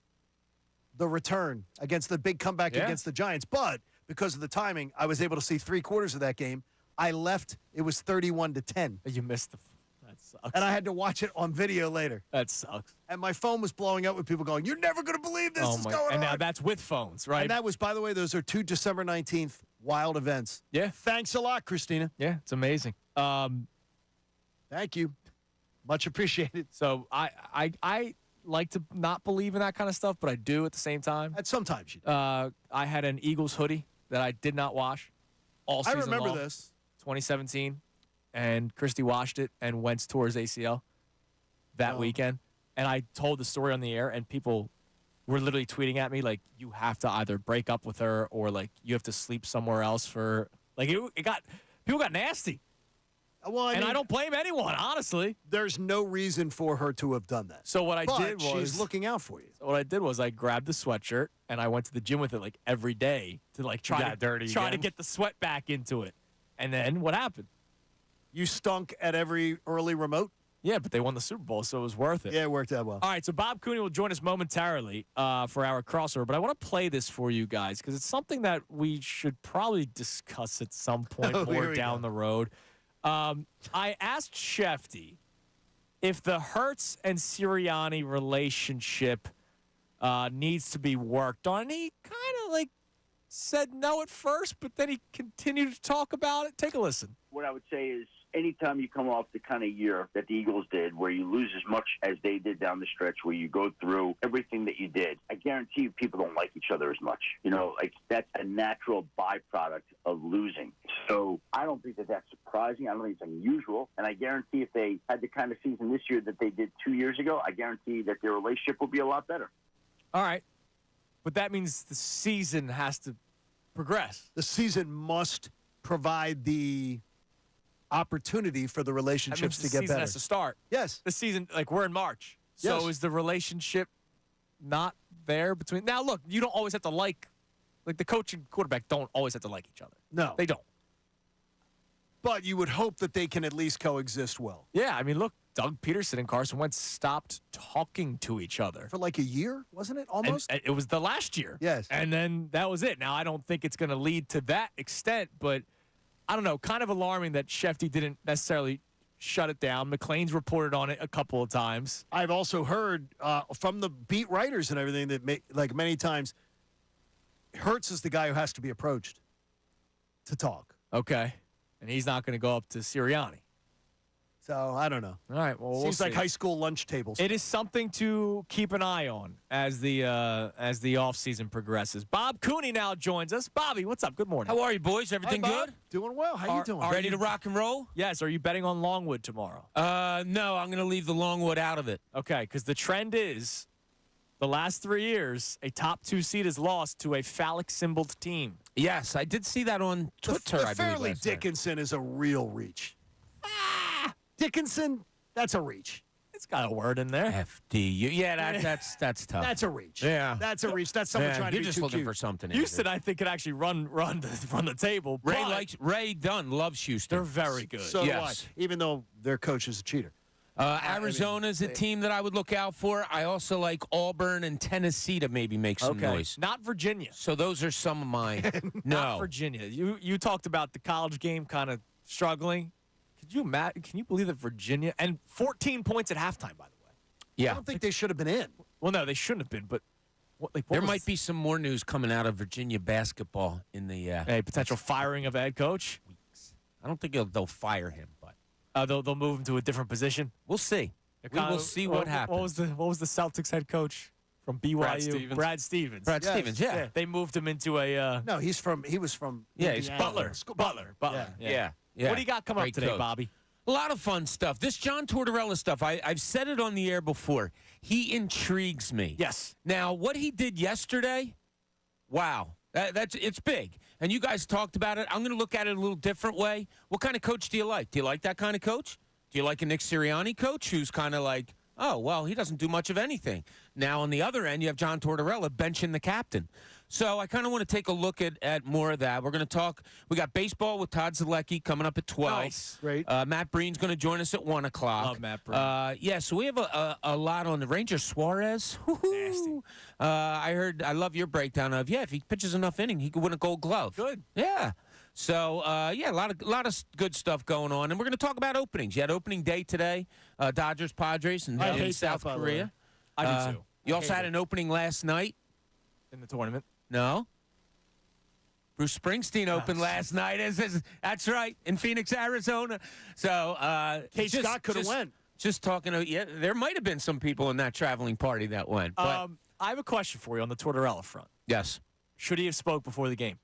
the return against the big comeback against the Giants. But because of the timing, I was able to see 3/4 of that game. I left. It was 31-10. You missed that sucks. And I had to watch it on video later. That sucks. And my phone was blowing up with people going, "You're never going to believe this is going on." And now that's with phones, right? And that was, by the way, those are 2 December 19th wild events. Yeah. Thanks a lot, Christina. Yeah, it's amazing. Thank you. Much appreciated. So I like to not believe in that kind of stuff, but I do at the same time. And sometimes you do. I had an Eagles hoodie that I did not wash all I season remember long, this. 2017, and Christy washed it and went towards ACL that weekend. And I told the story on the air, and people were literally tweeting at me like, "You have to either break up with her or like you have to sleep somewhere else for like." People got nasty. Well, I don't blame anyone, honestly. There's no reason for her to have done that. So what I But did was she's looking out for you. So what I did was I grabbed the sweatshirt and I went to the gym with it like every day to like try to get the sweat back into it. And then what happened? You stunk at every early remote? Yeah, but they won the Super Bowl, so it was worth it. Yeah, it worked out well. All right, so Bob Cooney will join us momentarily for our crossover, but I want to play this for you guys because it's something that we should probably discuss at some point more down the road. I asked Schefty if the Hurts and Sirianni relationship needs to be worked on. And he kind of like said no at first, but then he continued to talk about it. Take a listen. What I would say is anytime you come off the kind of year that the Eagles did, where you lose as much as they did down the stretch, where you go through everything that you did, I guarantee you people don't like each other as much. You know, like that's a natural byproduct of losing. So I don't think that that's surprising. I don't think it's unusual. And I guarantee if they had the kind of season this year that they did 2 years ago, I guarantee that their relationship will be a lot better. All right. But that means the season has to progress. The season must provide the opportunity for the relationships to get the season better. has to start. Yes. The season, like we're in March. So Yes. is the relationship not there between? Now, look, you don't always have to like the coach and quarterback don't always have to like each other. No. They don't. But you would hope that they can at least coexist well. Yeah, I mean, look, Doug Peterson and Carson Wentz stopped talking to each other. For like a year, wasn't it? Almost? And it was the last year. Yes. And then that was it. Now, I don't think it's going to lead to that extent, but I don't know, kind of alarming that Schefty didn't necessarily shut it down. McLean's reported on it a couple of times. I've also heard from the beat writers and everything that like many times, Hurts is the guy who has to be approached to talk. Okay. And he's not going to go up to Sirianni. So I don't know. All right. Well, Seems like high school lunch tables. It is something to keep an eye on as the offseason progresses. Bob Cooney now joins us. Bobby, what's up? Good morning. How are you, boys? Everything Hi, Bob. good? Doing well. How you doing? Ready to rock and roll? Yes. Are you betting on Longwood tomorrow? No, I'm going to leave the Longwood out of it. Okay, because the trend is the last 3 years, a top 2 seed is lost to a phallic-symboled team. Yes, I did see that on Twitter, The I believe. Fairleigh last night. Dickinson is a real reach. Dickinson, that's a reach. It's got a word in there. FDU. Yeah, that's tough. That's a reach. Yeah. That's a reach. That's someone trying to You're be just too looking cute. for something. Houston, I think, could actually run the table. Ray Dunn loves Houston. They're very good. So do I, even though their coach is a cheater. Arizona's a team that I would look out for. I also like Auburn and Tennessee to maybe make some noise. Not Virginia. So those are some of mine. Not Virginia. You talked about the college game kind of struggling. Can you believe that Virginia and 14 points at halftime, by the way? Yeah. I don't think they should have been in. Well, no, they shouldn't have been. But there might be some more news coming out of Virginia basketball in the potential firing of a head coach. I don't think they'll fire him, but they'll move him to a different position. We'll see. We will see what happens. What was the Celtics head coach from BYU? Brad Stevens. Brad Stevens. Yeah. They moved him into a. No, he was from. He's Indiana. Butler. Yeah. What do you got coming up today, coach. Bobby? A lot of fun stuff. This John Tortorella stuff, I've said it on the air before. He intrigues me. Yes. Now, what he did yesterday, wow, it's big. And you guys talked about it. I'm going to look at it a little different way. What kind of coach do you like? Do you like that kind of coach? Do you like a Nick Sirianni coach who's kind of like, oh, well, he doesn't do much of anything? Now, on the other end, you have John Tortorella benching the captain. So I kind of want to take a look at more of that. We're going to talk. We got baseball with Todd Zalecki coming up at 12. Nice. Great. Matt Breen's going to join us at 1 o'clock. Love Matt Breen. Yeah, so we have a lot on the Ranger Suarez. Nasty. I love your breakdown of, if he pitches enough inning, he could win a Gold Glove. Good. Yeah. So, a lot of good stuff going on. And we're going to talk about openings. You had opening day today, Dodgers, Padres, and in South Korea. I do, too. You also had an opening last night. In the tournament. No. Bruce Springsteen opened last night. That's right, in Phoenix, Arizona. So, Kate Scott could have went. Just talking to, there might have been some people in that traveling party that went. But, I have a question for you on the Tortorella front. yes. Should he have spoke before the game?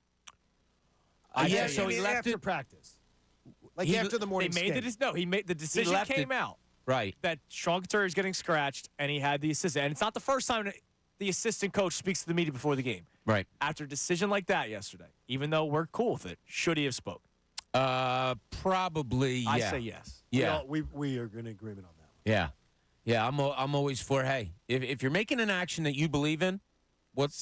Yeah, so he left after it. practice. Like after the morning He made the decision left came it. out. Right. That Sean Couturier is getting scratched, and he had the assistant. And it's not the first time the assistant coach speaks to the media before the game. Right. After a decision like that yesterday, even though we're cool with it, should he have spoke? Probably, yeah. I say yes. Yeah. We are in agreement on that. Yeah. Yeah, I'm always for, hey, if you're making an action that you believe in,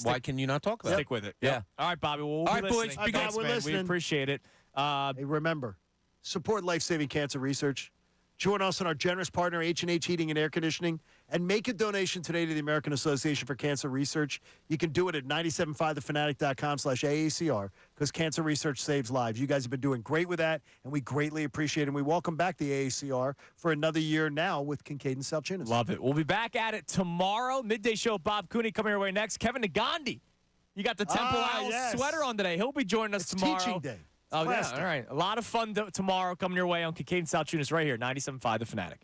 why can you not talk about it? Stick with it. Yeah. Yep. All right, Bobby. Well, we'll All be right, boys. listening. Be good. Thanks, We're man. listening. We appreciate it. Hey, remember, support life-saving cancer research. Join us and our generous partner, H&H Heating and Air Conditioning, and make a donation today to the American Association for Cancer Research. You can do it at 975thefanatic.com/AACR because cancer research saves lives. You guys have been doing great with that, and we greatly appreciate it. And we welcome back the AACR for another year now with Kincade Salciunas. Love it. We'll be back at it tomorrow. Midday show, Bob Cooney coming your way next. Kevin Nagandi. You got the Temple Owls sweater on today. He'll be joining us tomorrow. Teaching day. Oh, yeah. All right. A lot of fun tomorrow coming your way on Kincade Salciunas right here, 97.5 The Fanatic.